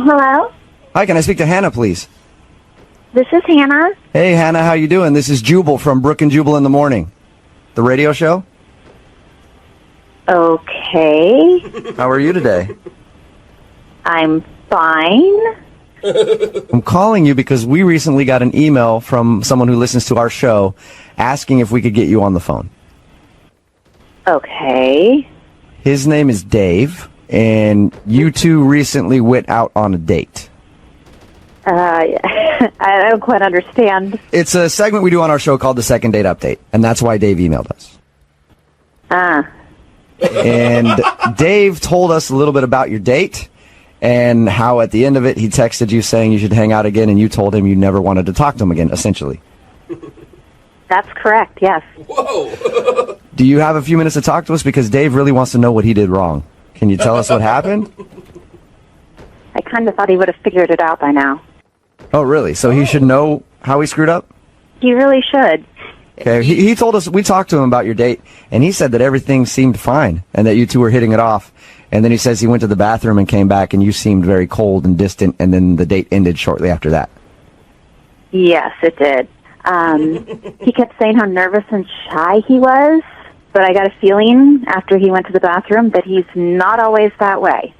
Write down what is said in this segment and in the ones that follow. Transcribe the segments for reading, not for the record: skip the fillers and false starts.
Hello? Hi, can I speak to Hannah, please? This is Hannah. Hey, Hannah, how you doing? This is Jubal from Brooke and Jubal in the Morning, the radio show. Okay. How are you today? I'm fine. I'm calling you because we recently got an email from someone who listens to our show asking if we could get you on the phone. Okay. His name is Dave, and you two recently went out on a date. I don't quite understand. It's a segment we do on our show called the Second Date Update, and that's why Dave emailed us. And Dave told us a little bit about your date and how at the end of it he texted you saying you should hang out again, and you told him you never wanted to talk to him again, essentially. That's correct, yes. Whoa! Do you have a few minutes to talk to us? Because Dave really wants to know what he did wrong. Can you tell us what happened? I kind of thought he would have figured it out by now. Oh, really? So he should know how he screwed up? He really should. Okay, he told us, we talked to him about your date, and he said that everything seemed fine and that you two were hitting it off. And then he says he went to the bathroom and came back and you seemed very cold and distant, and then the date ended shortly after that. Yes, it did. He kept saying how nervous and shy he was, but I got a feeling after he went to the bathroom that he's not always that way.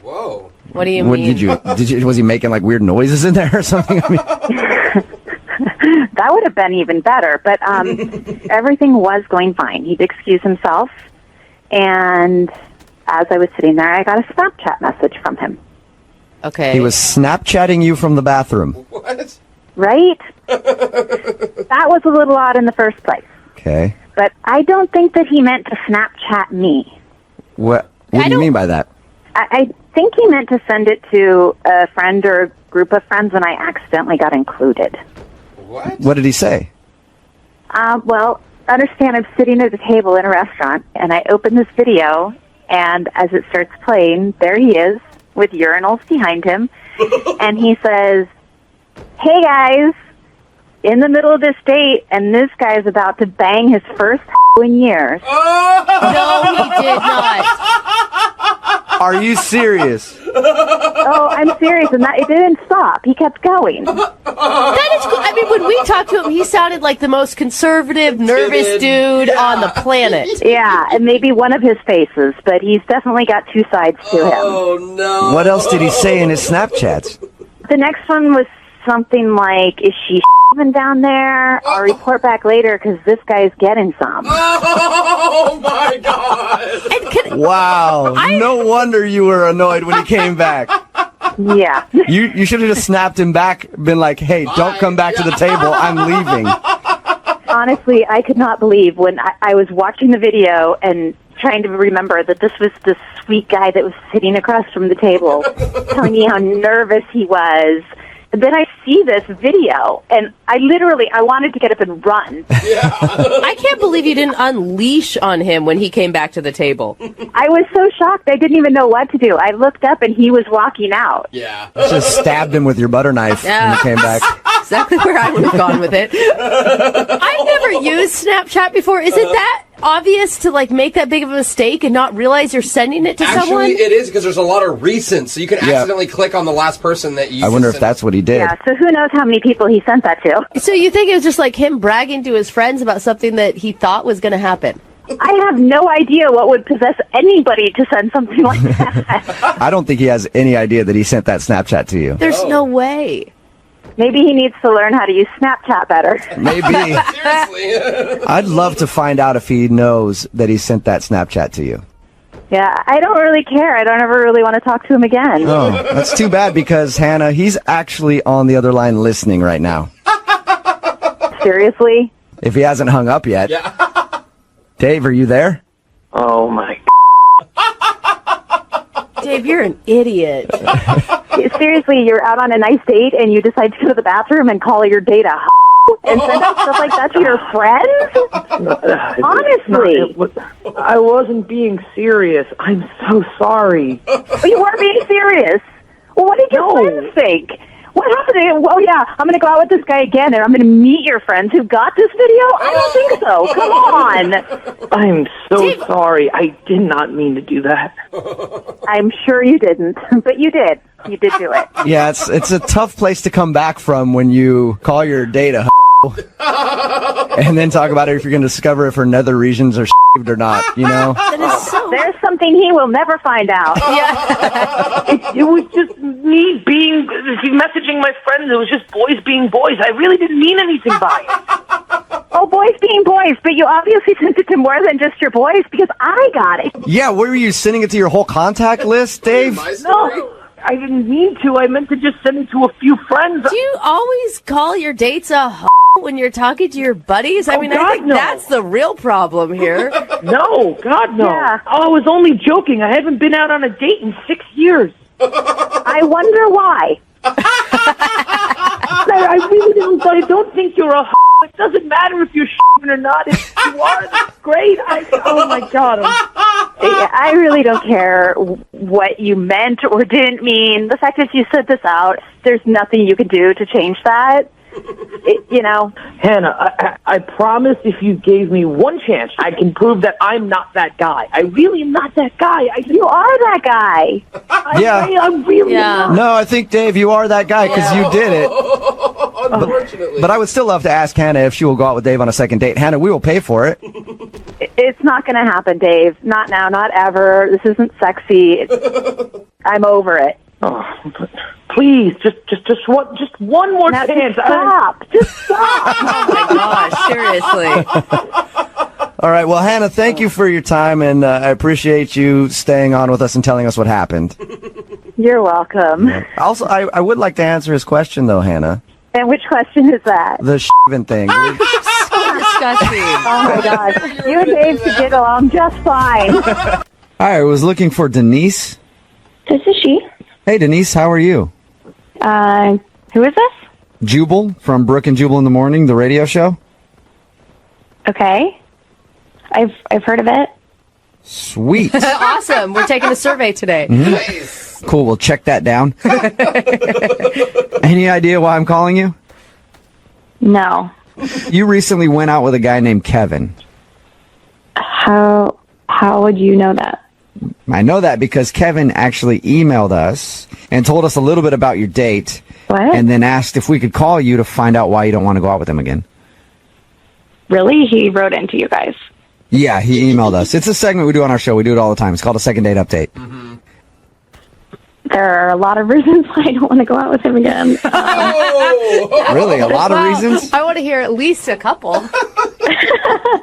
Whoa. What do you What mean? did you was he making like weird noises in there or something? I mean, That would have been even better, but everything was going fine. He'd excuse himself, and as I was sitting there, I got a Snapchat message from him. Okay. he was Snapchatting you from the bathroom. What? Right? That was a little odd in the first place. Okay. But I don't think that he meant to Snapchat me. What do you mean by that? I think he meant to send it to a friend or a group of friends, and I accidentally got included. What? What did he say? Well, understand I'm sitting at a table in a restaurant, and I open this video, and as it starts playing, there he is with urinals behind him, and he says, "Hey guys, in the middle of this date, and this guy's about to bang his first in years." No, he did not. Are you serious? Oh, I'm serious, and it didn't stop. He kept going. That is cool. I mean, when we talked to him, he sounded like the most conservative, nervous dude on the planet. Yeah, and maybe one of his faces, but he's definitely got two sides to him. Oh, no. What else did he say in his Snapchats? The next one was something like, "Is she down there? I'll report back later because this guy's getting some." Oh, my God. And Wow. No wonder you were annoyed when he came back. Yeah. You should have just snapped him back, been like, "Hey, don't come back to the table. I'm leaving." Honestly, I could not believe when I was watching the video and trying to remember that this was the sweet guy that was sitting across from the table telling me how nervous he was. And then I see this video, and I wanted to get up and run. I can't believe you didn't unleash on him when he came back to the table. I was so shocked. I didn't even know what to do. I looked up, and he was walking out. Yeah. Just stabbed him with your butter knife when he came back. Exactly where I would have gone with it. I've never used Snapchat before. Is it that obvious to like make that big of a mistake and not realize you're sending it to someone? Actually, it is because there's a lot of recents, so you can accidentally click on the last person that you. I wonder if that's what he did. Yeah, so who knows how many people he sent that to. So you think it was just like him bragging to his friends about something that he thought was going to happen? I have no idea what would possess anybody to send something like that. I don't think he has any idea that he sent that Snapchat to you. There's no way. Maybe he needs to learn how to use Snapchat better. Maybe. Seriously. I'd love to find out if he knows that he sent that Snapchat to you. Yeah, I don't really care. I don't ever really want to talk to him again. Oh, that's too bad because, Hannah, he's actually on the other line listening right now. Seriously? If he hasn't hung up yet. Yeah. Dave, are you there? Oh my Dave, you're an idiot. Seriously, you're out on a nice date and you decide to go to the bathroom and call your date a and send out stuff like that to your friends? Honestly. I wasn't being serious. I'm so sorry. You weren't being serious. Well, what did your friends think? What happened? Oh, yeah, I'm going to go out with this guy again, and I'm going to meet your friends who got this video? I don't think so. Come on. I'm so sorry. I did not mean to do that. I'm sure you didn't, but you did. You did do it. Yeah, it's a tough place to come back from when you call your date a and then talk about it if you're going to discover if her nether regions are or not, you know? There's something he will never find out. Yeah. It was just me messaging my friends. It was just boys being boys. I really didn't mean anything by it. Oh, boys being boys, but you obviously sent it to more than just your boys because I got it. Yeah, were you sending it to your whole contact list, Dave? No, I didn't mean to. I meant to just send it to a few friends. Do you always call your dates a when you're talking to your buddies? I mean, God, I think no. that's the real problem here. No, God, no. Yeah. Oh, I was only joking. I haven't been out on a date in 6 years. I wonder why. I really don't. I don't think you're a. It doesn't matter if you're or not. If you are, that's great. Oh my God. I really don't care what you meant or didn't mean. The fact is you sent this out. There's nothing you can do to change that. You know. Hannah, I promise if you gave me one chance, I can prove that I'm not that guy. I really am not that guy. You are that guy. I'm really not. No, I think, Dave, you are that guy because you did it. Unfortunately. But I would still love to ask Hannah if she will go out with Dave on a second date. Hannah, we will pay for it. It's not going to happen, Dave. Not now, not ever. This isn't sexy. I'm over it. Oh, please, just one more Now, chance. Just stop. Oh my gosh, seriously. All right, well, Hannah, thank you for your time, and I appreciate you staying on with us and telling us what happened. You're welcome. Also, I would like to answer his question, though, Hannah. And which question is that? The thing. So disgusting. Oh my gosh. You and Dave should get along just fine. Hi, I was looking for Denise. This is she. Hey, Denise, how are you? Who is this? Jubal from Brooke and Jubal in the Morning, the radio show. Okay. I've heard of it. Sweet. Awesome. We're taking a survey today. Nice. Cool, we'll check that down. Any idea why I'm calling you? No. You recently went out with a guy named Kevin. How would you know that? I know that because Kevin actually emailed us and told us a little bit about your date. What? And then asked if we could call you to find out why you don't want to go out with him again. Really? He wrote into you guys. Yeah, he emailed us. It's a segment we do on our show. We do it all the time. It's called a second date update. Mm-hmm. There are a lot of reasons why I don't want to go out with him again. Really? A lot of reasons? I want to hear at least a couple.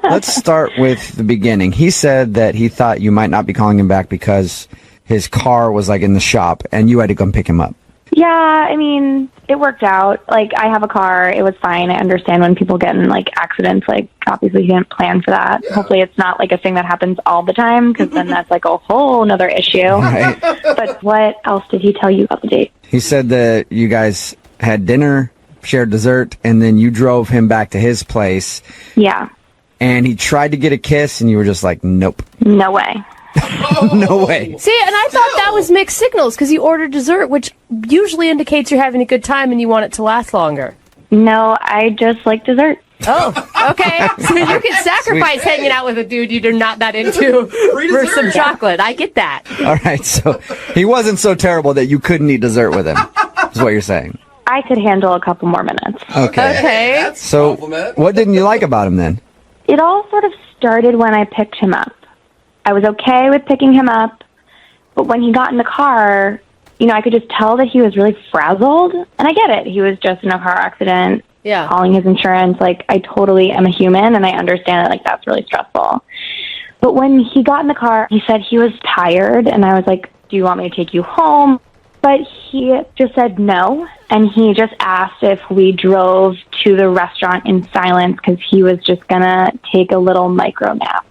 Let's start with the beginning. He said that he thought you might not be calling him back because his car was like in the shop and you had to come pick him up. Yeah, I mean, it worked out. Like, I have a car. It was fine. I understand when people get in, like, accidents. Like, obviously, he didn't plan for that. Yeah. Hopefully, it's not, like, a thing that happens all the time, because then that's, like, a whole nother issue. Right. But what else did he tell you about the date? He said that you guys had dinner, shared dessert, and then you drove him back to his place. Yeah. And he tried to get a kiss, and you were just like, nope. No way. No way. See, and I thought that was mixed signals because you ordered dessert, which usually indicates you're having a good time and you want it to last longer. No, I just like dessert. Oh, okay. So you can sacrifice hanging out with a dude you're not that into for some chocolate. I get that. All right, so he wasn't so terrible that you couldn't eat dessert with him, is what you're saying. I could handle a couple more minutes. Okay. That's a So compliment. what didn't you like about him then? It all sort of started when I picked him up. I was okay with picking him up, but when he got in the car, you know, I could just tell that he was really frazzled. And I get it. He was just in a car accident, calling his insurance. Like, I totally am a human, and I understand that, like, that's really stressful. But when he got in the car, he said he was tired, and I was like, do you want me to take you home? But he just said no, and he just asked if we drove to the restaurant in silence because he was just going to take a little micro nap.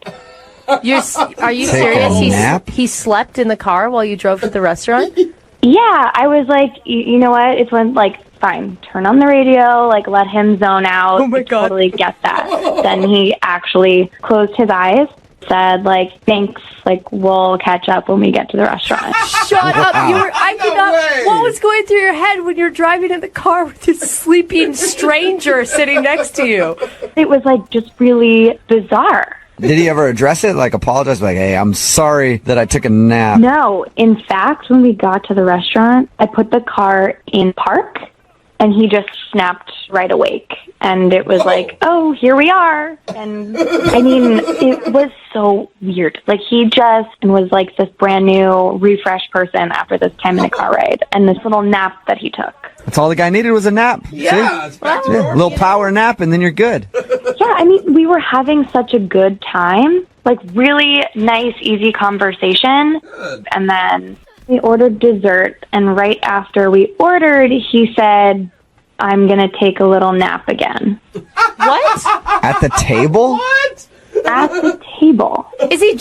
Are you Take serious? a nap? He slept in the car while you drove to the restaurant? Yeah, I was like, you know what? It's when, like, fine, turn on the radio, like, let him zone out. Oh, my God. I totally get that. Then he actually closed his eyes, said, like, thanks, like, we'll catch up when we get to the restaurant. Shut up. I did not. way. What was going going through your head when you're driving in the car with this sleeping stranger sitting next to you? It was like just really bizarre. Did he ever address it? Like apologize? Like, hey, I'm sorry that I took a nap. No, in fact, when we got to the restaurant, I put the car in park, and he just snapped right awake. And it was like, oh, here we are. And I mean, it was so weird. Like, he just was like this brand new, refreshed person after this 10-minute car ride and this little nap that he took. That's all the guy needed was a nap. Yeah, it's back to A normal. little power nap, and then you're good. Yeah, I mean, we were having such a good time. Like, really nice, easy conversation. Good. And then we ordered dessert. And right after we ordered, he said, I'm going to take a little nap again. What? At the table? What? At the table. Is he?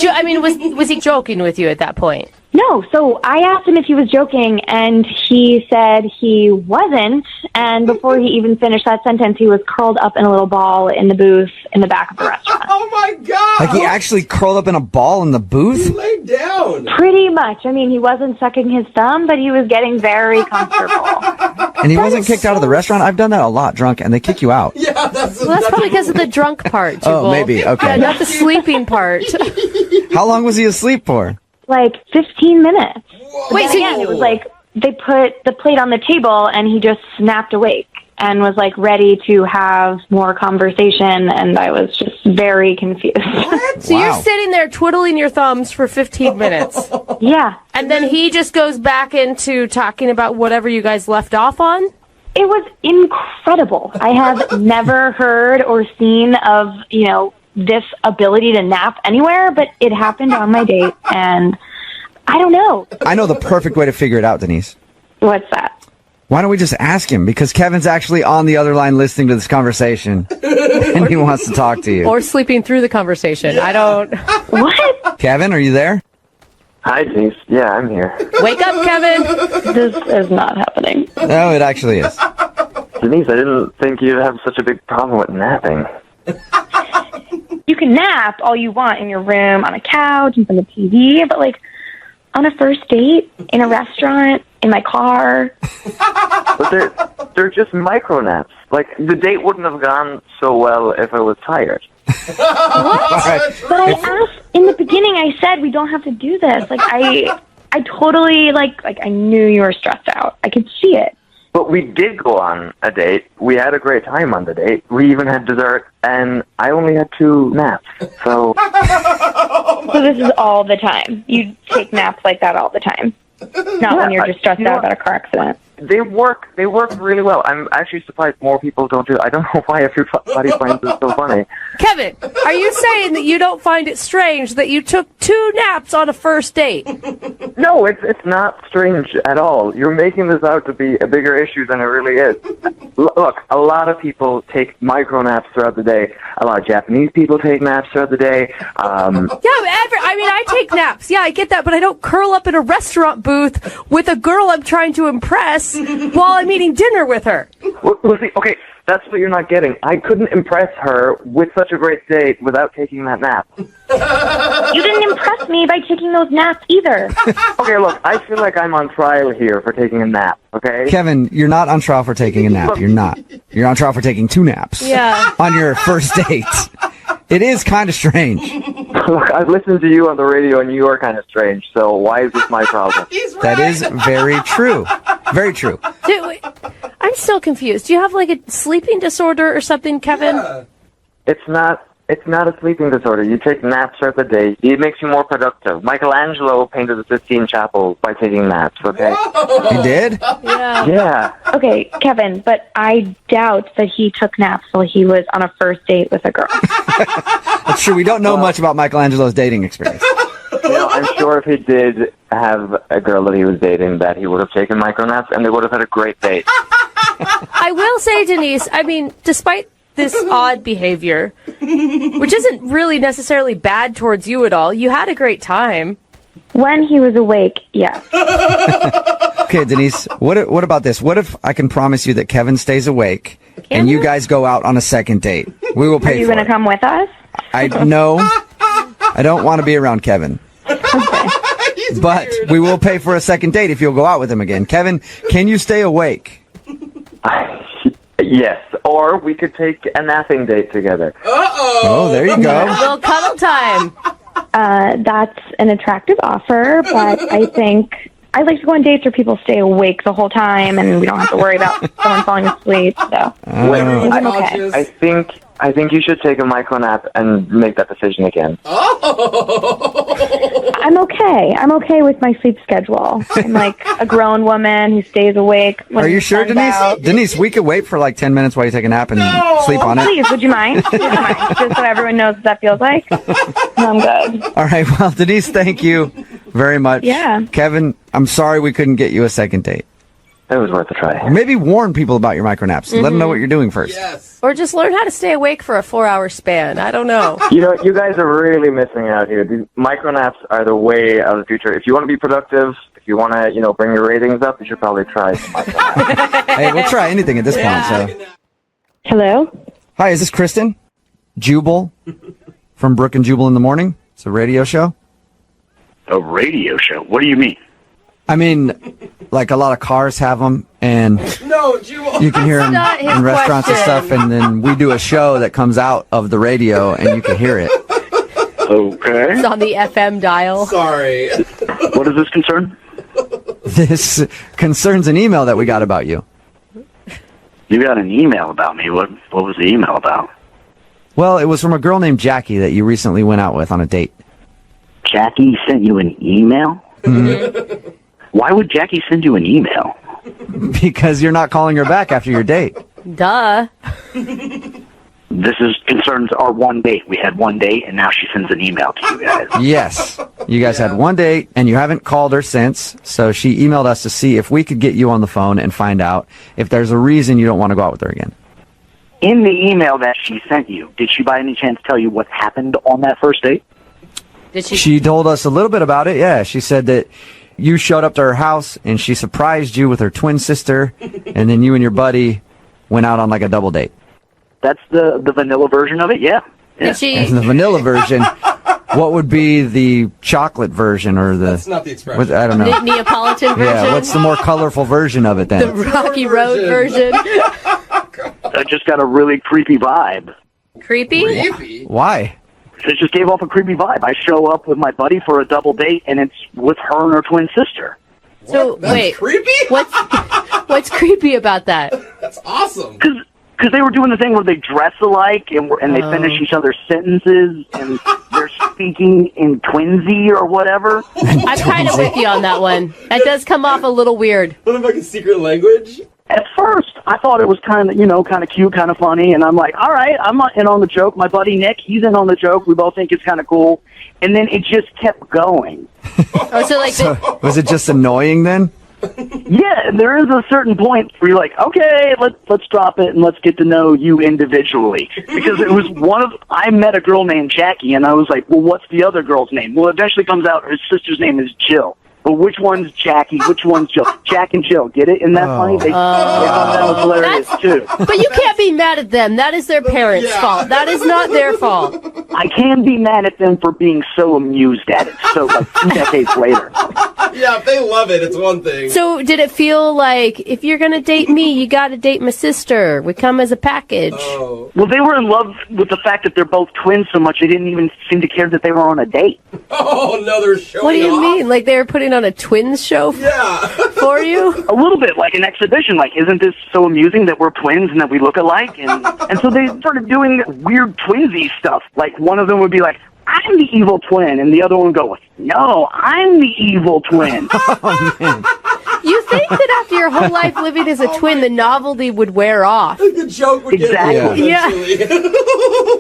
Was he joking with you at that point? No, so I asked him if he was joking, and he said he wasn't. And before he even finished that sentence, he was curled up in a little ball in the booth in the back of the restaurant. Oh my God! Like he actually curled up in a ball in the He booth? laid down. Pretty much. I mean, he wasn't sucking his thumb, but he was getting very comfortable. And he wasn't kicked out of the restaurant? I've done that a lot drunk, and they kick you out. Yeah, that's Probably because of the drunk part, Jubal. Oh, maybe. Okay. Yeah, not the sleeping part. How long was he asleep for? Like 15 minutes. Wait, so Again, it was like they put the plate on the table, and he just snapped awake and was like ready to have more conversation, and I was just very confused. So you're Wow. sitting there twiddling your thumbs for 15 minutes. Yeah. And then he just goes back into talking about whatever you guys left off on? It was incredible. I have never heard or seen of, this ability to nap anywhere, but it happened on my date, and I don't know. I know the perfect way to figure it out, Denise. What's that? Why don't we just ask him? Because Kevin's actually on the other line listening to this conversation, and he wants to talk to you. Or sleeping through the conversation. I don't... What? Kevin, are you there? Hi, Denise. Yeah, I'm here. Wake up, Kevin! This is not happening. No, it actually is. Denise, I didn't think you'd have such a big problem with napping. You can nap all you want in your room, on a couch, in front of the TV, but like on a first date, in a restaurant, in my car. But they're just micro naps. Like, the date wouldn't have gone so well if I was tired. All right. But I asked in the beginning. I said we don't have to do this. Like I totally like I knew you were stressed out. I could see it. But we did go on a date. We had a great time on the date. We even had dessert, and I only had 2 naps. So So this is all the time. You take naps like that all the time. Not when you're just stressed out about a car accident. they work really well. I'm actually surprised more people don't do it. I don't know why everybody finds it so funny. Kevin, are you saying that you don't find it strange that you took 2 naps on a first date? No, it's not strange at all. You're making this out to be a bigger issue than it really is. Look, a lot of people take micro naps throughout the day. A lot of Japanese people take naps throughout the day. I take naps. Yeah, I get that, but I don't curl up in a restaurant booth with a girl I'm trying to impress while I'm eating dinner with her. Well, see, okay, that's what you're not getting. I couldn't impress her with such a great date without taking that nap. You didn't impress me by taking those naps either. Okay, look, I feel like I'm on trial here for taking a nap, okay? Kevin, you're not on trial for taking a nap. You're not. You're on trial for taking 2 naps. Yeah. On your first date. It is kind of strange. Look, I've listened to you on the radio, and you are kind of strange, so why is this my problem? That is very true. Very true. Dude, I'm still confused. Do you have like a sleeping disorder or something, Kevin? Yeah. It's not a sleeping disorder. You take naps throughout the day. It makes you more productive. Michelangelo painted the Sistine Chapel by taking naps, okay? You did? Yeah. Yeah. Okay, Kevin, but I doubt that he took naps while he was on a first date with a girl. That's true. We don't know much about Michelangelo's dating experience. You know, I'm sure if he did have a girl that he was dating, that he would have taken micro naps, and they would have had a great date. I will say, Denise, I mean, despite this odd behavior, which isn't really necessarily bad towards you at all, you had a great time. When he was awake, yes. Okay, Denise, what about this? What if I can promise you that Kevin stays awake and you guys go out on a second date? We will Are pay you for going to it. come with us? No, I don't want to be around Kevin. Okay. but we will pay for a second date if you'll go out with him again. Kevin, can you stay awake? Yes, or we could take a napping date together. Oh, there you go. A little cuddle time. That's an attractive offer, but I think I like to go on dates where people stay awake the whole time and we don't have to worry about someone falling asleep. So I'm okay. I think you should take a micro nap and make that decision again. I'm okay. I'm okay with my sleep schedule. I'm like a grown woman who stays awake. Are you sure, Denise? Out. Denise, we could wait for like 10 minutes while you take a nap and sleep on it. Please, would you mind? Just so everyone knows what that feels like. I'm good. All right. Well, Denise, thank you very much. Yeah. Kevin, I'm sorry we couldn't get you a second date. It was worth a try. Maybe warn people about your micronaps. Let them know what you're doing first. Yes. Or just learn how to stay awake for a 4-hour span. I don't know. You know, you guys are really missing out here. These micronaps are the way of the future. If you want to be productive, if you want to, bring your ratings up, you should probably try some micronaps. Hey, we'll try anything at this point. So, Hello? hi, is this Kristen? Jubal from Brooke and Jubal in the Morning? It's a radio show. A radio show? What do you mean? I mean, like a lot of cars have them, and No, Jubal. you can hear them not his in restaurants and question. stuff, and then we do a show that comes out of the radio, and you can hear it. Okay. It's on the FM dial. Sorry. What does this concern? This concerns an email that we got about you. You got an email about me. What was the email about? Well, it was from a girl named Jackie that you recently went out with on a date. Jackie sent you an email? Mm-hmm. Why would Jackie send you an email? Because you're not calling her back after your date. Duh. This concerns our one date. We had one date, and now she sends an email to you guys. Yes. You guys had one date, and you haven't called her since, so she emailed us to see if we could get you on the phone and find out if there's a reason you don't want to go out with her again. In the email that she sent you, did she by any chance tell you what happened on that first date? Did she? She told us a little bit about it, yeah. She said that you showed up to her house, and she surprised you with her twin sister, and then you and your buddy went out on like a double date. That's the vanilla version of it, yeah. Did she? And the vanilla version, what would be the chocolate version or the... That's not the expression. I don't know. Neapolitan version? Yeah, what's the more colorful version of it The then? Rocky Road version? I just got a really creepy vibe. Creepy? Creepy. Why? It just gave off a creepy vibe. I show up with my buddy for a double date, and it's with her and her twin sister. So, That's wait. creepy? What's creepy about that? That's awesome. Because they were doing the thing where they dress alike, and they finish each other's sentences, and they're speaking in twinsy or whatever. I'm kind of with you on that one. That does come off a little weird. What about a secret language? At first, I thought it was kind of cute, kind of funny, and I'm like, all right, I'm in on the joke. My buddy Nick, he's in on the joke. We both think it's kind of cool. And then it just kept going. Oh, so like So, was it just annoying then? Yeah, there is a certain point where you're like, okay, let's drop it and let's get to know you individually. Because it was I met a girl named Jackie, and I was like, well, what's the other girl's name? Well, it eventually comes out her sister's name is Jill. But which one's Jackie? Which one's Jill? Jack and Jill. Get it? Isn't that funny? They thought that was hilarious, too. But you can't be mad at them. That is their parents' fault. That is not their fault. I can be mad at them for being so amused at it. So, like, 2 decades later. Yeah, if they love it, it's one thing. So did it feel like, if you're going to date me, you got to date my sister? We come as a package. Oh. Well, they were in love with the fact that they're both twins so much they didn't even seem to care that they were on a date. Oh, no, they're showing What do you off. mean? Like they were putting on a twins show Yeah. for you? A little bit, like an exhibition. Like, isn't this so amusing that we're twins and that we look alike? And so they started doing weird twinsy stuff. Like, one of them would be like, I'm the evil twin, and the other one would go, no, I'm the evil twin. You think that after your whole life living as a twin, the novelty would wear off? The joke would Exactly. get old Yeah. eventually.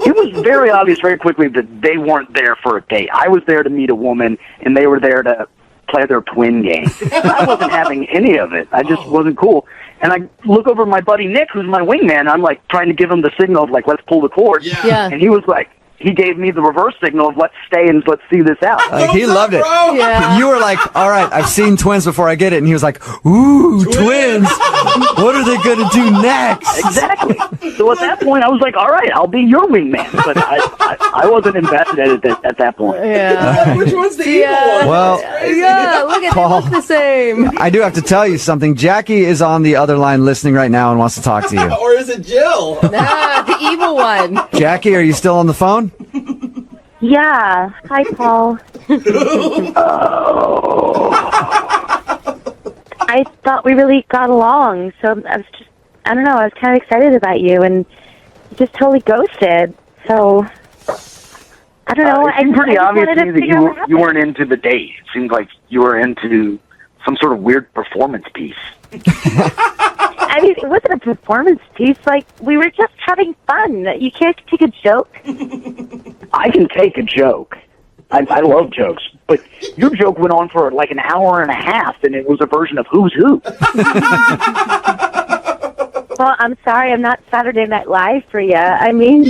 It was very obvious very quickly that they weren't there for a date. I was there to meet a woman, and they were there to play their twin game. I wasn't having any of it. I just wasn't cool. And I look over at my buddy Nick, who's my wingman. I'm like trying to give him the signal of like, let's pull the cord. Yeah. And he was like, he gave me the reverse signal of let's stay and let's see this out. Like, he loved it. Bro. Yeah. You were like, all right, I've seen twins before I get it. And he was like, ooh, twins. What are they going going to do next? Exactly. So at that point, I was like, all right, I'll be your wingman. But I wasn't invested at that point. Yeah. Which one's the evil one? Well, Yeah, look at Paul. they look the same. I do have to tell you something. Jackie is on the other line listening right now and wants to talk to you. Or is it Jill? Ah, the evil one. Jackie, are you still on the phone? Yeah. Hi, Paul. I thought we really got along, so I was just, I don't know, I was kind of excited about you, and you just totally ghosted. So, I don't know. It seemed pretty I just obvious wanted to me that figure out what you happened. weren't into the date. It seemed like you were into some sort of weird performance piece. I mean, it wasn't a performance piece. Like, we were just having fun. You can't take a joke. I can take a joke. I love jokes, but your joke went on for like an hour and a half, and it was a version of Who's Who. Well, I'm sorry, I'm not Saturday Night Live for you. I mean,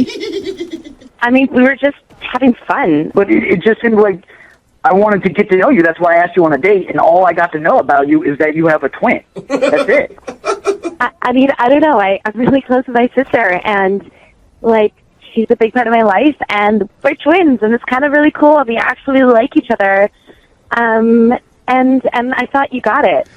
we were just having fun. But it just seemed like I wanted to get to know you. That's why I asked you on a date, and all I got to know about you is that you have a twin. That's it. I mean, I don't know. I'm really close with my sister, and, like, she's a big part of my life, and we're twins, and it's kind of really cool. We actually like each other. And I thought you got it,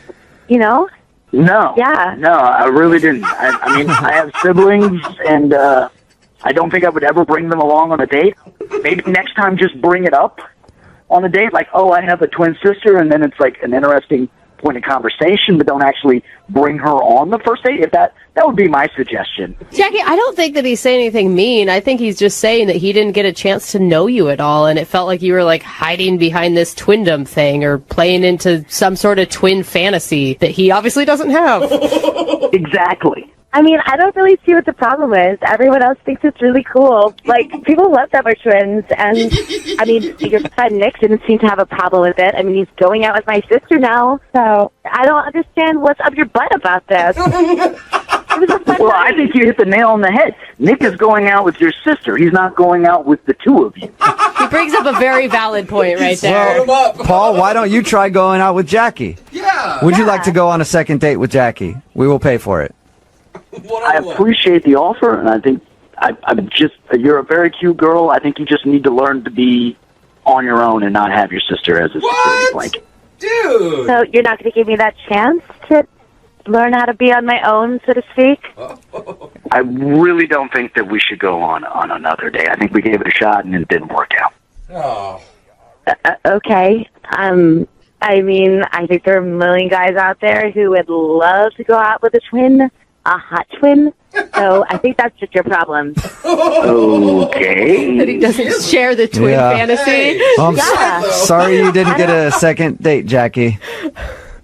you know? No. Yeah. No, I really didn't. I mean, I have siblings, and I don't think I would ever bring them along on a date. Maybe next time just bring it up on a date, like, oh, I have a twin sister, and then it's like an interesting point of conversation, but don't actually bring her on the first date. If that would be my suggestion. Jackie, I don't think that he's saying anything mean. I think he's just saying that he didn't get a chance to know you at all, and it felt like you were like hiding behind this twindom thing or playing into some sort of twin fantasy that he obviously doesn't have. Exactly. I mean, I don't really see what the problem is. Everyone else thinks it's really cool. Like, people love that we're twins, and, I mean, your friend Nick didn't seem to have a problem with it. I mean, he's going out with my sister now, so I don't understand what's up your butt about this. It was a fun Well, I night. think you hit the nail on the head. Nick is going out with your sister. He's not going out with the two of you. He brings up a very valid point right there. Put him up. Paul, why don't you try going out with Jackie? Yeah. Would you like to go on a second date with Jackie? We will pay for it. I appreciate the offer, and I think I'm just, you're a very cute girl. I think you just need to learn to be on your own and not have your sister as a security blanket. Dude. So you're not going to give me that chance to learn how to be on my own, so to speak? I really don't think that we should go on another day. I think we gave it a shot, and it didn't work out. Oh. Okay. I mean, I think there are a million guys out there who would love to go out with a twin, a hot twin. So I think that's just your problem. Okay. That he doesn't share the twin Yeah. fantasy. Well, I'm Yeah. sorry you didn't get a second date, Jackie.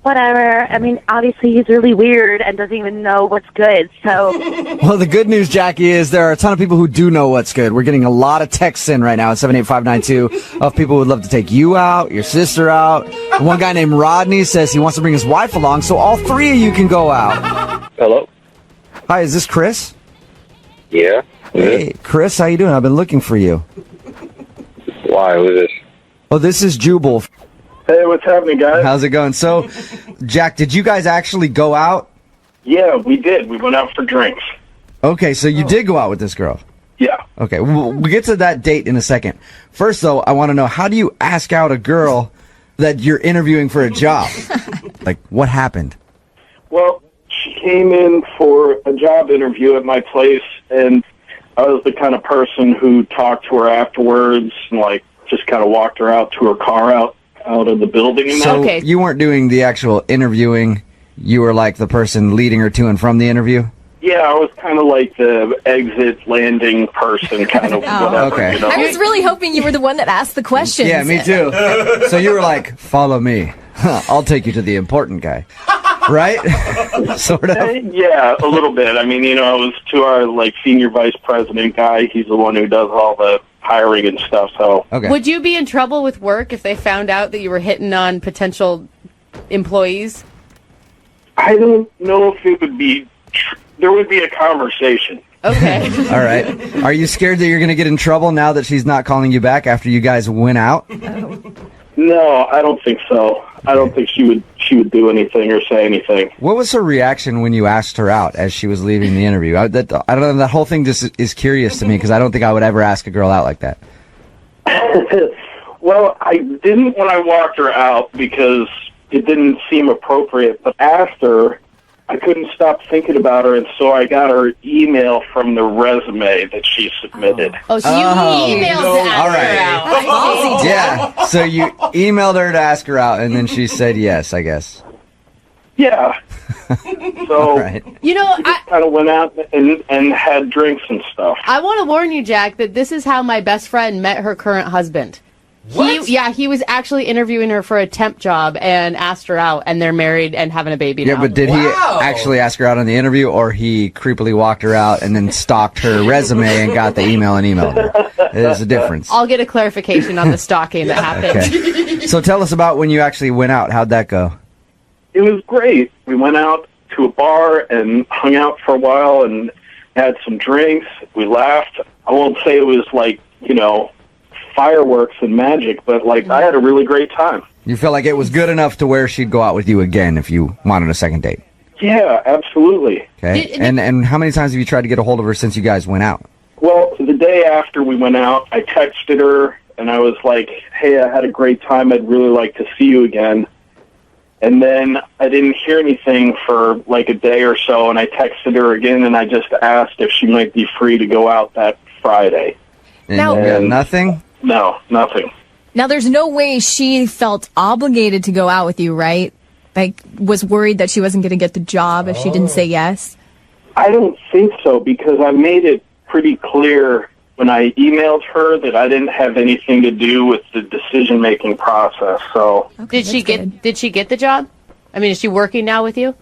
Whatever. I mean, obviously he's really weird and doesn't even know what's good. So Well, the good news, Jackie, is there are a ton of people who do know what's good. We're getting a lot of texts in right now at 78592 of people who would love to take you out, your sister out. One guy named Rodney says he wants to bring his wife along, so all three of you can go out. Hello? Hi, is this Chris? Yeah? Hey, Chris, how you doing? I've been looking for you. Why? Who is this? Oh, this is Jubal. Hey, what's happening, guys? How's it going? So, Jack, did you guys actually go out? Yeah, we did. We went out for drinks. Okay, so you did go out with this girl. Yeah. Okay, we'll get to that date in a second. First, though, I want to know, how do you ask out a girl that you're interviewing for a job? Like, what happened? Well, she came in for a job interview at my place, and I was the kind of person who talked to her afterwards and, like, just kind of walked her out to her car out of the building. And So Okay. you weren't doing the actual interviewing. You were like the person leading her to and from the interview? yeah, I was kind of like the exit landing person, kind of whatever. Okay. You know? I was really hoping you were the one that asked the questions. Yeah, me too. So you were like, follow me. I'll take you to the important guy. Right? Sort of. Yeah, a little bit. I mean, you know, I was to our, like, senior vice president guy. He's the one who does all the hiring and stuff, so. Okay. Would you be in trouble with work if they found out that you were hitting on potential employees? I don't know if it would be, there would be a conversation. Okay. All right. Are you scared that you're going to get in trouble now that she's not calling you back after you guys went out? No, I don't think so. I don't think she she would do anything or say anything. What was her reaction when you asked her out as she was leaving the interview? I don't know. That whole thing just is curious to me because I don't think I would ever ask a girl out like that. Well, I didn't when I walked her out because it didn't seem appropriate. But after, I couldn't stop thinking about her, and so I got her email from the resume that she submitted. Oh, so you emailed to ask all right. her out. Yeah. So you emailed her to ask her out, and then she said yes, I guess. Yeah. So right. You know, I kind of went out and had drinks and stuff. I want to warn you, Jack, that this is how my best friend met her current husband. What? He was actually interviewing her for a temp job and asked her out, and they're mared and having a baby now. Yeah, but did he actually ask her out on the interview, or he creepily walked her out and then stalked her resume and got the email and emailed her? There's a difference. I'll get a clarification on the stalking that happened. Okay. So tell us about when you actually went out. How'd that go? It was great. We went out to a bar and hung out for a while and had some drinks. We laughed. I won't say it was like, fireworks and magic, but I had a really great time. You felt like it was good enough to where she'd go out with you again if you wanted a second date? Yeah, absolutely. Okay. And how many times have you tried to get a hold of her since you guys went out? Well, the day after we went out, I texted her and I was like, hey, I had a great time. I'd really like to see you again. And then I didn't hear anything for a day or so, and I texted her again and I just asked if she might be free to go out that Friday. And nothing? No, nothing. Now, there's no way she felt obligated to go out with you, right? Was worried that she wasn't going to get the job if she didn't say yes? I don't think so, because I made it pretty clear when I emailed her that I didn't have anything to do with the decision-making process. So Did she get the job? I mean, is she working now with you?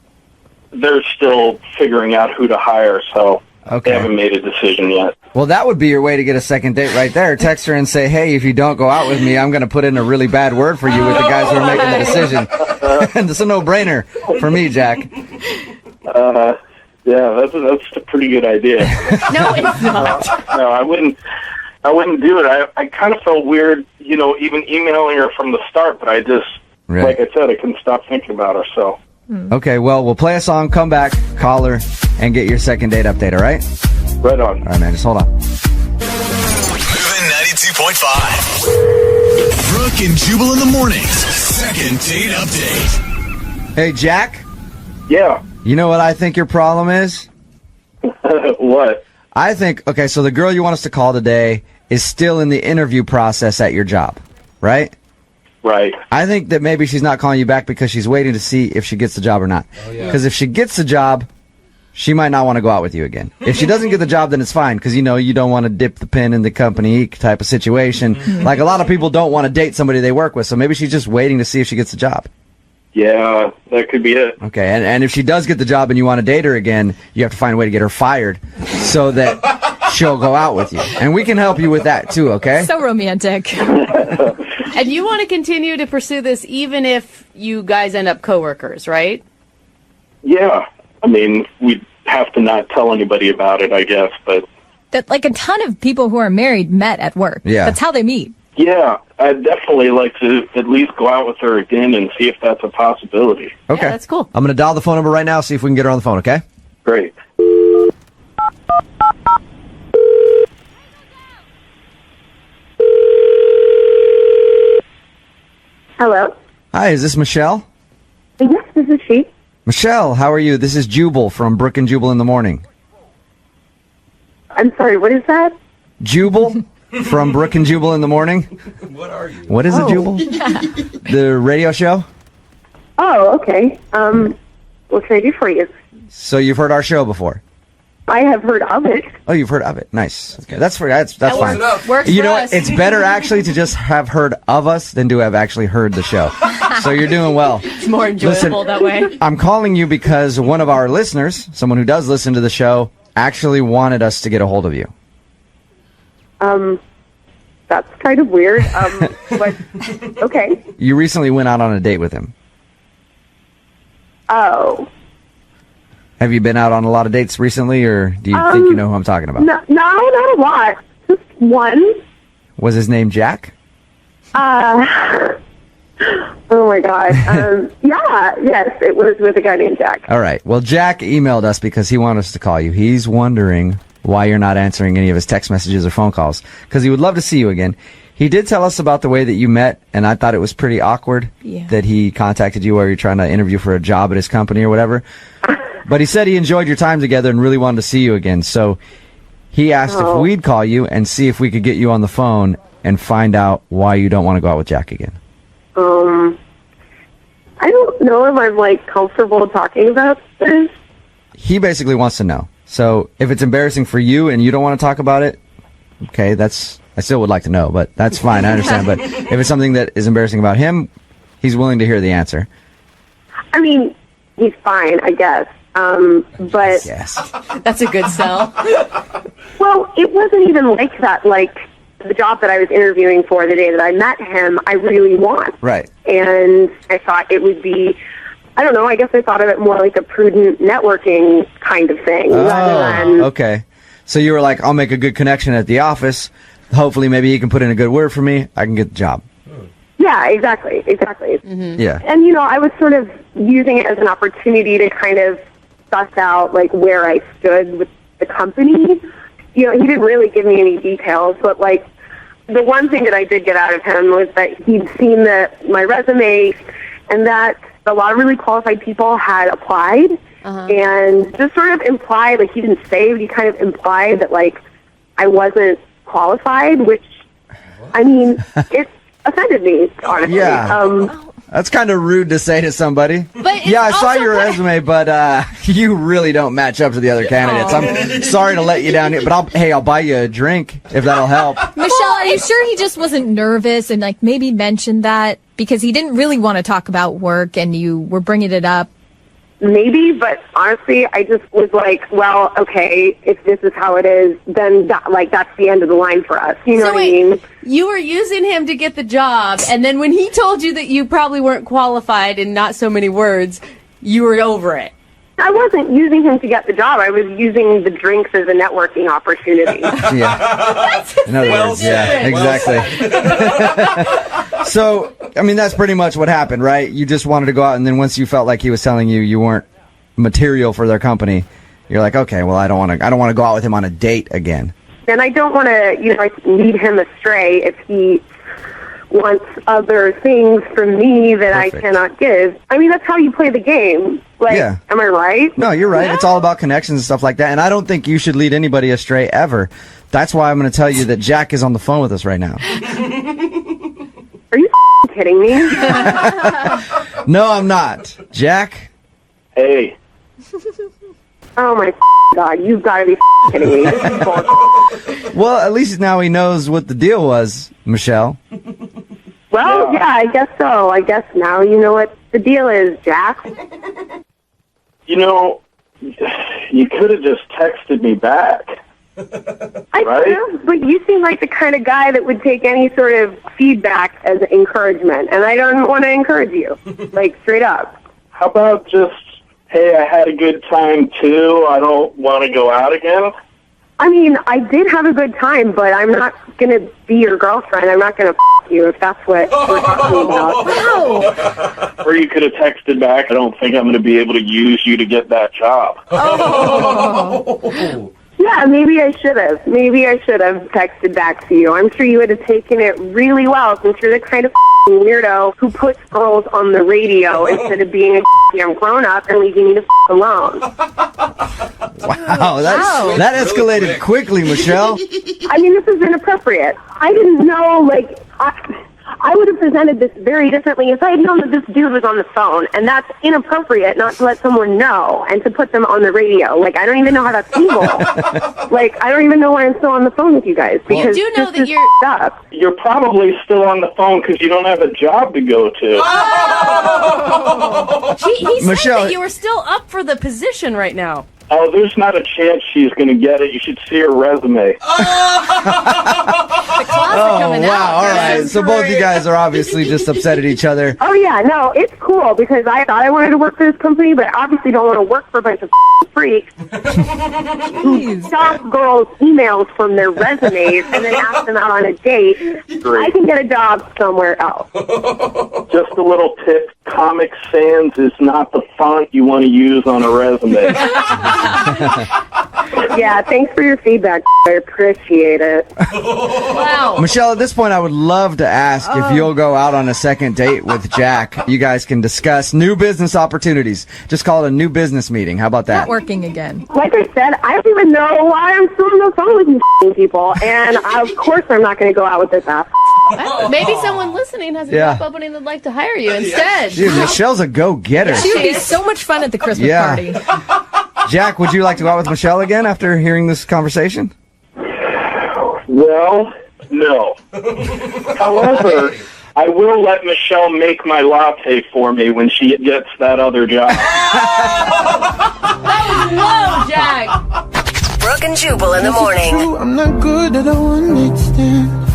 they're still figuring out who to hire, so they haven't made a decision yet. Well, that would be your way to get a second date right there. Text her and say, hey, if you don't go out with me, I'm going to put in a really bad word for you with the guys who are making the decision. And it's a no-brainer for me, Jack. Yeah, that's a pretty good idea. No, it's not. No, I wouldn't do it. I kind of felt weird, even emailing her from the start, but I just, like I said, I couldn't stop thinking about her, so. Okay, well, we'll play a song, come back, call her, and get your second date update, all right? Right on. All right, man, just hold on. Moving 92.5. Brooke and Jubal in the mornings. Second date update. Hey, Jack? Yeah. You know what I think your problem is? What? I think, okay, so the girl you want us to call today is still in the interview process at your job, right? Right. I think that maybe she's not calling you back because she's waiting to see if she gets the job or not. Because if she gets the job, she might not want to go out with you again. If she doesn't get the job, then it's fine, because, you don't want to dip the pen in the company type of situation. Like, a lot of people don't want to date somebody they work with, so maybe she's just waiting to see if she gets the job. Yeah, that could be it. Okay, and if she does get the job and you want to date her again, you have to find a way to get her fired so that she'll go out with you. And we can help you with that, too, okay? So romantic. And you want to continue to pursue this even if you guys end up coworkers, right? Yeah. I mean, we'd have to not tell anybody about it, I guess, but... That a ton of people who are married met at work. Yeah. That's how they meet. Yeah, I'd definitely like to at least go out with her again and see if that's a possibility. Okay. Yeah, that's cool. I'm going to dial the phone number right now, see if we can get her on the phone, okay? Great. Hello? Hi, is this Michelle? Yes, this is she. Michelle, how are you? This is Jubal from Brooke and Jubal in the morning. I'm sorry, what is that? Jubal from Brooke and Jubal in the morning. What are you? What is it, Jubal? The radio show? Oh, okay. What can I do for you? So you've heard our show before? I have heard of it. Oh, you've heard of it. Nice. Okay, that's fine. Works You for know us. what? It's better actually to just have heard of us than to have actually heard the show. So you're doing well. It's more enjoyable that way. I'm calling you because one of our listeners, someone who does listen to the show, actually wanted us to get a hold of you. That's kind of weird. But okay. You recently went out on a date with him. Oh. Have you been out on a lot of dates recently, or do you think you know who I'm talking about? No, not a lot. Just one. Was his name Jack? Well, Oh my God. Yes, it was with a guy named Jack. All right. Well, Jack emailed us because he wanted us to call you. He's wondering why you're not answering any of his text messages or phone calls because he would love to see you again. He did tell us about the way that you met, and I thought it was pretty awkward that he contacted you while you're trying to interview for a job at his company or whatever. But he said he enjoyed your time together and really wanted to see you again. So he asked if we'd call you and see if we could get you on the phone and find out why you don't want to go out with Jack again. I don't know if I'm, like, comfortable talking about this. He basically wants to know. So if it's embarrassing for you and you don't want to talk about it, okay, I still would like to know, but that's fine. I understand. But if it's something that is embarrassing about him, he's willing to hear the answer. I mean, he's fine, I guess. But yes, that's a good sell. Well, it wasn't even like that. Like the job that I was interviewing for the day that I met him, I really want. Right. And I thought it would be, I don't know, I guess I thought of it more like a prudent networking kind of thing. Rather than, okay. So you were like, I'll make a good connection at the office. Hopefully, maybe he can put in a good word for me. I can get the job. Yeah, exactly. Yeah. And, I was sort of using it as an opportunity to kind of suss out, like, where I stood with the company. He didn't really give me any details, but, like, the one thing that I did get out of him was that he'd seen my resume and that a lot of really qualified people had applied and just sort of implied, like, he didn't say, but he kind of implied that, like, I wasn't qualified, which, I mean, it offended me, honestly. Yeah. That's kind of rude to say to somebody. But yeah, I saw your resume, but you really don't match up to the other candidates. I'm sorry to let you down here, but I'll buy you a drink if that'll help. Michelle, are you sure he just wasn't nervous and like maybe mentioned that because he didn't really want to talk about work and you were bringing it up? Maybe, but honestly, I just was like, well, okay, if this is how it is, then that's the end of the line for us. You know what I mean? You were using him to get the job, and then when he told you that you probably weren't qualified in not so many words, you were over it. I wasn't using him to get the job. I was using the drinks as a networking opportunity. Yeah. In other words, yeah, exactly. So, I mean, that's pretty much what happened, right? You just wanted to go out, and then once you felt like he was telling you you weren't material for their company, you're like, okay, well, I don't want to go out with him on a date again. And I don't want to, lead him astray if he wants other things from me that I cannot give. I mean, that's how you play the game. Like, yeah. Am I right? No, you're right. Yeah. It's all about connections and stuff like that. And I don't think you should lead anybody astray ever. That's why I'm going to tell you that Jack is on the phone with us right now. Are you kidding me? No, I'm not. Jack? Hey. Oh my God, you've got to be kidding me. This is bullshit. Well, at least now he knows what the deal was, Michelle. Well, yeah, I guess so. I guess now you know what the deal is, Jack. You could have just texted me back. I do, but you seem like the kind of guy that would take any sort of feedback as encouragement, and I don't want to encourage you, like, straight up. How about just, hey, I had a good time, too. I don't want to go out again? I mean, I did have a good time, but I'm not going to be your girlfriend. I'm not going to you if that's what we're talking about. Wow. Or you could have texted back, I don't think I'm going to be able to use you to get that job. Oh. Yeah, maybe I should have. Maybe I should have texted back to you. I'm sure you would have taken it really well since you're the kind of weirdo who puts girls on the radio instead of being a young grown-up and leaving me the alone. Wow, that escalated quickly, Michelle. I mean, this is inappropriate. I didn't know, I would have presented this very differently if I had known that this dude was on the phone, and that's inappropriate not to let someone know and to put them on the radio. I don't even know how that's legal. I don't even know why I'm still on the phone with you guys. Because you do know that you're up. You're probably still on the phone because you don't have a job to go to. Oh! He Michelle, said that you were still up for the position right now. Oh, there's not a chance she's going to get it. You should see her resume. Oh, wow. All right. So both you guys are obviously just upset at each other. Oh, yeah, no, it's cool because I thought I wanted to work for this company, but I obviously don't want to work for a bunch of freaks who stop girls' emails from their resumes and then ask them out on a date. I can get a job somewhere else. Just a little tip, Comic Sans is not the font you want to use on a resume. Yeah, thanks for your feedback. I appreciate it. Wow. Michelle, at this point, I would love to ask if you'll go out on a second date with Jack. You guys can discuss new business opportunities. Just call it a new business meeting. How about that? Not working again. Like I said, I don't even know why I'm still on the phone with you people, and of course I'm not going to go out with this ass. Maybe someone listening has a job opening that'd like to hire you instead. Dude, Michelle's a go-getter. She would be so much fun at the Christmas party. Jack, would you like to go out with Michelle again after hearing this conversation? Well, no. However, I will let Michelle make my latte for me when she gets that other job. Whoa, Jack. Brooke and Jubal in the morning. I'm not good at a one-night stand.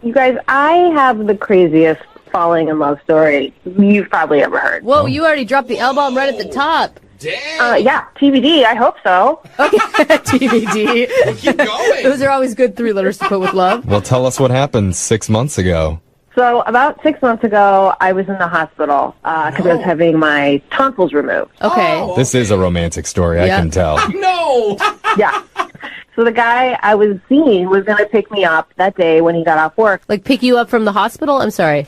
You guys, I have the craziest falling in love story you've probably ever heard. Whoa, you already dropped the L-bomb right at the top. Damn. Yeah, TBD, I hope so. Okay, TBD. Keep going. Those are always good 3 letters to put with love. Well, tell us what happened 6 months ago. So about 6 months ago, I was in the hospital because I was having my tonsils removed. Okay. This is a romantic story, I can tell. No. Yeah. So the guy I was seeing was going to pick me up that day when he got off work. Like pick you up from the hospital? I'm sorry.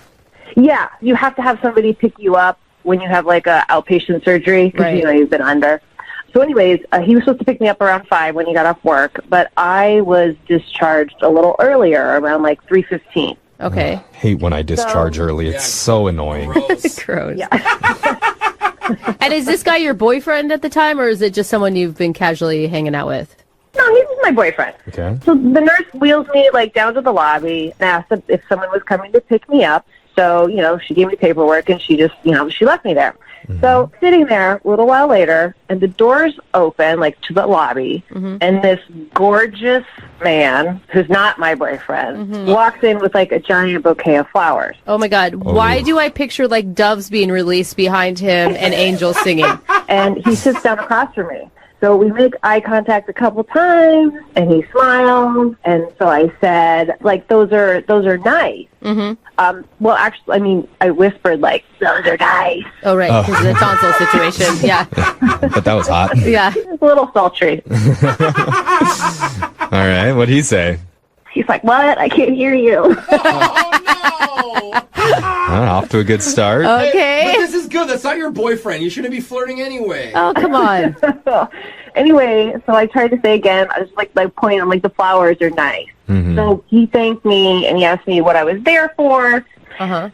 Yeah, you have to have somebody pick you up when you have like a outpatient surgery because you know you've been under. So anyways, he was supposed to pick me up around 5 when he got off work, but I was discharged a little earlier, around like 3:15. Okay. Hate when I discharge early. It's so annoying. Gross. Yeah. And is this guy your boyfriend at the time, or is it just someone you've been casually hanging out with? No, he was my boyfriend. Okay. So the nurse wheels me like down to the lobby and asked if someone was coming to pick me up. So, you know, she gave me paperwork and she just, you know, she left me there. So sitting there a little while later, and the doors open like to the lobby, and this gorgeous man, who's not my boyfriend, walks in with like a giant bouquet of flowers. Oh my God. Why do I picture like doves being released behind him and angels singing? And he sits down across from me. So we make eye contact a couple times, and he smiles. And so I said, like, those are nice. Well, actually, I mean, I whispered, like, those are nice. Oh, right, because of the tonsil situation. Yeah. But that was hot. Yeah. It's a little sultry. All right, what'd he say? He's like, what? I can't hear you. Off to a good start. Okay. But this is good. That's not your boyfriend. You shouldn't be flirting anyway. Oh, come on. Anyway, so I tried to say again, I was like pointing, I'm like, the flowers are nice. So he thanked me, and he asked me what I was there for.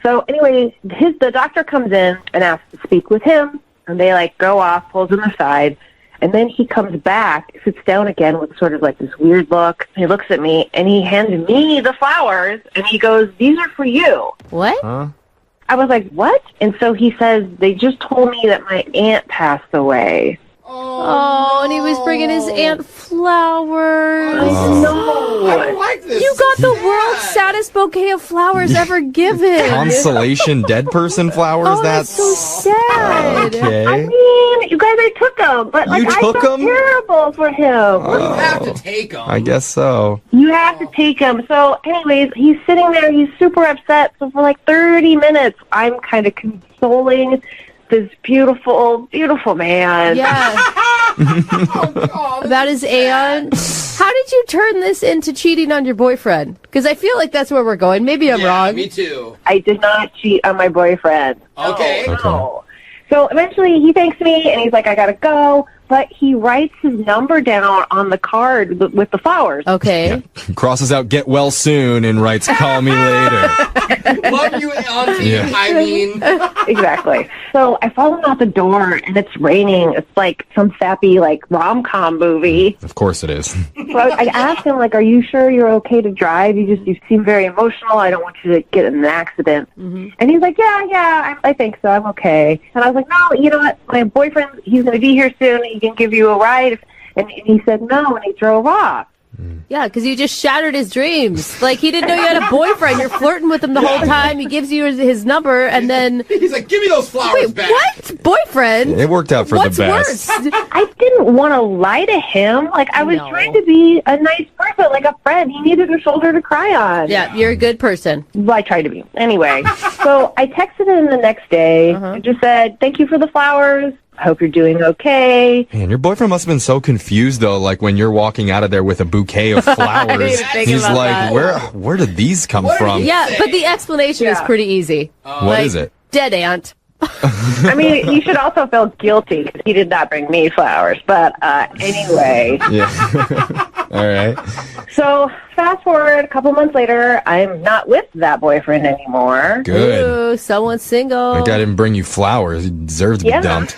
So anyway, the doctor comes in and asks to speak with him, and they like go off, pulls him aside, and then he comes back, sits down again with sort of like this weird look. He looks at me, and he hands me the flowers, and he goes, these are for you. What? I was like, what? And so he says, they just told me that my aunt passed away. Oh, and he was bringing his aunt flowers. No. I don't like this. You got the world's saddest bouquet of flowers ever given. Consolation dead person flowers? Oh, That's so sad. okay. I mean, you guys, I took them, but like, You I took felt 'em? terrible for him. You have to take them. I guess so. You have to take him. So anyways, he's sitting there, he's super upset. So for like 30 minutes, I'm kind of consoling this beautiful, beautiful man. Yeah. About his aunt. How did you turn this into cheating on your boyfriend? Because I feel like that's where we're going. Maybe I'm wrong. Me too. I did not cheat on my boyfriend. Okay. No. So eventually he thanks me, and he's like, I gotta go. but he writes his number down on the card with the flowers. Okay. Crosses out "get well soon" and writes "call me later." Love you, Auntie. Yeah. I mean, Exactly. So I follow him out the door, and it's raining. It's like some sappy, like, rom-com movie. Of course it is. So I asked him, like, are you sure you're okay to drive? You seem very emotional. I don't want you to get in an accident. Mm-hmm. And he's like, yeah, I think so. I'm okay. And I was like, no, you know what? My boyfriend, he's going to be here soon. He can give you a ride. And he said no, and he drove off. Yeah, because you just shattered his dreams. Like, he didn't know you had a boyfriend. You're flirting with him the whole time. He gives you his number, and then... He's like, give me those flowers back. What? Boyfriend? It worked out for What's the best. worse? I didn't want to lie to him. Like, I was trying to be a nice person, like a friend. He needed a shoulder to cry on. Yeah, you're a good person. Well, I tried to be. Anyway, so I texted him the next day and just said, thank you for the flowers. I hope you're doing okay. Man, your boyfriend must have been so confused, though, like when you're walking out of there with a bouquet of flowers. He's like, where did these come from? Yeah, but the explanation is pretty easy. What is it? Dead aunt. I mean, you should also feel guilty because he did not bring me flowers. But anyway. Yeah. All right. So fast forward a couple months later, I'm not with that boyfriend anymore. Good. Ooh, someone's single. That guy didn't bring you flowers. He deserves to be dumped.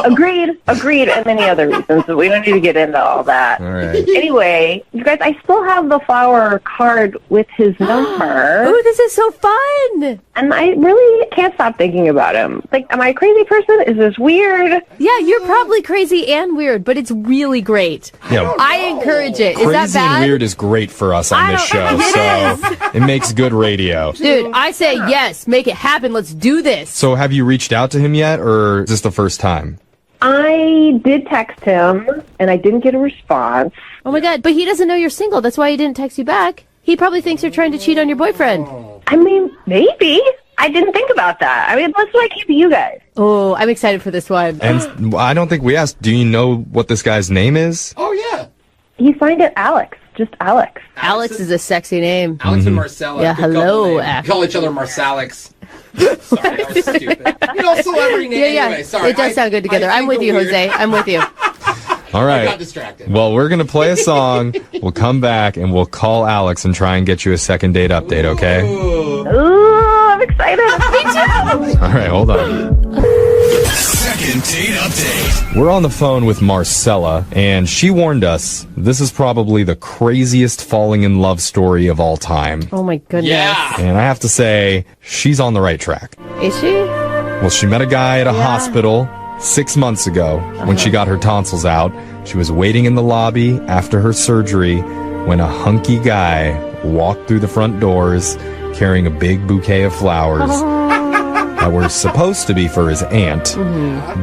Agreed, and many other reasons. But we don't need to get into all that. All right. Anyway, you guys, I still have the flower card with his number. Ooh, this is so fun. And I really can't stop thinking about him. Like, am I a crazy person? Is this weird? Yeah, you're probably crazy and weird, but it's really great. Yeah. I encourage it. Is that Crazy bad? and weird is great for us on this show, so it makes good radio. Dude, I say yes. Make it happen. Let's do this. So have you reached out to him yet, or is this the first time? I did text him, and I didn't get a response. Oh my God, but he doesn't know you're single. That's why he didn't text you back. He probably thinks you're trying to cheat on your boyfriend. I mean, maybe. I didn't think about that. I mean, that's what I keep you guys. Oh, I'm excited for this one. And I don't think we asked, do you know what this guy's name is? Oh, yeah. He signed it Alex. Just Alex. Alex is a sexy name. Alex and Marcella. Yeah, good couple hello, name. Ash. Call each other Marsalix. Sorry, that was stupid. You know, celebrity name Yeah. anyway. Sorry. It does sound good together. I'm with you, Jose. I'm with you. All right. I got distracted. Well, we're going to play a song. We'll come back and we'll call Alex and try and get you a second date update, okay? Ooh, I'm excited. Me too. All right, hold on. Second date update. We're on the phone with Marcella, and she warned us this is probably the craziest falling in love story of all time. Oh my goodness. Yeah. And I have to say, she's on the right track. Is she? Well, she met a guy at a hospital 6 months ago when she got her tonsils out. She was waiting in the lobby after her surgery when a hunky guy walked through the front doors carrying a big bouquet of flowers that were supposed to be for his aunt.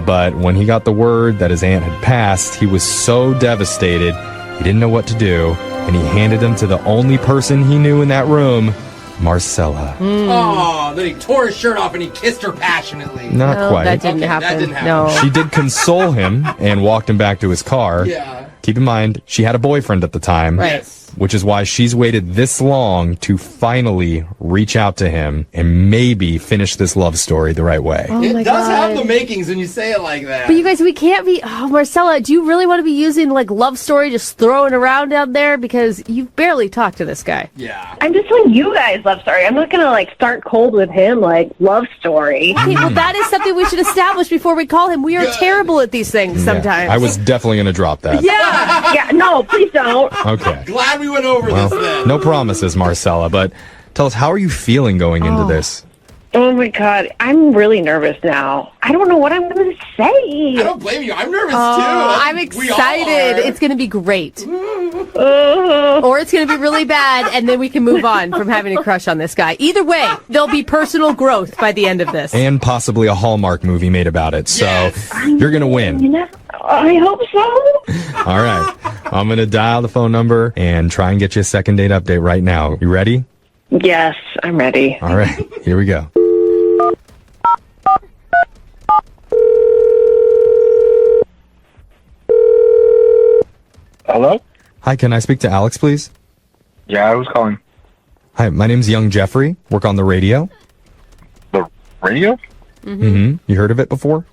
But when he got the word that his aunt had passed, he was so devastated, he didn't know what to do, and he handed them to the only person he knew in that room, Marcella. Oh, then he tore his shirt off and he kissed her passionately. Not No, quite. that didn't Okay, happen. that didn't happen. No. She did console him and walked him back to his car. Yeah. Keep in mind, she had a boyfriend at the time. Right. Which is why she's waited this long to finally reach out to him and maybe finish this love story the right way. Oh It my does God. have the makings when you say it like that. But you guys, we can't be. Oh, Marcella, do you really want to be using like love story just throwing around down there? Because you've barely talked to this guy. Yeah. I'm just telling you guys love story. I'm not going to, like, start cold with him, like, love story. Okay, well, that is something we should establish before we call him. We are terrible at these things sometimes. I was definitely going to drop that. Yeah. No, please don't. Okay. Glad we went over Well, this then. no promises, Marcella, but tell us, how are you feeling going into this? Oh, my God. I'm really nervous now. I don't know what I'm going to say. I don't blame you. I'm nervous too. I'm We all excited. are. It's going to be great. Or it's going to be really bad, and then we can move on from having a crush on this guy. Either way, there'll be personal growth by the end of this. And possibly a Hallmark movie made about it. So you're going to win. I hope so. All right. I'm going to dial the phone number and try and get you a second date update right now. You ready? Yes, I'm ready. All right. Here we go. Hello? Hi, can I speak to Alex, please? Yeah, I was calling. Hi, my name's Young Jeffrey. Work on the radio. The radio? Mm-hmm. You heard of it before?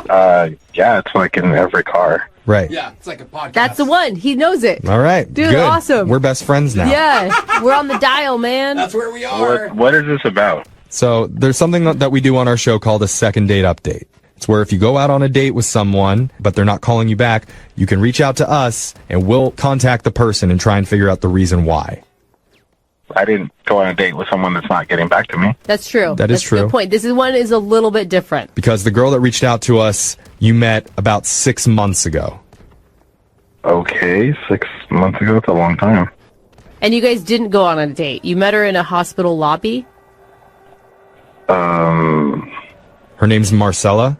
Yeah, it's like in every car. Right. Yeah, it's like a podcast. That's the one. He knows it. All right. Dude, good. awesome. We're best friends now. Yeah, we're on the dial, man. That's where we are. What is this about? So there's something that we do on our show called a second date update. It's where if you go out on a date with someone, but they're not calling you back, you can reach out to us and we'll contact the person and try and figure out the reason why. I didn't go on a date with someone that's not getting back to me. That's true. That is That's true. a good point. This one is a little bit different. Because the girl that reached out to us, you met about 6 months ago. Okay, 6 months ago. That's a long time. And you guys didn't go on a date. You met her in a hospital lobby? Her name's Marcella?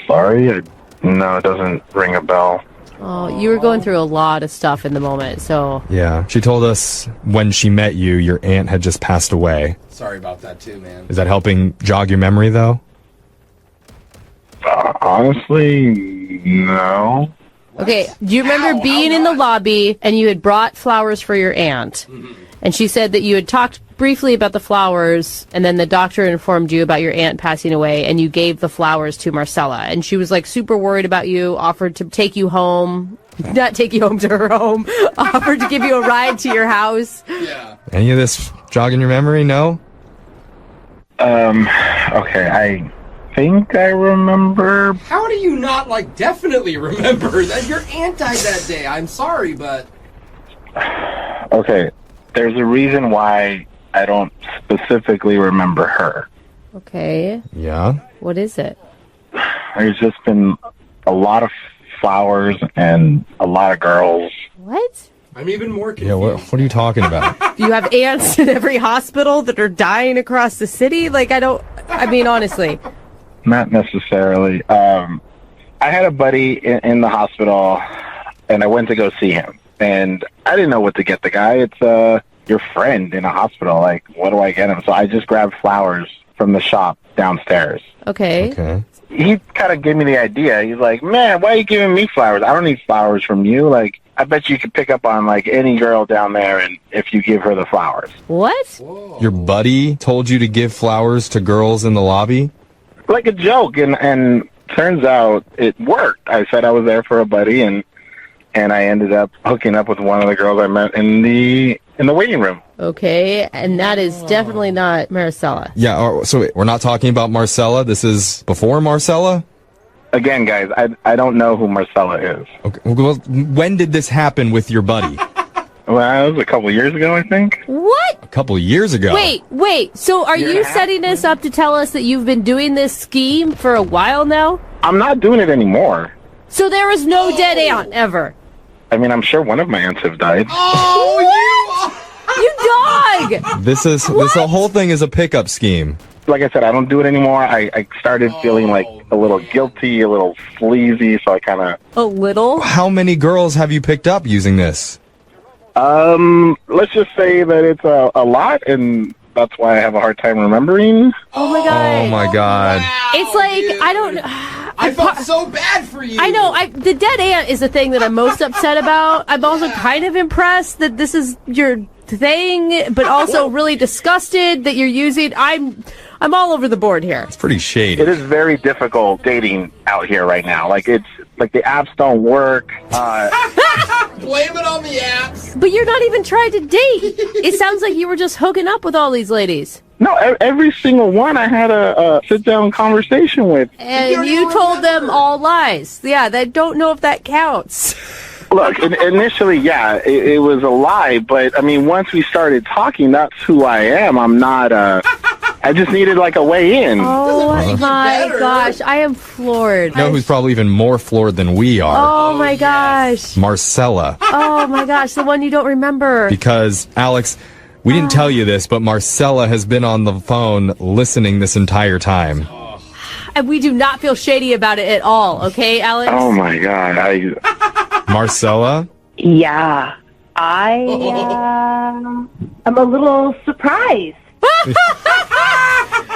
Sorry. No, it doesn't ring a bell. Oh, you were going through a lot of stuff in the moment, so... Yeah. She told us when she met you, your aunt had just passed away. Sorry about that too, man. Is that helping jog your memory, though? Honestly, no. Okay, do you remember being in the lobby and you had brought flowers for your aunt? And she said that you had talked briefly about the flowers, and then the doctor informed you about your aunt passing away, and you gave the flowers to Marcella. And she was like super worried about you, offered to take you home, not take you home to her home, offered to give you a ride to your house. Yeah. Any of this jogging your memory? No? Okay, I think I remember. How do you not, like, definitely remember that your aunt died that day? I'm sorry, but... Okay, there's a reason why I don't specifically remember her. Okay. Yeah? What is it? There's just been a lot of flowers and a lot of girls. What? I'm even more confused. Yeah, what are you talking about? You have aunts in every hospital that are dying across the city? Like, I mean, honestly. Not necessarily. I had a buddy in the hospital, and I went to go see him. And I didn't know what to get the guy. It's your friend in a hospital. Like, what do I get him? So I just grabbed flowers from the shop downstairs. Okay. He kind of gave me the idea. He's like, man, why are you giving me flowers? I don't need flowers from you. Like, I bet you could pick up on, like, any girl down there and if you give her the flowers. What? Your buddy told you to give flowers to girls in the lobby? Like a joke, and turns out it worked. I said I was there for a buddy, and I ended up hooking up with one of the girls I met in the waiting room. Okay, and that is definitely not Marcella. Yeah, so we're not talking about Marcella? This is before Marcella? Again, guys, I don't know who Marcella is. Okay. Well, when did this happen with your buddy? Well, it was a couple years ago, I think. What? A couple years ago. Wait. So are you setting this up to tell us that you've been doing this scheme for a while now? I'm not doing it anymore. So there was no dead aunt ever? I mean, I'm sure one of my aunts have died. Oh, you dog! This whole thing is a pickup scheme. Like I said, I don't do it anymore. I started feeling like a little guilty, a little sleazy, so I kind of... A little? How many girls have you picked up using this? Let's just say that it's a lot, and that's why I have a hard time remembering. Oh my god. Oh my god. It's like, I don't... I felt so bad for you. I know. The dead aunt is the thing that I'm most upset about. I'm also kind of impressed that this is your thing, but also really disgusted that you're using... I'm all over the board here. It's pretty shady. It is very difficult dating out here right now. Like, it's like the apps don't work. Blame it on the apps. But you're not even trying to date. It sounds like you were just hooking up with all these ladies. No, every single one I had a sit-down conversation with. And you told them all lies. Yeah, I don't know if that counts. Look, initially, yeah, it was a lie. But, I mean, once we started talking, that's who I am. I'm not... I just needed, like, a way in. Oh, my gosh. I am floored. You know who's probably even more floored than we are? Oh, my gosh. Marcella. Oh, my gosh. The one you don't remember. Because, Alex, we didn't tell you this, but Marcella has been on the phone listening this entire time. And we do not feel shady about it at all, okay, Alex? Oh, my God. Marcella? Yeah. I am a little surprised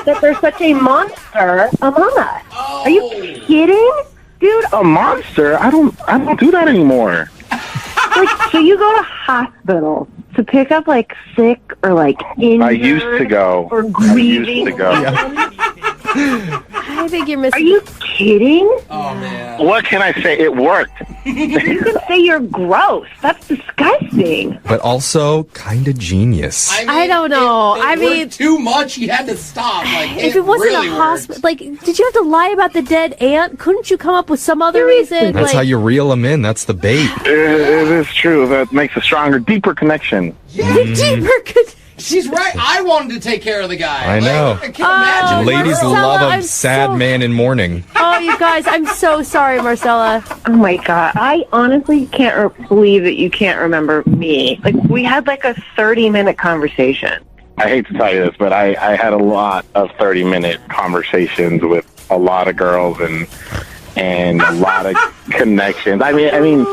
that there's such a monster among us. Are you kidding? Dude, A monster? I don't do that anymore. like, so you go to hospital to pick up, like, sick or, like, injured I used to go. or I grieving. used to go. I think you're missing. Are you kidding? Oh, man. What can I say? It worked. You can say you're gross. That's disgusting. But also kind of genius. I don't know. I mean, too much. He had to stop. Like, if it wasn't really a hospital, like, did you have to lie about the dead aunt? Couldn't you come up with some other reason? That's like, how you reel them in. That's the bait. It is true. That makes a stronger, deeper connection. deeper. She's right. I wanted to take care of the guy. I know. I can't imagine. Ladies Marcella, love a I'm sad man in mourning. Oh, you guys, I'm so sorry, Marcella. Oh my God. I honestly can't believe that you can't remember me. Like, we had like a 30-minute conversation. I hate to tell you this, but I had a lot of 30-minute conversations with a lot of girls and a lot of connections. I mean,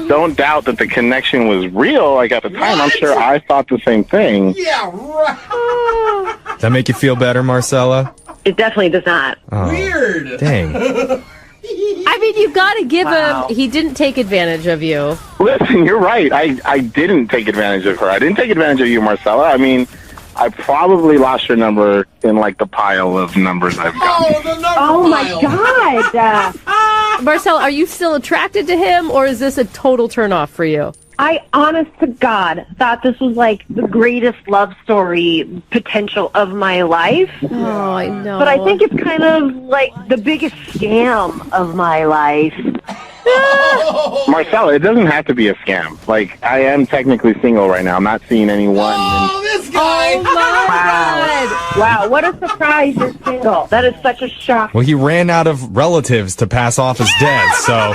don't doubt that the connection was real. Like at the time, I'm sure I thought the same thing. Yeah, right. Does that make you feel better, Marcella? It definitely does not. Oh, Weird. Dang. I mean, you got to give him. He didn't take advantage of you. Listen, you're right. I didn't take advantage of her. I didn't take advantage of you, Marcella. I mean, I probably lost your number in like the pile of numbers I've gotten. Oh my God. Marcella, are you still attracted to him, or is this a total turnoff for you? I, honest to God, thought this was like the greatest love story potential of my life. Oh, I know. But I think it's kind of like the biggest scam of my life. Marcella, it doesn't have to be a scam. Like, I am technically single right now. I'm not seeing anyone. Oh, this guy. Oh, my God. Wow, what a surprise you're single. That is such a shock. Well, he ran out of relatives to pass off as dead, so...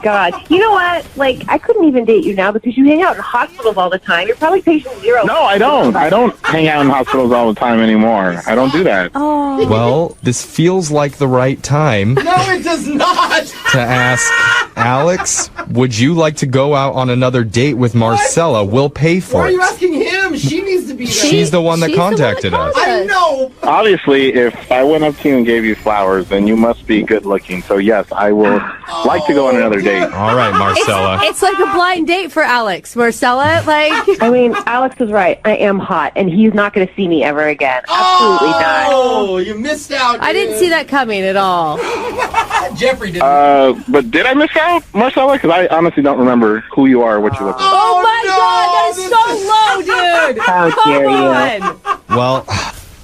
God. You know what? Like, I couldn't even date you now because you hang out in hospitals all the time. You're probably patient zero. No, I don't. I don't hang out in hospitals all the time anymore. I don't do that. Oh. Well, this feels like the right time No, it does not. to ask Alex, would you like to go out on another date with Marcella? We'll pay Why for are you it. asking him? She needs to be there. She's the one that contacted us. I know. Obviously, if I went up to you and gave you flowers, then you must be good looking. So, yes, I will like to go on another date. All right, Marcella. It's like a blind date for Alex. Marcella, like... I mean, Alex is right. I am hot, and he's not going to see me ever again. Absolutely not. Oh, you missed out. I didn't see that coming at all. Jeffrey didn't. But did I miss out, Marcella? Because I honestly don't remember who you are or what you look like. Oh, my God, that is so low, dude. How dare Come on. Well,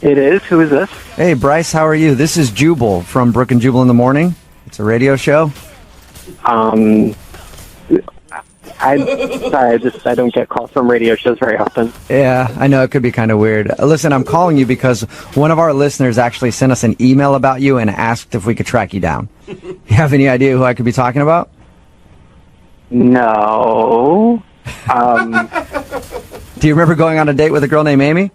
It is. Who is this? Hey, Bryce, how are you? This is Jubal from Brooke and Jubal in the Morning. It's a radio show. I don't get calls from radio shows very often. Yeah, I know it could be kind of weird. Listen, I'm calling you because one of our listeners actually sent us an email about you and asked if we could track you down. You have any idea who I could be talking about? No. Do you remember going on a date with a girl named Amy?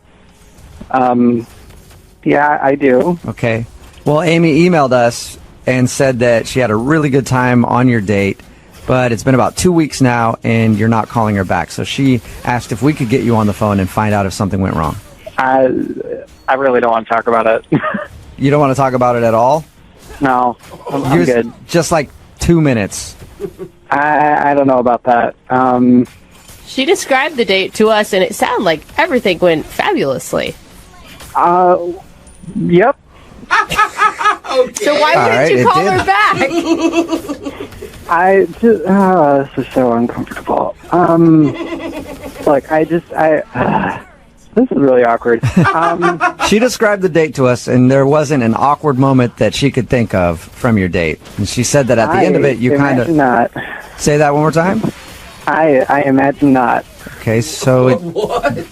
Yeah, I do. Okay. Well, Amy emailed us and said that she had a really good time on your date, but it's been about 2 weeks now and you're not calling her back. So she asked if we could get you on the phone and find out if something went wrong. I really don't want to talk about it. You don't want to talk about it at all? No, I'm good. Just like 2 minutes. I don't know about that. She described the date to us, and it sounded like everything went fabulously. Yep. So why wouldn't you call her back? This is so uncomfortable. Look, this is really awkward. She described the date to us, and there wasn't an awkward moment that she could think of from your date. And she said that at the end of it, you kind of... not. Say that one more time? I imagine not. Okay, so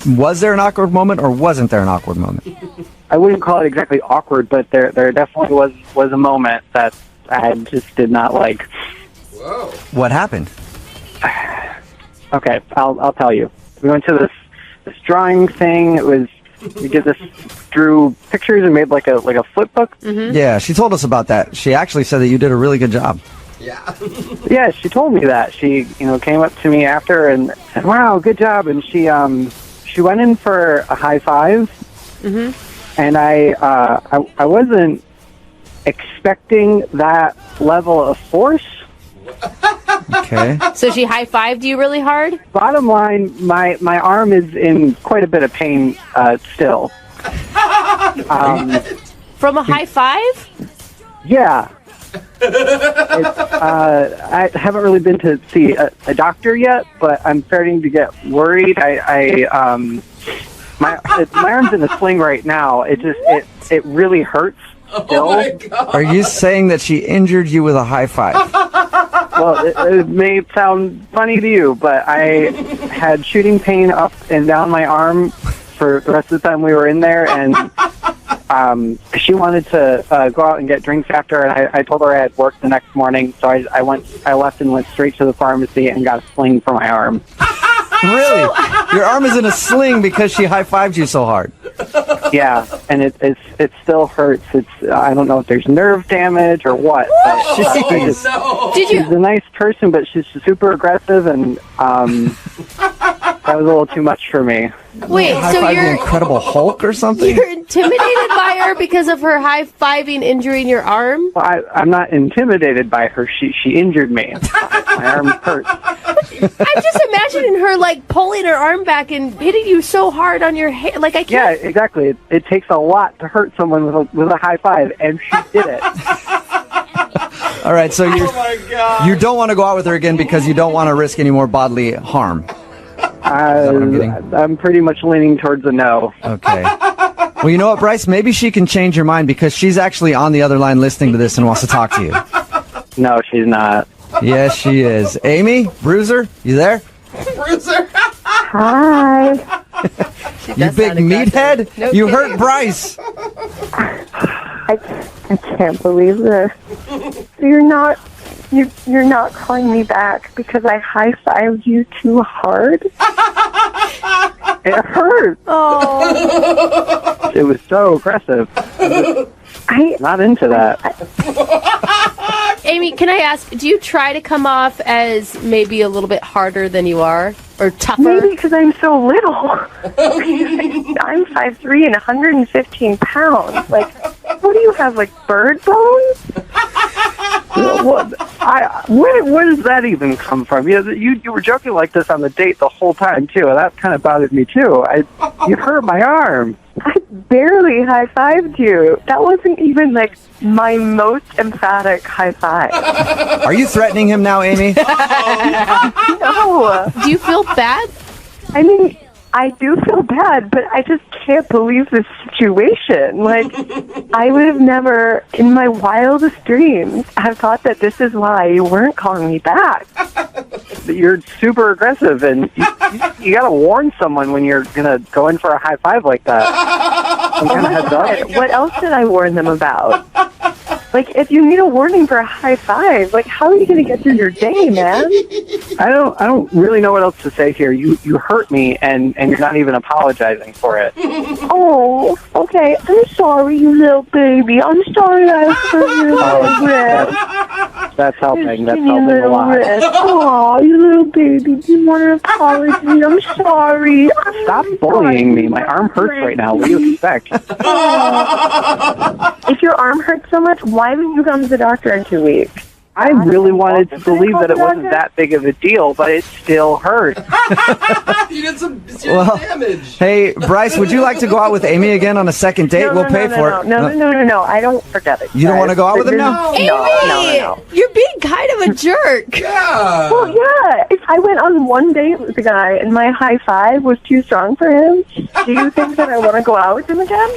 was there an awkward moment, or wasn't there an awkward moment? I wouldn't call it exactly awkward, but there definitely was a moment that I just did not like. Whoa. What happened? Okay, I'll tell you. We went to this drawing thing. We drew pictures and made like a flip book. Mm-hmm. Yeah, she told us about that. She actually said that you did a really good job. Yeah. Yeah, she told me that. She, came up to me after and said, "Wow, good job." And she went in for a high five. Mm-hmm. And I wasn't expecting that level of force. Okay. So she high-fived you really hard? Bottom line, my arm is in quite a bit of pain still. From a high five? Yeah. I haven't really been to see a doctor yet, but I'm starting to get worried. My arm's in a sling right now. It really hurts still. Oh my God. Are you saying that she injured you with a high five? Well, it may sound funny to you, but I had shooting pain up and down my arm for the rest of the time we were in there, and she wanted to go out and get drinks after, and I told her I had work the next morning, so I left and went straight to the pharmacy and got a sling for my arm. Really? Your arm is in a sling because she high-fived you so hard. Yeah, and it still hurts. I don't know if there's nerve damage or what. But, she's a nice person, but she's super aggressive, and that was a little too much for me. Wait, so you're the Incredible Hulk or something? You're intimidated by her because of her high-fiving injuring your arm? Well, I'm not intimidated by her. She injured me. My arm hurt. I'm just imagining her like pulling her arm back and hitting you so hard on your hair. Like I can't. Yeah, exactly. It takes a lot to hurt someone with a high five, and she did it. All right, so you don't want to go out with her again because you don't want to risk any more bodily harm. I'm pretty much leaning towards a no. Okay. Well, you know what, Bryce? Maybe she can change your mind because she's actually on the other line listening to this and wants to talk to you. No, she's not. Yes, she is. Amy, Bruiser, you there? Bruiser. Hi. You big meathead? No you kidding. hurt Bryce. I can't believe this. So you're not calling me back because I high-fived you too hard? It hurt. Oh. It was so aggressive. I'm not into that. Amy, can I ask, do you try to come off as maybe a little bit harder than you are? Or tougher? Maybe because I'm so little. I'm 5'3" and 115 pounds. Like, what do you have, like bird bones? Where does that even come from? You were joking like this on the date the whole time, too, and that kind of bothered me, too. You hurt my arm. I barely high-fived you. That wasn't even, like, my most emphatic high five. Are you threatening him now, Amy? No. Do you feel bad? I mean, I do feel bad, but I just can't believe this situation. Like, I would have never, in my wildest dreams, have thought that this is why you weren't calling me back. You're super aggressive, and you got to warn someone when you're going to go in for a high five like that. Some kind of heads up. What else did I warn them about? Like, if you need a warning for a high five, like, how are you going to get through your day, man? I don't really know what else to say here. You hurt me, and you're not even apologizing for it. Oh, okay. I'm sorry, you little baby. I'm sorry I hurt your little wrist. That's helping. That's helping a lot. Oh, you little baby. Do you want an apology? I'm sorry. Stop bullying me. My arm hurts right now. What do you expect? If your arm hurts so much, why didn't you come to the doctor in 2 weeks? I really wanted to believe that it wasn't that big of a deal, but it still hurt. You did some serious damage. Hey, Bryce, would you like to go out with Amy again on a second date? We'll pay for it. No. I don't forget it. You don't want to go out with him now? Amy, No. You're being kind of a jerk. Yeah. Well, yeah. If I went on one date with the guy and my high five was too strong for him, do you think that I want to go out with him again?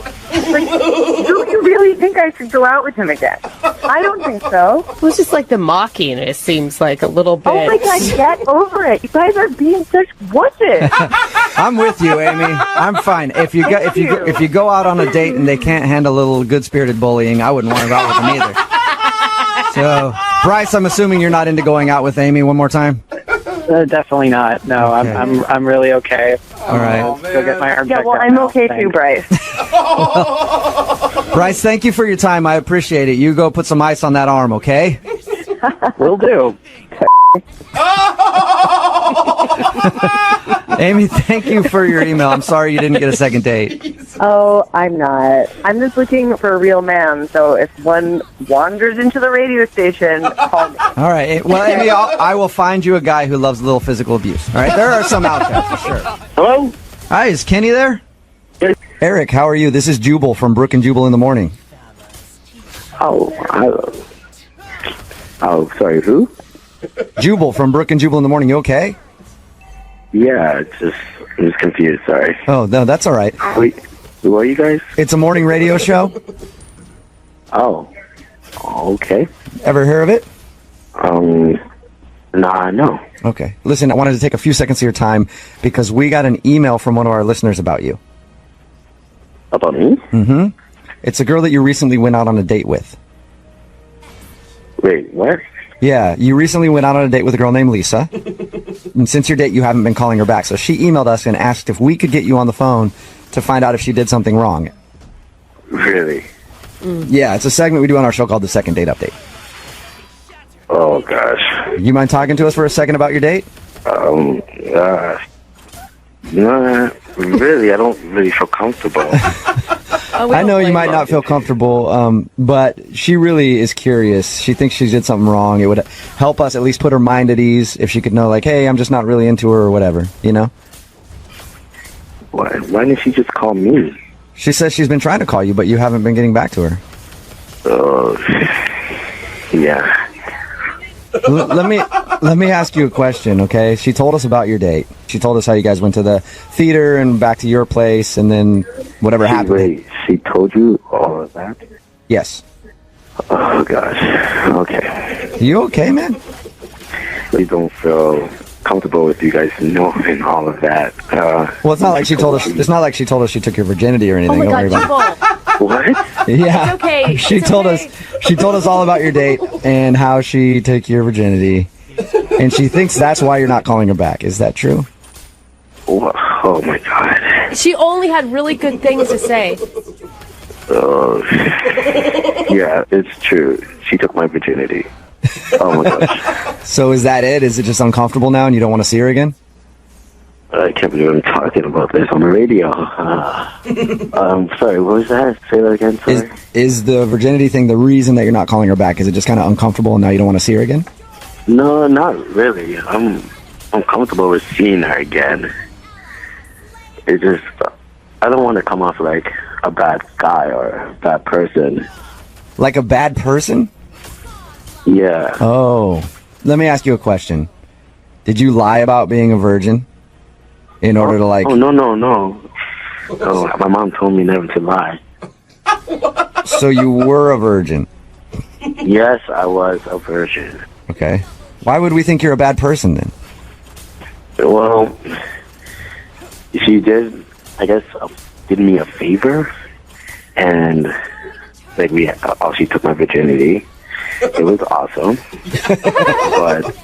Like, do you really think I should go out with him again? I don't think so. It was just like the mocking, it seems like a little bit. Oh my God, get over it. You guys are being such wusses. I'm with you, Amy. I'm fine. If you go out on a date and they can't handle a little good-spirited bullying, I wouldn't want to go out with them either. So, Bryce, I'm assuming you're not into going out with Amy one more time? Definitely not. No, Okay. I'm really okay. All right. Go get my arm Yeah, checked well, out I'm now. okay Thanks. too, Bryce. Bryce, thank you for your time. I appreciate it. You go put some ice on that arm, okay? Will do. Amy, thank you for your email. I'm sorry you didn't get a second date. Oh, I'm not. I'm just looking for a real man, so if one wanders into the radio station, call me. All right. Well, Amy, I will find you a guy who loves a little physical abuse. All right? There are some out there, for sure. Hello? Hi, is Kenny there? Eric, how are you? This is Jubal from Brooke and Jubal in the Morning. Oh, sorry, who? Jubal from Brooke and Jubal in the morning. You okay? Yeah, I'm just confused, sorry. Oh, no, that's all right. Wait, who are you guys? It's a morning radio show. Oh, okay. Ever hear of it? Nah, no. Okay. Listen, I wanted to take a few seconds of your time because we got an email from one of our listeners about you. About me? Mm-hmm. It's a girl that you recently went out on a date with. Wait, what? Yeah, you recently went out on a date with a girl named Lisa. And since your date, you haven't been calling her back. So she emailed us and asked if we could get you on the phone to find out if she did something wrong. Really? Yeah, it's a segment we do on our show called The Second Date Update. Oh, gosh. You mind talking to us for a second about your date? Nah, really, I don't really feel comfortable. I know you might not feel comfortable, but she really is curious. She thinks she did something wrong. It would help us at least put her mind at ease if she could know, like, hey, I'm just not really into her or whatever, you know? Why didn't she just call me? She says she's been trying to call you, but you haven't been getting back to her. Yeah. Let me ask you a question, okay? She told us about your date. She told us how you guys went to the theater and back to your place, and then whatever happened. Wait, she told you all of that? Yes. Oh, gosh. Okay. You okay, man? We don't feel comfortable with you guys knowing all of that. Well, it's not like she told us. It's not like she told us she took your virginity or anything. Oh my Don't God, worry about Jubal. What? it. Yeah. It's okay. She It's told okay. us. She told us all about your date and how she took your virginity, and she thinks that's why you're not calling her back. Is that true? Oh my God. She only had really good things to say. Oh, yeah, it's true. She took my virginity. Oh my gosh. So is that it? Is it just uncomfortable now, and you don't want to see her again? I can't believe I'm talking about this on the radio. Sorry, what was that? Say that again, sorry. Is the virginity thing the reason that you're not calling her back? Is it just kind of uncomfortable and now you don't want to see her again? No, not really. I'm comfortable with seeing her again. It's just, I don't want to come off like a bad guy or a bad person. Like a bad person? Yeah. Oh. Let me ask you a question. Did you lie about being a virgin? In order to like... Oh, no. No, my mom told me never to lie. So you were a virgin? Yes, I was a virgin. Okay. Why would we think you're a bad person then? Well, she did, I guess, did me a favor. And, like, she took my virginity. It was awesome. But,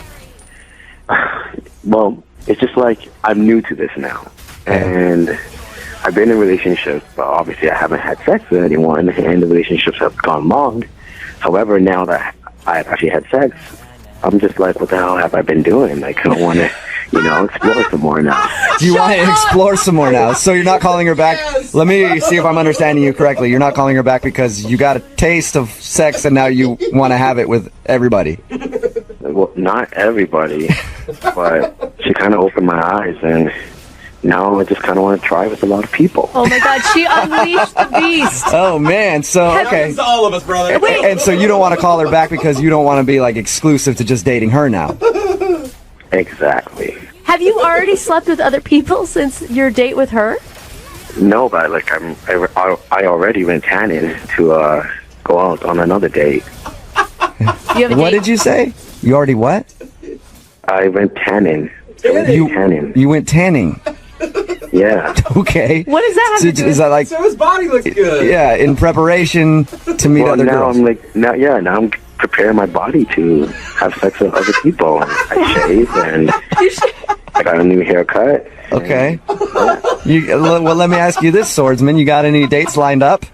well... It's just like I'm new to this now, and I've been in relationships, but obviously I haven't had sex with anyone, and the relationships have gone long. However, now that I've actually had sex, I'm just like, what the hell have I been doing? Like, I want to, explore some more now. Do you want to explore some more now? So you're not calling her back? Yes. Let me see if I'm understanding you correctly. You're not calling her back because you got a taste of sex and now you want to have it with everybody. Well, not everybody, but she kind of opened my eyes, and now I just kind of want to try with a lot of people. Oh my God, she unleashed the beast. Oh man, so okay. Happens to all of us, brother. And so you don't want to call her back because you don't want to be like exclusive to just dating her now. Exactly. Have you already slept with other people since your date with her? No, but like I already went tanning to go out on another date. What did you say? You already what? I went tanning. You went tanning. Yeah. Okay. What does that have to do? Is that like? So his body looks good. Yeah, in preparation to meet other girls. Now I'm preparing my body to have sex with other people. I shave and I got a new haircut. Okay. Well, let me ask you this, swordsman. You got any dates lined up?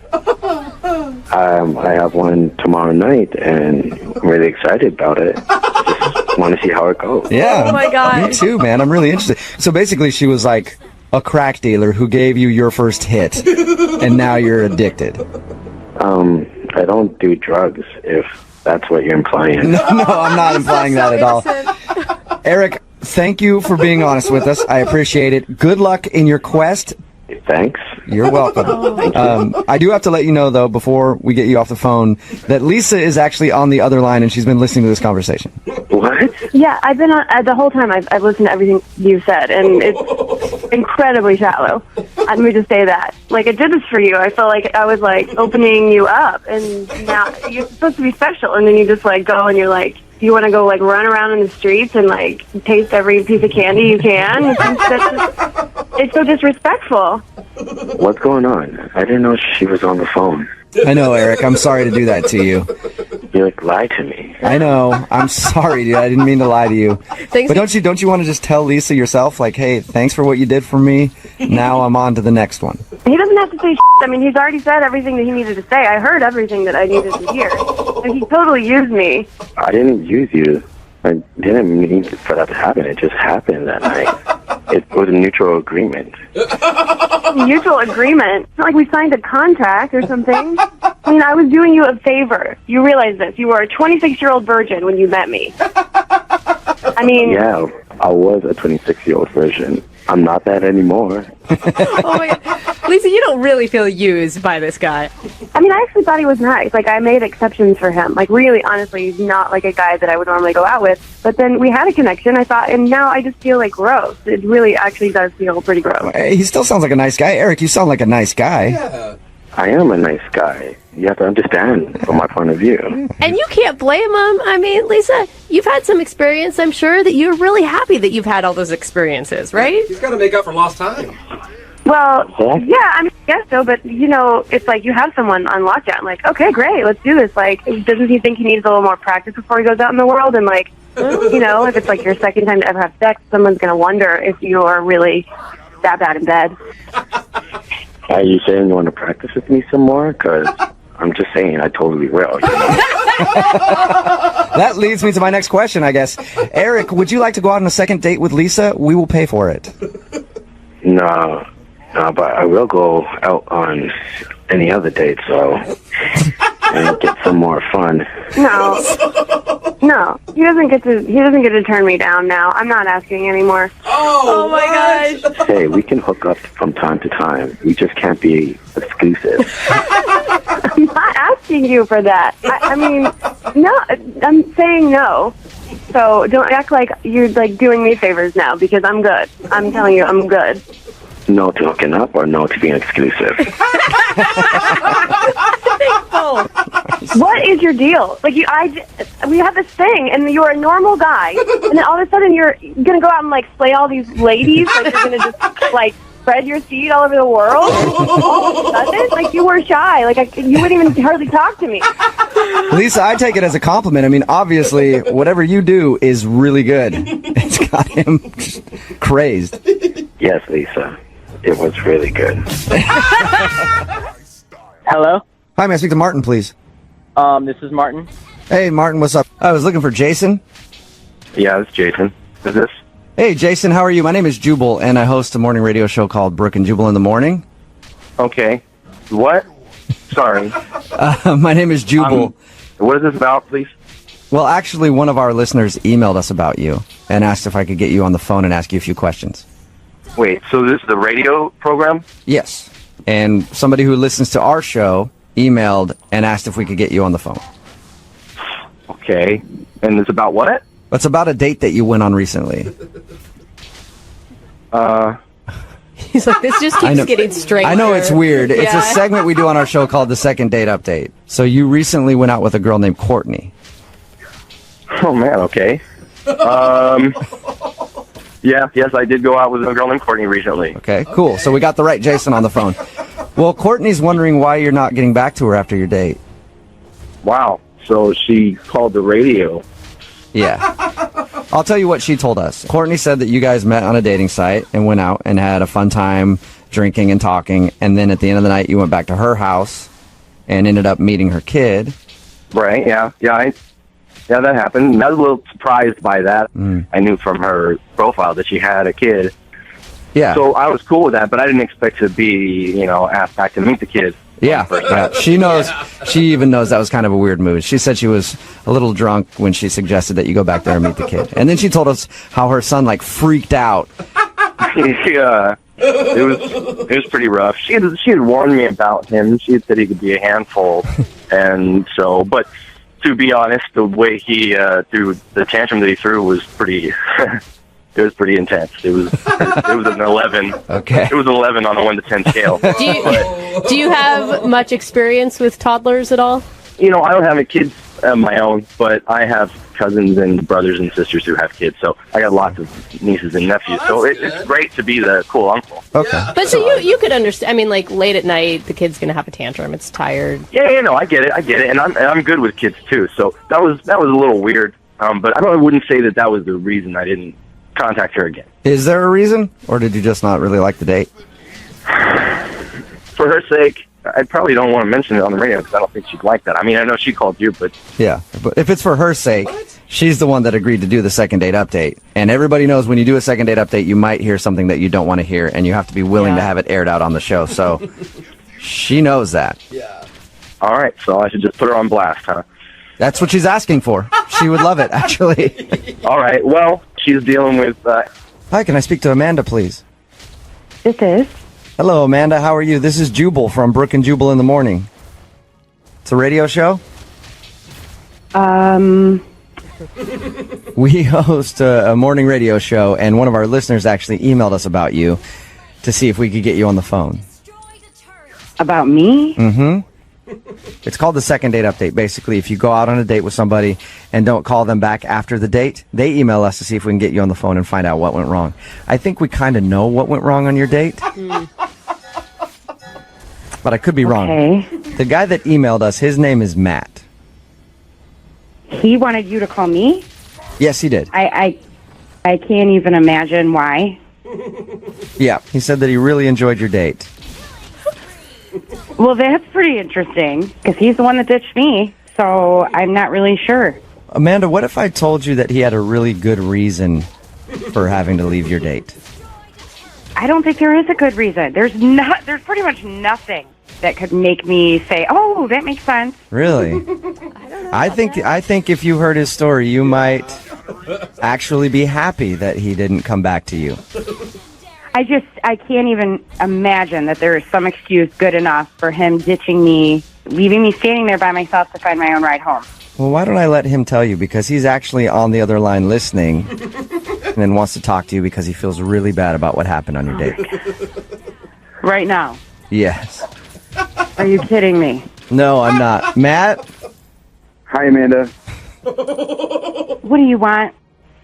I have one tomorrow night, and I'm really excited about it. Just want to see how it goes. Yeah. Oh my God. Me too, man. I'm really interested. So basically, she was like a crack dealer who gave you your first hit, and now you're addicted. I don't do drugs, if that's what you're implying. No, I'm not implying that at all. Eric, thank you for being honest with us. I appreciate it. Good luck in your quest. Thanks. You're welcome. I do have to let you know, though, before we get you off the phone, that Lisa is actually on the other line, and she's been listening to this conversation. What? Yeah, I've been on the whole time. I've listened to everything you've said, and it's incredibly shallow. Let me just say that. Like, I did this for you. I felt like I was like opening you up, and now you're supposed to be special, and then you just like go and you're like, you want to go like run around in the streets and like taste every piece of candy you can. It's so disrespectful. What's going on? I didn't know she was on the phone. I know, Eric. I'm sorry to do that to you. You like lied to me. I know. I'm sorry, dude. I didn't mean to lie to you. But don't you want to just tell Lisa yourself, like, hey, thanks for what you did for me. Now I'm on to the next one. He doesn't have to say shit. I mean, he's already said everything that he needed to say. I heard everything that I needed to hear. And he totally used me. I didn't use you. I didn't mean for that to happen. It just happened that night. It was a mutual agreement. Mutual agreement? It's not like we signed a contract or something. I mean, I was doing you a favor. You realize this. You were a 26-year-old virgin when you met me. I mean... Yeah, I was a 26-year-old virgin. I'm not that anymore. Oh my God. Lisa, you don't really feel used by this guy. I mean, I actually thought he was nice. Like, I made exceptions for him. Like, really, honestly, he's not like a guy that I would normally go out with. But then we had a connection, I thought, and now I just feel like gross. It really actually does feel pretty gross. He still sounds like a nice guy. Eric, you sound like a nice guy. Yeah. I am a nice guy. You have to understand from my point of view. And you can't blame him. I mean, Lisa, you've had some experience. I'm sure that you're really happy that you've had all those experiences, right? He's got to make up for lost time. Well, yeah, I mean, I guess so, but, you know, it's like you have someone on lockdown. Like, okay, great, let's do this. Like, doesn't he think he needs a little more practice before he goes out in the world? And, like, you know, if it's, like, your second time to ever have sex, someone's going to wonder if you are really that bad in bed. Are you saying you want to practice with me some more? Because I'm just saying I totally will. You know? That leads me to my next question, I guess. Eric, would you like to go out on a second date with Lisa? We will pay for it. No, but I will go out on any other date, so and get some more fun. No, he doesn't get to turn me down now. I'm not asking anymore. Oh my gosh. Hey, we can hook up from time to time. We just can't be exclusive. I'm not asking you for that. I mean, no, I'm saying no. So don't act like you're like doing me favors now because I'm good. I'm telling you, I'm good. No to hooking up or no to being exclusive? What is your deal? Like we have this thing, and you're a normal guy, and then all of a sudden you're gonna go out and like slay all these ladies. Like you're gonna just like spread your seed all over the world. All of a sudden, like you were shy. Like you wouldn't even hardly talk to me. Lisa, I take it as a compliment. I mean, obviously, whatever you do is really good. It's got him crazed. Yes, Lisa. It was really good. Hello? Hi, may I speak to Martin, please? This is Martin. Hey, Martin, what's up? I was looking for Jason. Yeah, it's Jason. Who's this? Hey, Jason, how are you? My name is Jubal, and I host a morning radio show called Brooke and Jubal in the Morning. Okay. What? Sorry. My name is Jubal. What is this about, please? Well, actually, one of our listeners emailed us about you and asked if I could get you on the phone and ask you a few questions. Wait, so this is the radio program? Yes. And somebody who listens to our show emailed and asked if we could get you on the phone. Okay. And it's about what? It's about a date that you went on recently. He's like, this just keeps getting stranger. I know it's weird. It's Yeah. a segment we do on our show called The Second Date Update. So you recently went out with a girl named Courtney. Oh, man, okay. Yes, I did go out with a girl named Courtney recently. Okay, cool. So we got the right Jason on the phone. Well, Courtney's wondering why you're not getting back to her after your date. Wow. So she called the radio. Yeah. I'll tell you what she told us. Courtney said that you guys met on a dating site and went out and had a fun time drinking and talking, and then at the end of the night you went back to her house and ended up meeting her kid. Right, yeah, that happened. I was a little surprised by that. I knew from her profile that she had a kid. Yeah. So I was cool with that, but I didn't expect to be, asked back to meet the kid. Yeah. She knows. She even knows that was kind of a weird move. She said she was a little drunk when she suggested that you go back there and meet the kid. And then she told us how her son, freaked out. Yeah, It was pretty rough. She had warned me about him. She had said he could be a handful, and so. But to be honest, the way he threw the tantrum that he threw was pretty. It was pretty intense. It was an 11. Okay. It was an 11 on a 1 to 10 scale. Do you have much experience with toddlers at all? You know, I don't have any kids of my own, but I have cousins and brothers and sisters who have kids, so I got lots of nieces and nephews. So it's great to be the cool uncle. Okay. But so you could understand. I mean, like late at night, the kid's gonna have a tantrum. It's tired. Yeah, no, I get it, and I'm good with kids too. So that was a little weird, but I wouldn't say that was the reason I didn't contact her again. Is there a reason, or did you just not really like the date? For her sake, I probably don't want to mention it on the radio because I don't think she'd like that. I mean, I know she called you, but... Yeah, but if it's for her sake, she's the one that agreed to do the second date update. And everybody knows when you do a second date update, you might hear something that you don't want to hear, and you have to be willing to have it aired out on the show. So she knows that. Yeah. All right, so I should just put her on blast, huh? That's what she's asking for. She would love it, actually. All right, well, she's dealing with... Hi, can I speak to Amanda, please? This is. Hello, Amanda. How are you? This is Jubal from Brooke and Jubal in the Morning. It's a radio show? We host a morning radio show, and one of our listeners actually emailed us about you to see if we could get you on the phone. About me? Mm-hmm. It's called the second date update. Basically, if you go out on a date with somebody and don't call them back after the date, they email us to see if we can get you on the phone and find out what went wrong. I think we kind of know what went wrong on your date. But I could be wrong. The guy that emailed us, his name is Matt. He wanted you to call me? Yes, he did. I can't even imagine why. Yeah, he said that he really enjoyed your date. Well, that's pretty interesting, because he's the one that ditched me, so I'm not really sure. Amanda, what if I told you that he had a really good reason for having to leave your date? I don't think there is a good reason. There's pretty much nothing that could make me say, oh, that makes sense. Really? I think if you heard his story, you might actually be happy that he didn't come back to you. I can't even imagine that there is some excuse good enough for him ditching me, leaving me standing there by myself to find my own ride home. Well, why don't I let him tell you? Because he's actually on the other line listening and then wants to talk to you because he feels really bad about what happened on your date. Right now? Yes. Are you kidding me? No, I'm not. Matt? Hi, Amanda. What do you want?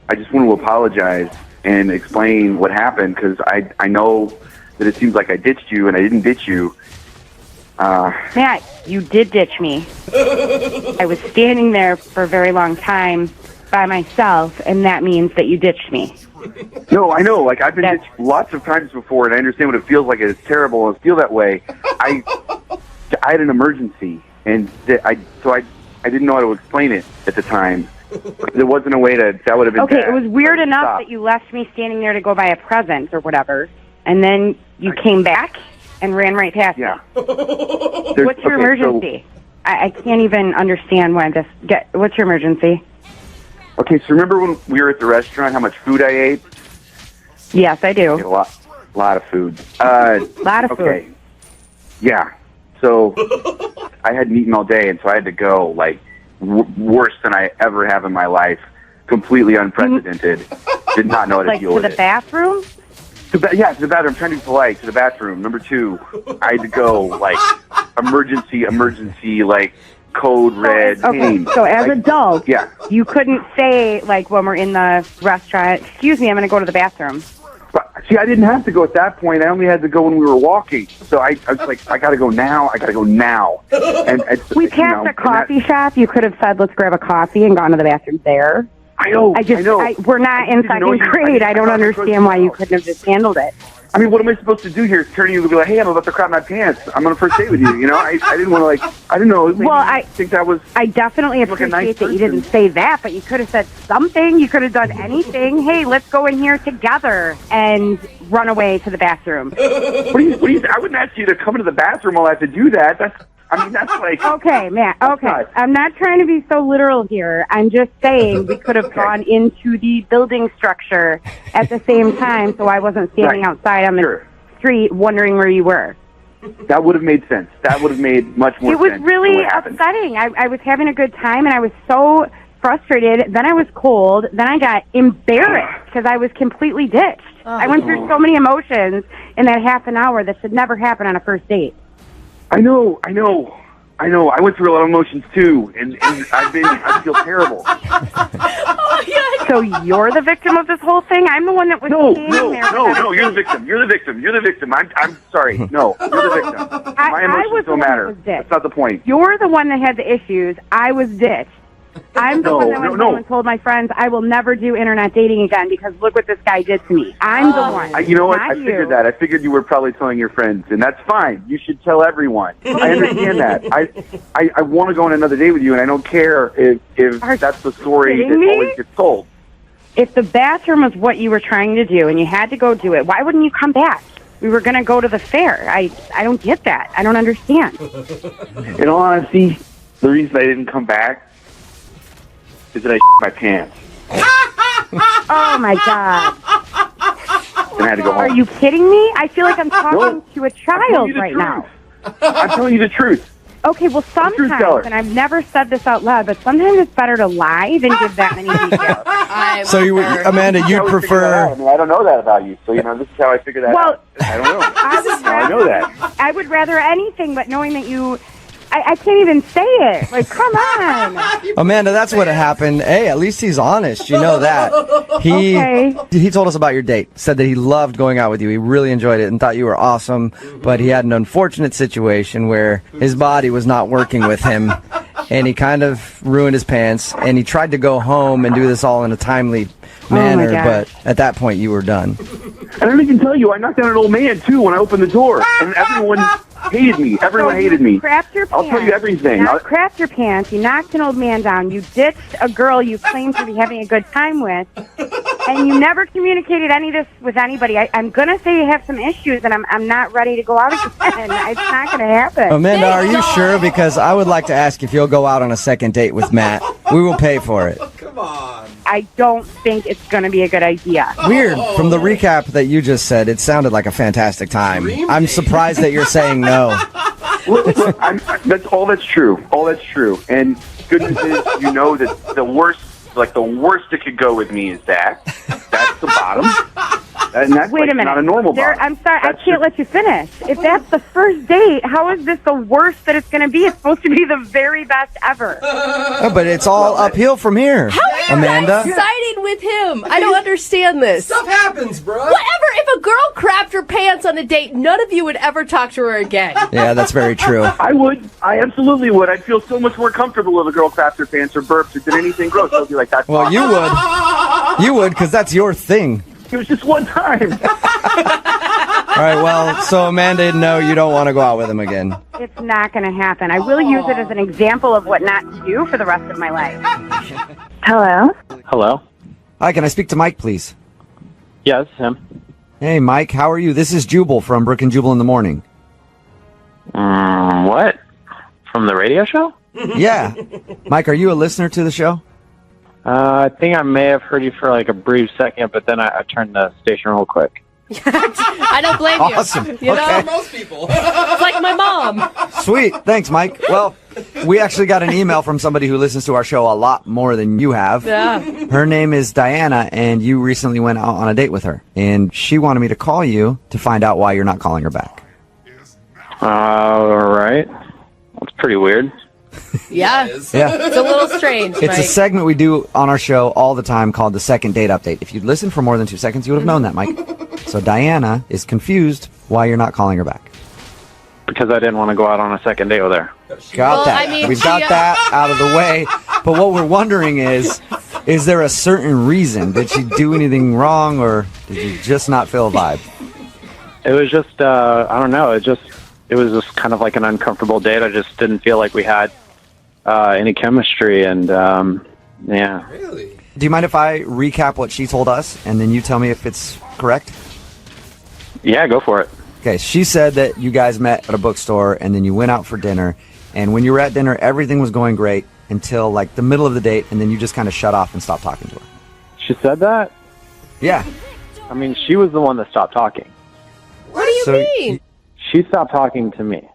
I just want to apologize and explain what happened because I know that it seems like I ditched you and I didn't ditch you. Matt, you did ditch me. I was standing there for a very long time by myself, and that means that you ditched me. No, I know. Like, I've been ditched lots of times before, and I understand what it feels like. It's terrible and feel that way. I had an emergency, and I didn't know how to explain it at the time. There wasn't a way that would have been okay, bad. It was weird enough that you left me standing there to go buy a present or whatever, and then you came back and ran right past me. What's your emergency? I can't even understand why what's your emergency? Okay, so remember when we were at the restaurant, how much food I ate? Yes, I do. A lot of food. Lot of food. Yeah. So I hadn't eaten all day, and so I had to go, like, worse than I ever have in my life. Completely unprecedented. Did not know how to deal with it. Like, to the bathroom? To the bathroom. I'm trying to be polite. To the bathroom. Number 2, I had to go, like, emergency, like, code red. Okay, so as adults, you couldn't say, like, when we're in the restaurant, excuse me, I'm going to go to the bathroom. But, see, I didn't have to go at that point. I only had to go when we were walking. So I was like, I got to go now. And we passed a coffee shop. You could have said, let's grab a coffee and gone to the bathroom there. I know. We're not in second grade. I don't understand why you couldn't have just handled it. I mean, what am I supposed to do here? Turn you and be like, hey, I'm about to crap my pants. I'm on a first date with you. You know, I didn't want to, I didn't know. Well, I think that was. I definitely appreciate that you didn't say that, but you could have said something. You could have done anything. Hey, let's go in here together and run away to the bathroom. What do you? I wouldn't ask you to come into the bathroom while I have to do that. That's like... Okay, Matt, okay. I'm not trying to be so literal here. I'm just saying we could have gone into the building structure at the same time, so I wasn't standing outside on the street wondering where you were. That would have made sense. That would have made much more It was sense. really than what happened. upsetting. I was having a good time, and I was so frustrated. Then I was cold. Then I got embarrassed because I was completely ditched. I went through so many emotions in that half an hour that should never happen on a first date. I know. I went through a lot of emotions too, and I feel terrible. So you're the victim of this whole thing? I'm the one that was standing there. No, you're the victim. I'm sorry. No, you're the victim. My emotions don't matter. That's not the point. You're the one that had the issues. I was ditched. I'm the one that went home and told my friends I will never do internet dating again because look what this guy did to me. I'm the one. You know what? Not I figured that. I figured you were probably telling your friends, and that's fine. You should tell everyone. I understand that. I want to go on another date with you, and I don't care if that's the story that always gets told. If the bathroom was what you were trying to do and you had to go do it, why wouldn't you come back? We were going to go to the fair. I don't get that. I don't understand. In all honesty, the reason I didn't come back is that I my pants. Oh, my God. And I had to go home. Are you kidding me? I feel like I'm talking to a child right now. I'm telling you the truth. Okay, well, sometimes, and I've never said this out loud, but sometimes it's better to lie than give that many details. So, Amanda, you prefer... I mean, I don't know that about you, so, this is how I figured that out. I don't know. I know that. I would rather anything but knowing that you... I can't even say it. Like, come on. Amanda, that's what happened. Hey, at least he's honest. You know that. He told us about your date. Said that he loved going out with you. He really enjoyed it and thought you were awesome. But he had an unfortunate situation where his body was not working with him. And he kind of ruined his pants. And he tried to go home and do this all in a timely manner. But at that point, you were done. I don't even tell you, I knocked down an old man, too, when I opened the door. And everyone hated me. Everyone hated me. Crapped your pants. I'll tell you everything. You crapped your pants. You knocked an old man down. You ditched a girl you claimed to be having a good time with. And you never communicated any of this with anybody. I'm going to say you have some issues, and I'm not ready to go out again. It's not going to happen. Amanda, are you sure? Because I would like to ask if you'll go out on a second date with Matt. We will pay for it. Come on. I don't think it's going to be a good idea. Weird. From the recap that you just said, it sounded like a fantastic time. I'm surprised that you're saying no. Look, that's true. All that's true. And good news is, that the worst it could go with me is that. That's the bottom. And that's Wait a minute. not a normal bottom. I'm sorry, I can't let you finish. If that's the first date, how is this the worst that it's going to be? It's supposed to be the very best ever. Oh, but it's all uphill from here, Amanda. Siding with him. I don't understand this. Stuff happens, bro. Whatever. If a girl crapped her pants on a date, none of you would ever talk to her again. Yeah, that's very true. I would. I absolutely would. I'd feel so much more comfortable if a girl crapped her pants or burped or did anything gross. I'd be like, that's Well, you would. You would, because that's your thing. It was just one time. All right, well, so Amanda, no, you don't want to go out with him again. It's not going to happen. I will use it as an example of what not to do for the rest of my life. Hello? Hello? Hi, can I speak to Mike, please? Yeah, this is him. Hey, Mike, how are you? This is Jubal from Brooke and Jubal in the Morning. What? From the radio show? Yeah. Mike, are you a listener to the show? I think I may have heard you for like a brief second, but then I turned the station real quick. I don't blame you. Awesome. You know? Okay. Most people. It's like my mom. Sweet. Thanks, Mike. Well, we actually got an email from somebody who listens to our show a lot more than you have. Yeah. Her name is Diana, and you recently went out on a date with her. And she wanted me to call you to find out why you're not calling her back. All right. That's pretty weird. Yeah. Yeah. It's a little strange, It's Mike. a segment we do on our show all the time called the Second Date Update. If you'd listened for more than 2 seconds, you would have known that, Mike. So Diana is confused why you're not calling her back. Because I didn't want to go out on a second date with her. Got that. We've got that out of the way. But what we're wondering is there a certain reason? Did she do anything wrong, or did you just not feel a vibe? It was just, I don't know. It was just kind of like an uncomfortable date. I just didn't feel like we had any chemistry, and yeah. Really? Do you mind if I recap what she told us, and then you tell me if it's correct? Yeah, go for it. Okay, she said that you guys met at a bookstore, and then you went out for dinner, and when you were at dinner, everything was going great until, like, the middle of the date, and then you just kind of shut off and stopped talking to her. She said that? Yeah. I mean, she was the one that stopped talking. What do you mean? She stopped talking to me.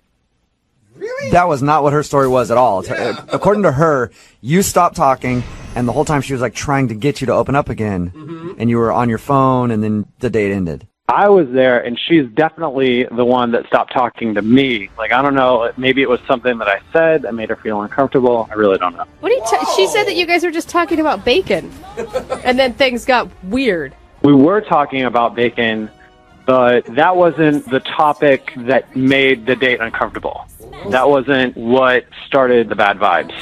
That was not what her story was at all. According to her, you stopped talking, and the whole time she was like trying to get you to open up again, and you were on your phone, and then the date ended. I was there, and she's definitely the one that stopped talking to me. Like, I don't know, maybe it was something that I said that made her feel uncomfortable. I really don't know. What do you she said that you guys were just talking about bacon, and then things got weird. We were talking about bacon, but that wasn't the topic that made the date uncomfortable. That wasn't what started the bad vibes.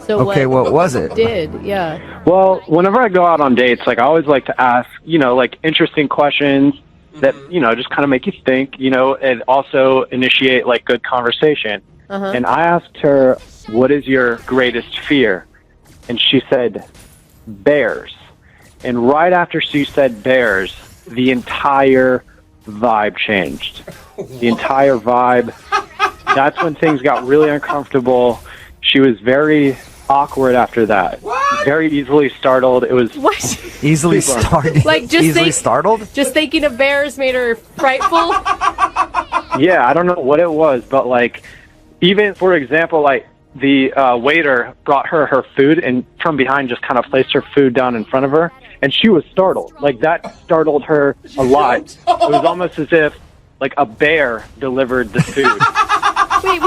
So Okay, what was it? Yeah. Well, whenever I go out on dates, like, I always like to ask, like, interesting questions that, just kind of make you think, and also initiate, like, good conversation. And I asked her, what is your greatest fear? And she said, bears. And right after she said bears, the entire vibe changed. The entire vibe. That's when things got really uncomfortable. She was very awkward after that. Very easily startled. It was easily startled. Like just easily startled. Just thinking of bears made her frightful. Yeah, I don't know what it was, but like, even for example, like the waiter brought her food and from behind just kind of placed her food down in front of her, and she was startled. Like that startled her a lot. It was almost as if like a bear delivered the food. Wait,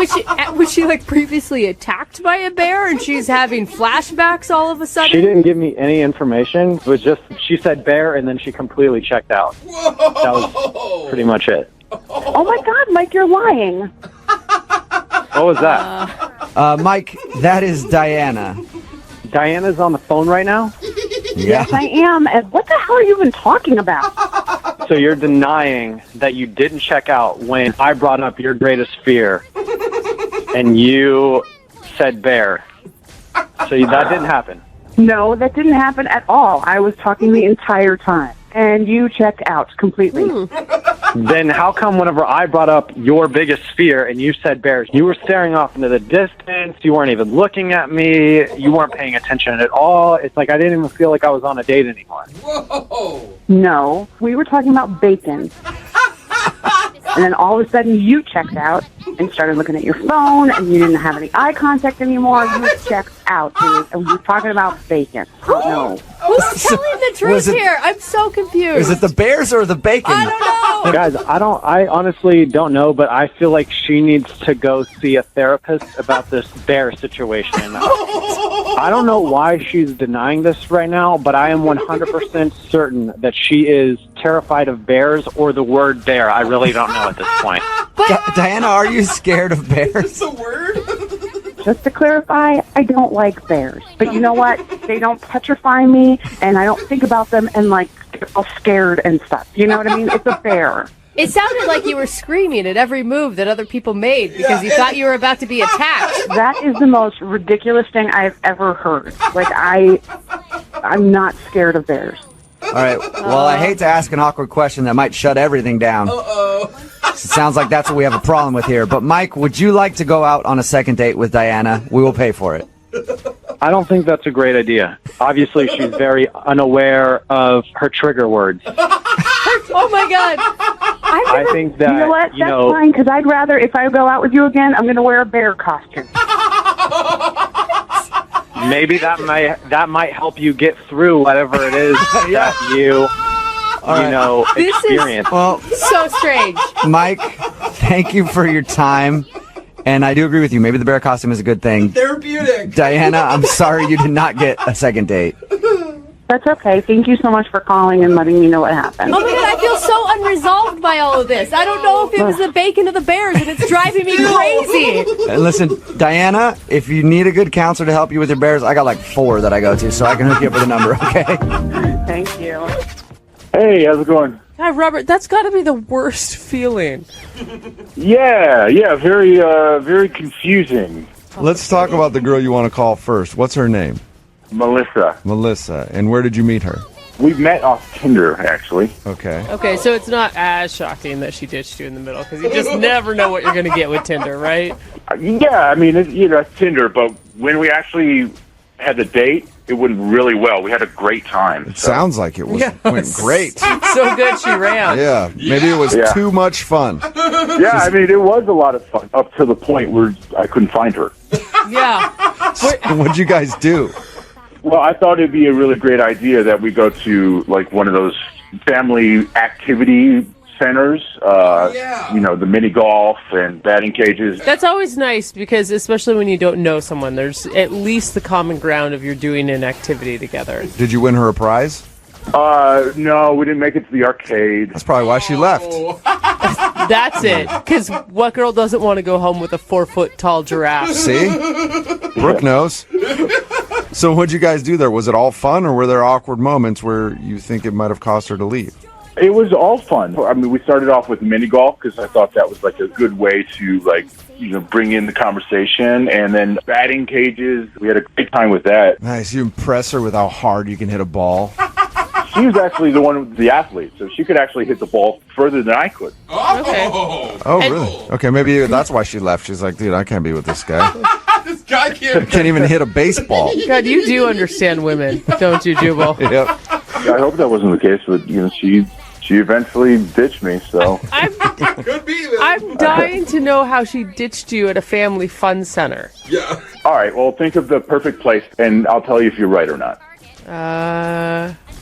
was she like previously attacked by a bear and she's having flashbacks all of a sudden? She didn't give me any information, but just she said bear and then she completely checked out. That was pretty much it. Oh my God, Mike, you're lying. What was that? Mike, that is Diana. Diana's on the phone right now? Yes, I am. And what the hell are you even talking about? So you're denying that you didn't check out when I brought up your greatest fear and you said bear. So that didn't happen. No, that didn't happen at all. I was talking the entire time. And you checked out completely. Then how come whenever I brought up your biggest fear and you said bears, you were staring off into the distance, you weren't even looking at me, you weren't paying attention at all? It's like I didn't even feel like I was on a date anymore. Whoa! No, we were talking about bacon. And then all of a sudden you checked out and started looking at your phone and you didn't have any eye contact anymore. You checked out, dude. And we were talking about bacon. Oh, no. Who's telling the truth here? I'm so confused. Is it the bears or the bacon? I don't know. Guys, I honestly don't know, but I feel like she needs to go see a therapist about this bear situation. I don't know why she's denying this right now, but I am 100% certain that she is terrified of bears or the word bear. I really don't know at this point. Diana, are you scared of bears? It's a word? Just to clarify, I don't like bears. But you know what? They don't petrify me, and I don't think about them and, like, get all scared and stuff. You know what I mean? It's a bear. It sounded like you were screaming at every move that other people made because you thought you were about to be attacked. That is the most ridiculous thing I've ever heard. Like, I'm not scared of bears. All right. Well, I hate to ask an awkward question that might shut everything down. It sounds like that's what we have a problem with here. But, Mike, would you like to go out on a second date with Diana? We will pay for it. I don't think that's a great idea. Obviously, she's very unaware of her trigger words. Oh, my God. I think that, you know what? That's fine, because I'd rather, if I go out with you again, I'm going to wear a bear costume. Maybe that might help you get through whatever it is that you This experience. Well, so strange. Mike, thank you for your time. And I do agree with you. Maybe the bear costume is a good thing. Therapeutic. Diana, I'm sorry you did not get a second date. That's okay. Thank you so much for calling and letting me know what happened. Oh my God, I feel so unresolved by all of this. I don't know if it was the bacon of the bears, and it's driving me crazy. And listen, Diana, if you need a good counselor to help you with your bears, I got like 4 that I go to, so I can hook you up with a number, okay? Thank you. Hey, how's it going? Hi, Robert. That's got to be the worst feeling. Yeah, very, very confusing. Let's talk about the girl you want to call first. What's her name? Melissa. Melissa. And where did you meet her? We met off Tinder, actually. Okay. Okay, so it's not as shocking that she ditched you in the middle, because you just never know what you're going to get with Tinder, right? Yeah, I mean, it's Tinder, but when we actually had the date, it went really well. We had a great time. It sounds like it went great. So good she ran. Yeah, maybe it was too much fun. Yeah, I mean, it was a lot of fun up to the point where I couldn't find her. Yeah. What'd you guys do? Well, I thought it'd be a really great idea that we go to like one of those family activity centers, you know, the mini golf and batting cages. That's always nice because especially when you don't know someone, there's at least the common ground of you're doing an activity together. Did you win her a prize? No, we didn't make it to the arcade. That's probably why she left. That's it. Because what girl doesn't want to go home with a 4-foot-tall giraffe? See? Brooke knows. So what'd you guys do there? Was it all fun, or were there awkward moments where you think it might have cost her to leave? It was all fun. I mean, we started off with mini golf because I thought that was like a good way to like, you know, bring in the conversation. And then batting cages, we had a great time with that. Nice. You impress her with how hard you can hit a ball. She was actually the one, the athlete, so she could actually hit the ball further than I could. Okay. Oh, really? Okay, maybe that's why she left. She's like, dude, I can't be with this guy. This guy can't even hit a baseball. God, you do understand women, don't you, Jubal? Yep. Yeah, I hope that wasn't the case, but you know, she eventually ditched me. So I'm dying to know how she ditched you at a family fun center. Yeah. All right. Well, think of the perfect place, and I'll tell you if you're right or not.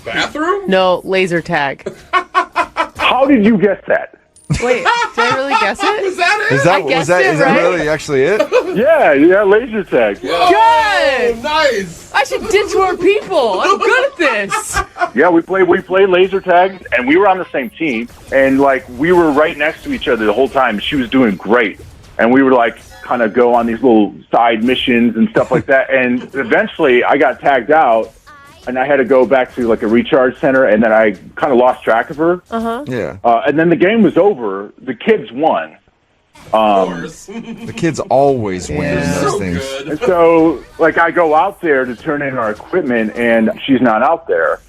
Bathroom? No, laser tag. How did you guess that? Wait, did I really guess it? Was that it? Is that really actually it? Yeah, laser tag. Good! Oh, nice! I should ditch more people. I'm good at this. Yeah, we play laser tag, and we were on the same team, and like we were right next to each other the whole time. She was doing great, and we were like kind of go on these little side missions and stuff like that. And eventually, I got tagged out, and I had to go back to like a recharge center, and then I kind of lost track of her. Yeah. And then the game was over. The kids won. The kids always win in those things. And so, like, I go out there to turn in our equipment, and she's not out there.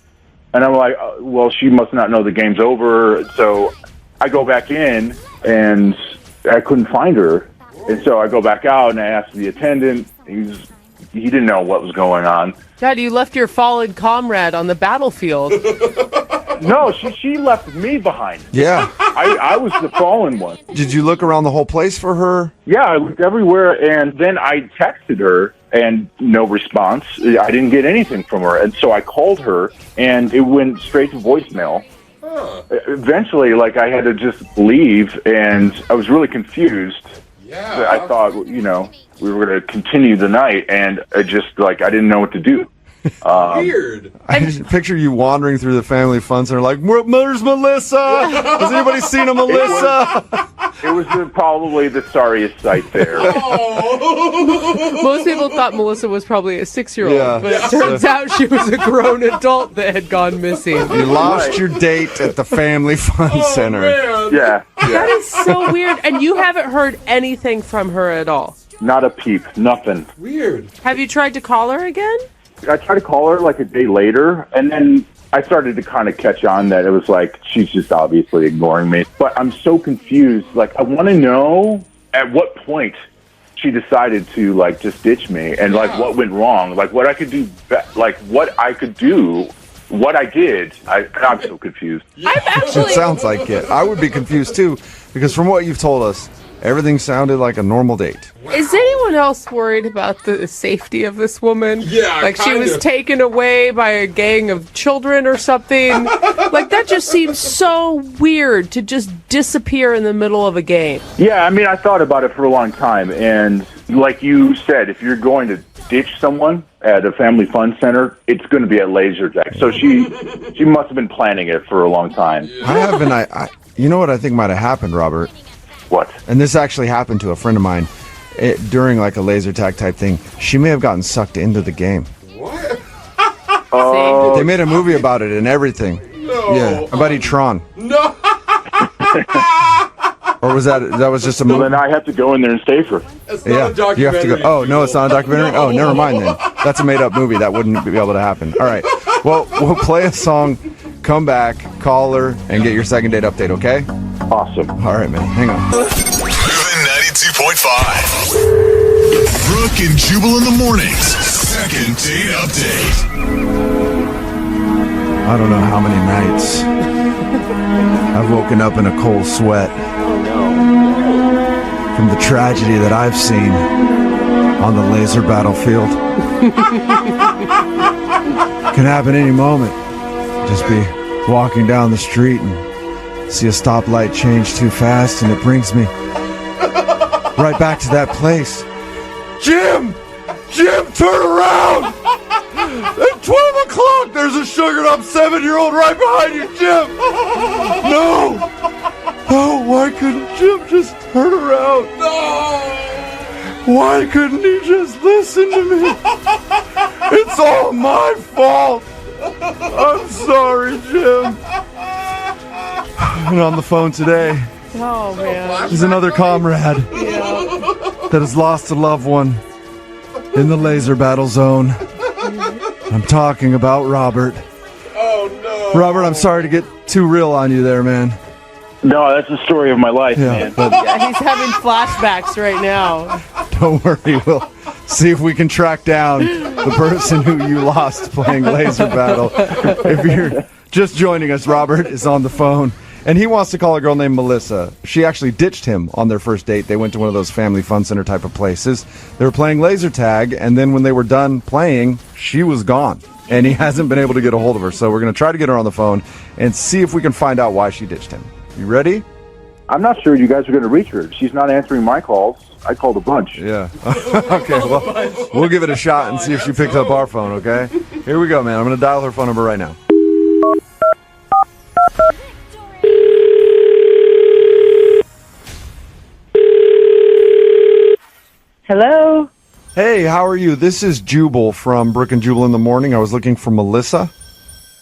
And I'm like, well, she must not know the game's over. So I go back in, and I couldn't find her. And so I go back out, and I ask the attendant. He didn't know what was going on. God, you left your fallen comrade on the battlefield. No, she left me behind. Yeah. I was the fallen one. Did you look around the whole place for her? Yeah, I looked everywhere, and then I texted her, and no response. I didn't get anything from her, and so I called her, and it went straight to voicemail. Eventually, like, I had to just leave, and I was really confused. Yeah. I thought, you know, we were going to continue the night, and I just, like, I didn't know what to do. Weird. I just picture you wandering through the family fun center like, where's Melissa? Has anybody seen a Melissa? It was probably the sorriest sight there. Most people thought Melissa was probably a 6-year-old, Yeah. but it turns out she was a grown adult that had gone missing. You lost your date at the family fun center. Man. Yeah. That is so weird, and you haven't heard anything from her at all. Not a peep. Nothing. Weird. Have you tried to call her again? I tried to call her like a day later, and then I started to kind of catch on that it was like she's just obviously ignoring me. But I'm so confused. Like, I want to know at what point she decided to like just ditch me, and like what went wrong, like what I could do, like what I could do, what I did. I'm so confused. It sounds like it. I would be confused too, because from what you've told us, everything sounded like a normal date. Is anyone else worried about the safety of this woman? Yeah, like she was kinda. taken away by a gang of children or something. Like that just seems so weird to just disappear in the middle of a game. Yeah, I mean, I thought about it for a long time, and like you said, if you're going to ditch someone at a family fun center, it's going to be at laser tag. So she must have been planning it for a long time. I have been. You know what I think might have happened, Robert? What? And this actually happened to a friend of mine during like a laser tag type thing. She may have gotten sucked into the game. What? Oh, They made a movie about it and everything. No. Yeah, about Tron. No. Or was that was just a well, movie? then I have to go in there and save her. It's not a documentary. You have to go. Oh no, it's not a documentary. Oh, never mind then. That's a made-up movie. That wouldn't be able to happen. All right. Well, we'll play a song, come back, call her, and get your second date update. Okay? Awesome. All right, man. Hang on. Moving 92.5. Brooke and Jubal in the mornings. Second Second date update. I don't know how many nights I've woken up in a cold sweat from the tragedy that I've seen on the laser battlefield. Can happen any moment. Just be walking down the street and see a stoplight change too fast, and it brings me right back to that place. Jim! Jim, turn around! At 12 o'clock, there's a sugared up 7-year-old right behind you, Jim! No! Oh, why couldn't Jim just turn around? No! Why couldn't he just listen to me? It's all my fault! I'm sorry, Jim. And on the phone today Oh, man. is another comrade that has lost a loved one in the laser battle zone. I'm talking about Robert. Oh, no. Robert, I'm sorry to get too real on you there, man. No, that's the story of my life, man. But Yeah, he's having flashbacks right now. don't worry, we'll see if we can track down the person who you lost playing laser battle. If you're just joining us, Robert is on the phone, and he wants to call a girl named Melissa. She actually ditched him on their first date. They went to one of those family fun center type of places. They were playing laser tag, and then when they were done playing, she was gone, and he hasn't been able to get a hold of her. So we're going to try to get her on the phone and see if we can find out why she ditched him. You ready? I'm not sure you guys are going to reach her. She's not answering my calls. I called a bunch. Yeah. Okay, well, we'll give it a shot and see if she picked up our phone, okay? Here we go, man. I'm going to dial her phone number right now. Hello? Hey, how are you? This is Jubal from Brooke and Jubal in the Morning. I was looking for Melissa.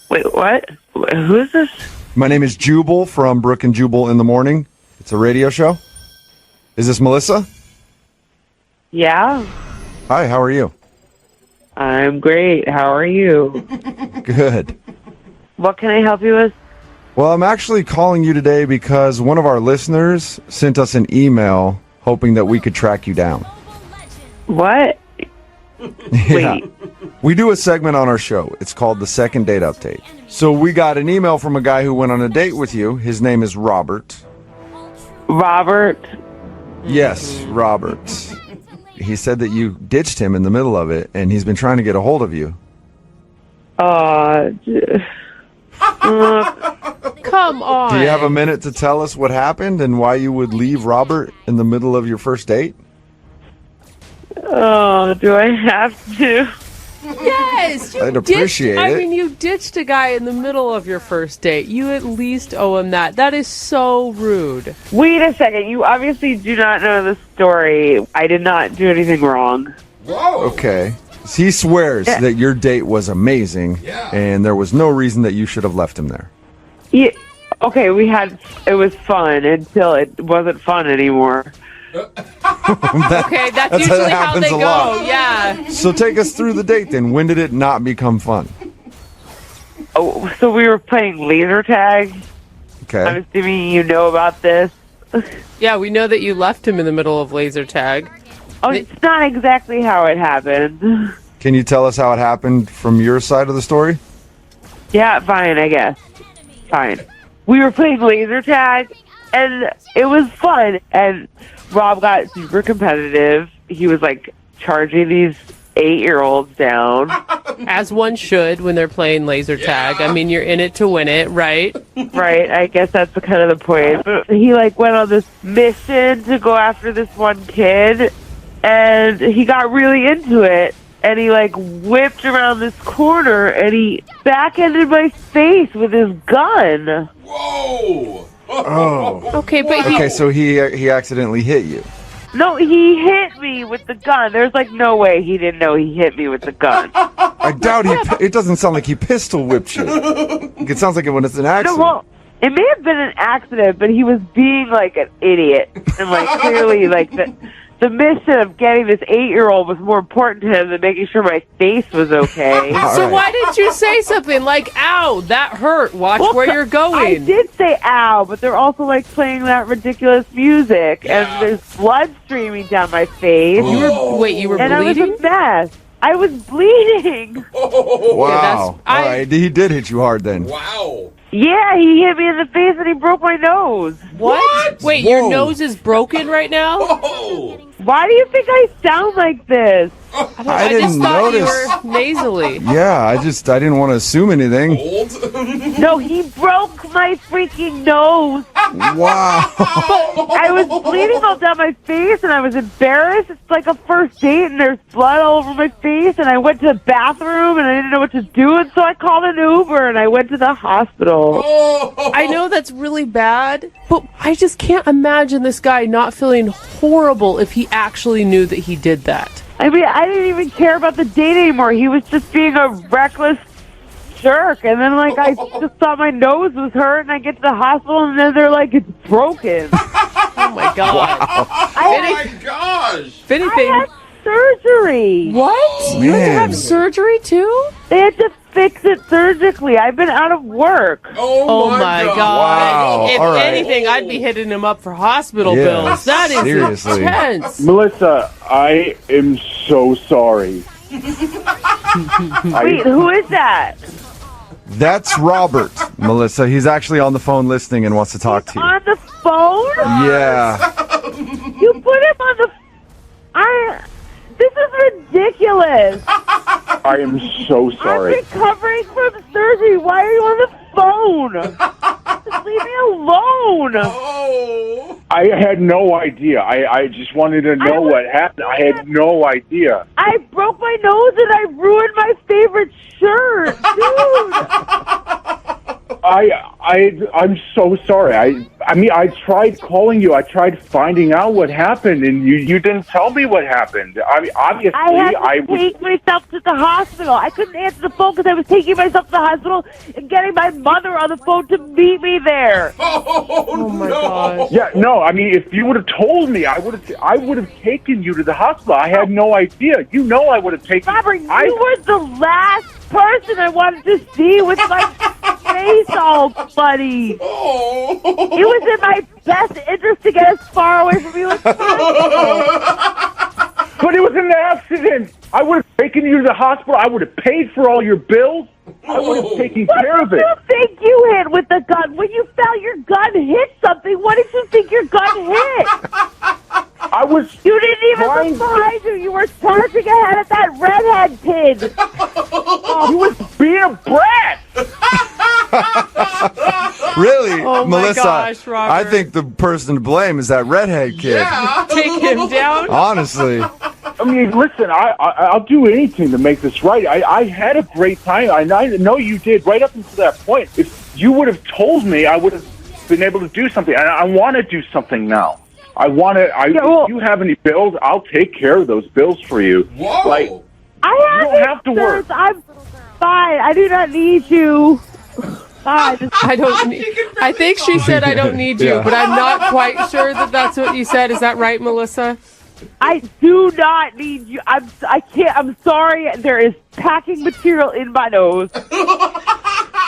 Wait, what? Who is this? My name is Jubal from Brooke and Jubal in the Morning. It's a radio show. Is this Melissa? Yeah, Hi, how are you? I'm great. How are you? Good. What can I help you with? Well, I'm actually calling you today because one of our listeners sent us an email hoping that we could track you down. What? Yeah. We do a segment on our show. It's called the Second Date Update. So we got an email from a guy who went on a date with you. His name is Robert. Robert? Yes, Robert. He said that you ditched him in the middle of it, and he's been trying to get a hold of you. Come on. Do you have a minute to tell us what happened and why you would leave Robert in the middle of your first date? Oh, do I have to? Yes, I'd appreciate I it. mean, you ditched a guy in the middle of your first date. You at least owe him that. That is so rude. Wait a second. You obviously do not know the story. I did not do anything wrong. Okay. He swears that your date was amazing, and there was no reason that you should have left him there. Yeah. Okay, it was fun until it wasn't fun anymore. Okay, that's usually how they happens a go. lot. Yeah. So take us through the date then. When did it not become fun? Oh, so we were playing laser tag. Okay. I'm assuming you know about this. Yeah, we know that you left him in the middle of laser tag. Oh, it's not exactly how it happened. Can you tell us how it happened from your side of the story? Yeah, fine, I guess. Fine. We were playing laser tag, and it was fun. And Rob got super competitive. He was, like, charging these 8-year-olds down. As one should when they're playing laser tag. I mean, you're in it to win it, right? Right, I guess that's kind of the point. But he, like, went on this mission to go after this one kid, and he got really into it. And he, like, whipped around this corner, and he back-ended my face with his gun. Whoa! Oh. Okay, but Okay, so he accidentally hit you. No, he hit me with the gun. There's, like, no way he didn't know he hit me with the gun. I doubt it doesn't sound like he pistol whipped you. It sounds like it when it's an accident. No, well, it may have been an accident, but he was being, like, an idiot. And, like, clearly, like, the mission of getting this 8-year-old was more important to him than making sure my face was okay. So why didn't you say something like, ow, that hurt, watch where you're going? I did say ow, but they're also like playing that ridiculous music, and there's blood streaming down my face. You were and bleeding? I was a mess. I was bleeding. Wow. All right. He did hit you hard then. Wow. Yeah, he hit me in the face and he broke my nose. What? Wait, your nose is broken right now? Why do you think I sound like this? I just didn't thought notice. you were nasally. Yeah, I didn't want to assume anything. No, he broke my freaking nose. Wow. I was bleeding all down my face and I was embarrassed. It's like a first date and there's blood all over my face and I went to the bathroom and I didn't know what to do and so I called an Uber and I went to the hospital. I know that's really bad, but I just can't imagine this guy not feeling horrible if he actually knew that he did that. I mean, I didn't even care about the date anymore. He was just being a reckless jerk. And then, like, I just thought my nose was hurt, and I get to the hospital, and then they're like, it's broken. Oh, my God. Wow. Oh, my gosh. If anything... I had surgery. What? You had to have surgery, too? They had to fix it surgically. I've been out of work. Oh, my God. Wow. If All right. anything, I'd be hitting him up for hospital Yeah, bills. That is seriously. intense. Melissa, I am so sorry. Wait, who is that? That's Robert, Melissa. He's actually on the phone listening and wants to talk to you. On the phone? Yeah. You put him on the... This is ridiculous. I am so sorry. I'm recovering from surgery. Why are you on the phone? Just leave me alone. I had no idea. I just wanted to know what happened. I had no idea. I broke my nose and I ruined my favorite shirt, dude. I'm so sorry. I mean, I tried calling you. I tried finding out what happened, and you didn't tell me what happened. I mean, obviously, I had to take myself to the hospital. I couldn't answer the phone because I was taking myself to the hospital and getting my mother on the phone to meet me there. Oh my gosh. Yeah, no. I mean, if you would have told me, I would have taken you to the hospital. I had no idea. You know, I would have taken. Robert, you were the last person I wanted to see with my face all bloody. It was in my best interest to get as far away from you as possible. But it was an accident. I would have taken you to the hospital. I would have paid for all your bills. I would have taken care of it. What did you think you hit with the gun? When you felt your gun hit something, what did you think your gun hit? I was. You didn't even look behind you. You were charging ahead of that redhead kid. You was being a brat. Really? Oh, my Melissa, gosh, Robert. I think the person to blame is that redhead kid. Yeah. Take him down. Honestly. I mean, listen, I'll do anything to make this right. I had a great time. I know you did right up until that point. If you would have told me, I would have been able to do something. And I want to do something now. If you have any bills, I'll take care of those bills for you. Whoa. Like, I you don't have to work. I'm fine. I do not need you. Fine. I don't need... I think she said I don't need you, Yeah. but I'm not quite sure that that's what you said. Is that right, Melissa? I do not need you. I can't. I'm sorry. There is packing material in my nose.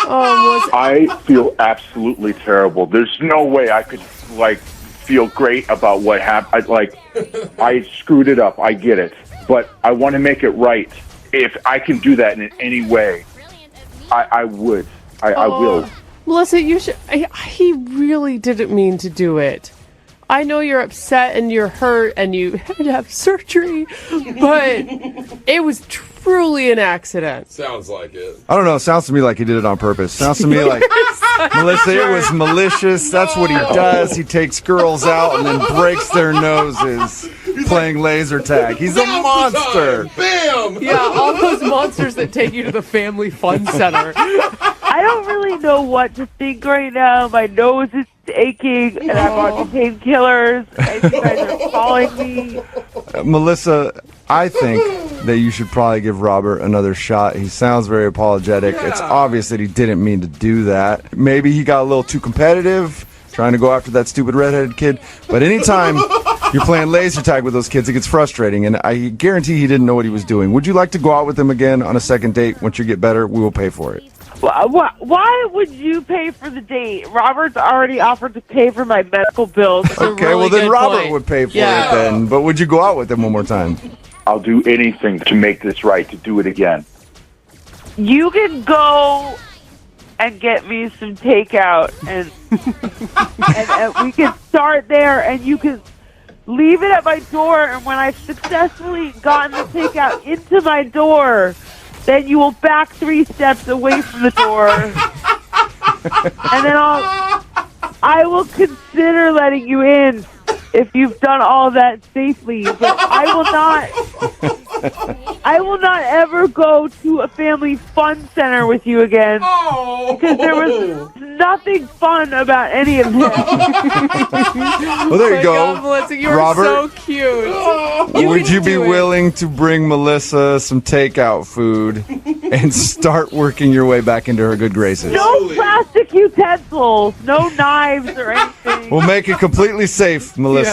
Oh, I feel absolutely terrible. There's no way I could, feel great about what happened. I screwed it up. I get it. But I want to make it right. If I can do that in any way, I would. I will. Melissa, you should. He really didn't mean to do it. I know you're upset and you're hurt and you had to have surgery, but it was truly an accident. Sounds like it. I don't know. Sounds to me like he did it on purpose. Sounds to me like, Melissa, it was malicious. That's what he does. He takes girls out and then breaks their noses playing laser tag. He's a monster. Bam! Yeah, all those monsters that take you to the Family Fun Center. I don't really know what to think right now. My nose is aching, and I'm on painkillers, and you guys are calling me. Melissa, I think that you should probably give Robert another shot. He sounds very apologetic. Yeah. It's obvious that he didn't mean to do that. Maybe he got a little too competitive, trying to go after that stupid redheaded kid. But anytime you're playing laser tag with those kids, it gets frustrating. And I guarantee he didn't know what he was doing. Would you like to go out with him again on a second date? Once you get better, we will pay for it. Why would you pay for the date? Robert's already offered to pay for my medical bills. Okay, well then Robert would pay for it then. But would you go out with him one more time? I'll do anything to make this right, to do it again. You can go and get me some takeout, and we can start there, and you can leave it at my door, and when I've successfully gotten the takeout into my door, then you will back 3 steps away from the door, and then I will consider letting you in if you've done all that safely, but I will not ever go to a family fun center with you again, because there was nothing fun about any of this. Well, there you go. God, Melissa, you are Robert, so cute. Would you be willing to bring Melissa some takeout food and start working your way back into her good graces? No plastic utensils, no knives or anything. We'll make it completely safe, Melissa.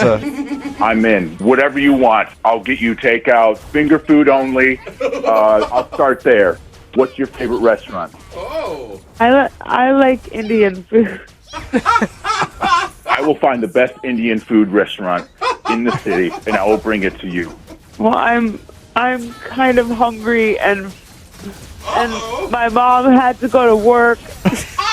I'm in. Whatever you want. I'll get you takeout, finger food only. I'll start there. What's your favorite restaurant? I like Indian food. I will find the best Indian food restaurant in the city, and I will bring it to you. Well, I'm kind of hungry, and my mom had to go to work.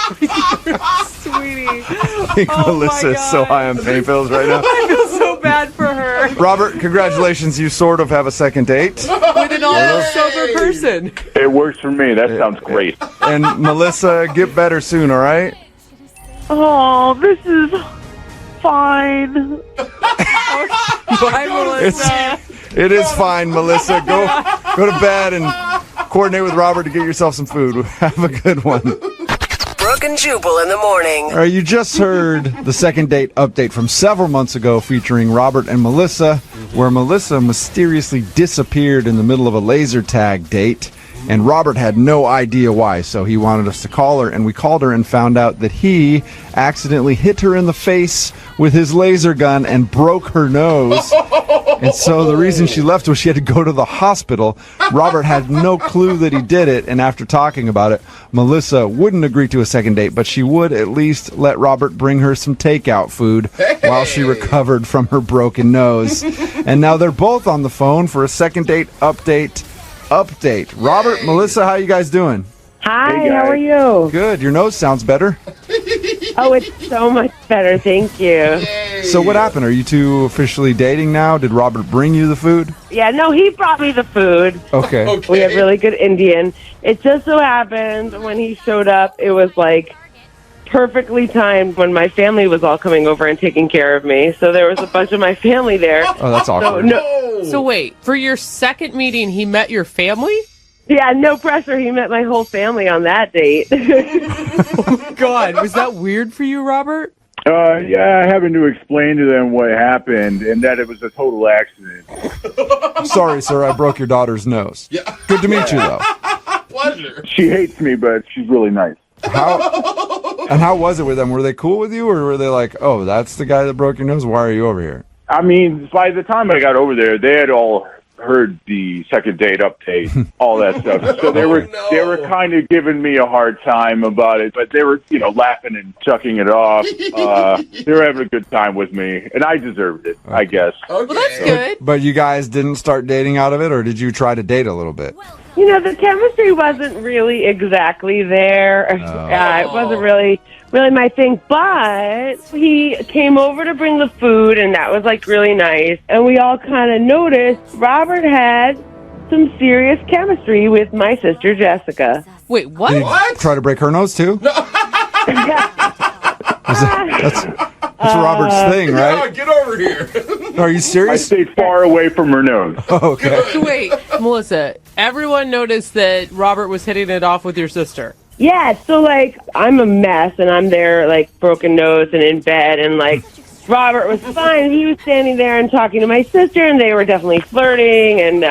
Sweetie. I think Melissa is so high on pain pills right now. I feel so bad for her. Robert, congratulations. You sort of have a second date. With an all-sober person. It works for me. That sounds great. And Melissa, get better soon, all right? Oh, this is fine. Bye, Melissa. It is fine, Melissa. Go to bed and coordinate with Robert to get yourself some food. Have a good one. Brooke and Jubal in the morning. All right, you just heard the second date update from several months ago featuring Robert and Melissa, where Melissa mysteriously disappeared in the middle of a laser tag date, and Robert had no idea why, so he wanted us to call her, and we called her and found out that he accidentally hit her in the face with his laser gun and broke her nose. And so the reason she left was she had to go to the hospital. Robert had no clue that he did it, and after talking about it, Melissa wouldn't agree to a second date, but she would at least let Robert bring her some takeout food while she recovered from her broken nose. And now they're both on the phone for a second date update. Robert, Melissa, how you guys doing? Hi, how are you? Good. Your nose sounds better. Oh, it's so much better. Thank you. So what happened? Are you two officially dating now? Did Robert bring you the food? Yeah, no, he brought me the food. Okay. We have really good Indian. It just so happened when he showed up, it was like perfectly timed when my family was all coming over and taking care of me. So there was a bunch of my family there. Oh, that's awkward. So wait, for your second meeting, he met your family? Yeah, no pressure. He met my whole family on that date. Oh my God, was that weird for you, Robert? Yeah, having to explain to them what happened and that it was a total accident. Sorry, sir, I broke your daughter's nose. Yeah. Good to meet you, though. Pleasure. She hates me, but she's really nice. How was it with them? Were they cool with you, or were they like, oh, that's the guy that broke your nose? Why are you over here? I mean, by the time I got over there, they had all heard the second date update, all that stuff. So they were kind of giving me a hard time about it, but they were, laughing and chucking it off. They were having a good time with me, and I deserved it, I guess. Well, that's good. But you guys didn't start dating out of it, or did you try to date a little bit? The chemistry wasn't really exactly there. It wasn't really my thing, but he came over to bring the food, and that was really nice. And we all kind of noticed Robert had some serious chemistry with my sister Jessica. Wait, what? Did you try to break her nose too? That's Robert's thing, right? Yeah, get over here. Are you serious? I stayed far away from her nose. Okay. So wait, Melissa, everyone noticed that Robert was hitting it off with your sister. Yeah, so I'm a mess, and I'm there broken nose and in bed, and Robert was fine. He was standing there and talking to my sister, and they were definitely flirting and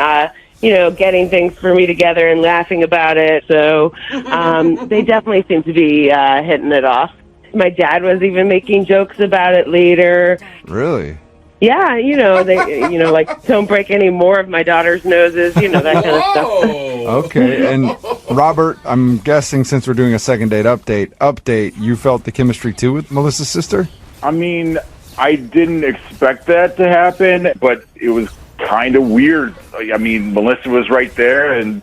getting things for me together and laughing about it. So they definitely seemed to be hitting it off. My dad was even making jokes about it later. Really? Yeah, they don't break any more of my daughter's noses, that kind of stuff. Okay, and Robert, I'm guessing since we're doing a second date update, you felt the chemistry too with Melissa's sister? I mean, I didn't expect that to happen, but it was kind of weird. I mean, Melissa was right there, and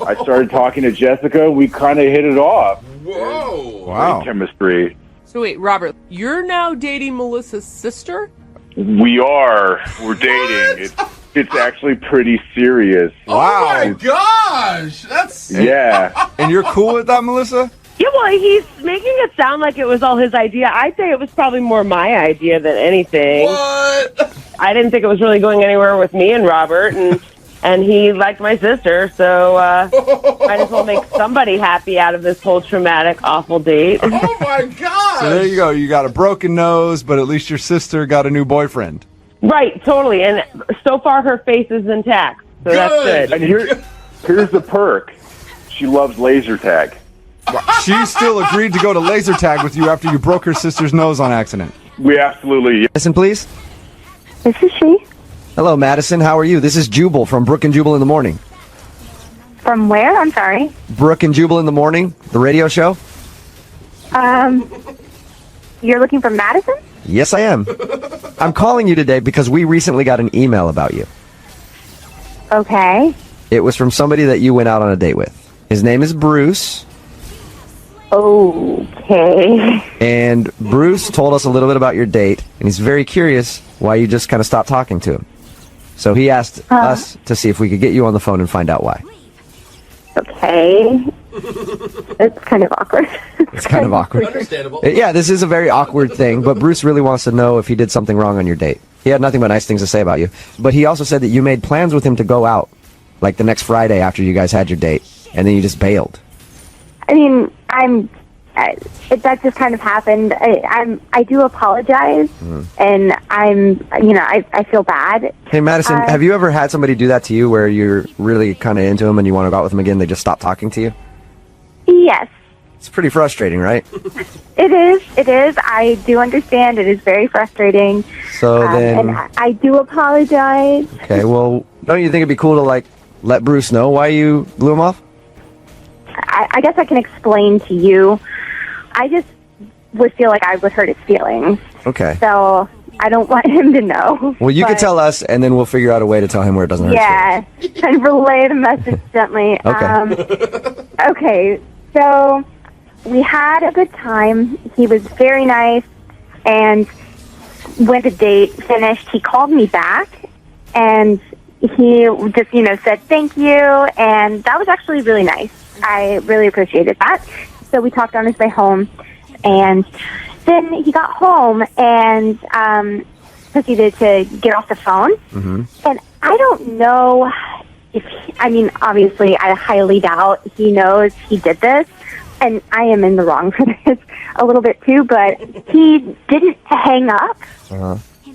I started talking to Jessica. We kind of hit it off. Whoa. Great chemistry. So wait, Robert, you're now dating Melissa's sister? We're dating. It's actually pretty serious. Oh my gosh, that's Yeah. And you're cool with that, Melissa? Yeah, well, he's making it sound like it was all his idea. I'd say it was probably more my idea than anything. what? I didn't think it was really going anywhere with me and Robert, and he liked my sister, so might as well make somebody happy out of this whole traumatic, awful date. Oh my gosh. So there you go. You got a broken nose, but at least your sister got a new boyfriend. Right, totally. And so far, her face is intact, so that's good. And here's the perk. She loves laser tag. She still agreed to go to laser tag with you after you broke her sister's nose on accident. We absolutely... Madison, please. This is she. Hello, Madison. How are you? This is Jubal from Brooke and Jubal in the Morning. From where? I'm sorry. Brooke and Jubal in the Morning, the radio show. You're looking for Madison? Yes, I am. I'm calling you today because we recently got an email about you. Okay. It was from somebody that you went out on a date with. His name is Bruce. Okay. And Bruce told us a little bit about your date, and he's very curious why you just kind of stopped talking to him. So he asked us to see if we could get you on the phone and find out why. Okay. It's kind of awkward. It's kind of awkward. Understandable. Yeah, this is a very awkward thing, but Bruce really wants to know if he did something wrong on your date. He had nothing but nice things to say about you. But he also said that you made plans with him to go out, like the next Friday after you guys had your date, and then you just bailed. I mean, that just kind of happened. I do apologize, and I feel bad. Hey, Madison, have you ever had somebody do that to you where you're really kind of into them and you want to go out with them again, they just stop talking to you? Yes. It's pretty frustrating, right? It is. I do understand. It is very frustrating. So then... And I do apologize. Okay, well, don't you think it'd be cool to, like, let Bruce know why you blew him off? I guess I can explain to you. I just would feel like I would hurt his feelings. Okay. So I don't want him to know. Well, you can tell us, and then we'll figure out a way to tell him where it doesn't hurt. Yeah, and relay the message gently. Okay. Okay, so we had a good time. He was very nice, and went to date, finished. He called me back, and he just, said thank you, and that was actually really nice. I really appreciated that. So we talked on his way home, and then he got home and proceeded to get off the phone. Mm-hmm. And I don't know if, obviously, I highly doubt he knows he did this, and I am in the wrong for this a little bit too, but he didn't hang up,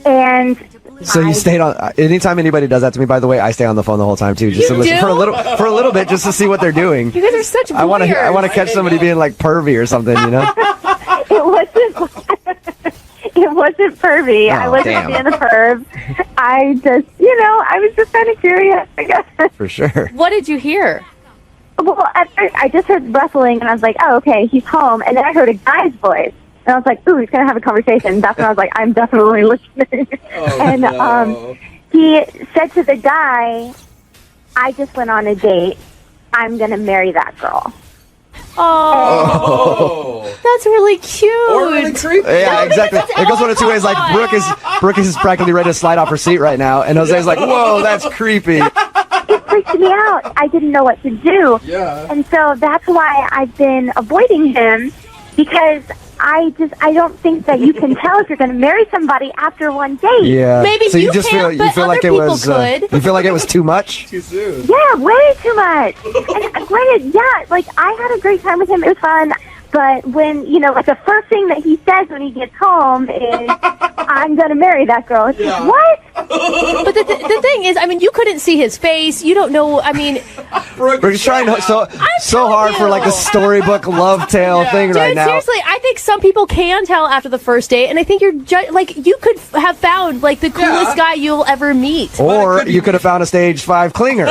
and... So you stayed on. Anytime anybody does that to me, by the way, I stay on the phone the whole time too, just to listen for a little bit, just to see what they're doing. You guys are such voyeurs. I want to catch somebody being like pervy or something, you know. It wasn't pervy. I wasn't being a perv. I just, I was just kind of curious, I guess. For sure. What did you hear? Well, at first I just heard rustling, and I was like, oh, okay, he's home. And then I heard a guy's voice. And I was like, ooh, he's going to have a conversation. That's when I was like, I'm definitely listening. He said to the guy, I just went on a date. I'm going to marry that girl. Oh, that's really cute. Or really creepy. Yeah, exactly. It goes one of two ways. Like Brooke is practically ready to slide off her seat right now, and Jose's like, "Whoa, that's creepy." It freaked me out. I didn't know what to do. Yeah. And so that's why I've been avoiding him, because I don't think that you can tell if you're going to marry somebody after one date. Yeah. Maybe so you just can't, feel but like other it was. people could. You feel like it was too much. Too soon. Yeah, way too much. And granted, like I had a great time with him. It was fun. But when, like the first thing that he says when he gets home is, I'm going to marry that girl. It's like, what? But the thing is, you couldn't see his face. You don't know, We're trying so hard for like a storybook love tale thing right now. Seriously, I think some people can tell after the first date, and I think you could have found the coolest guy you'll ever meet. Or you could have found a stage 5 clinger.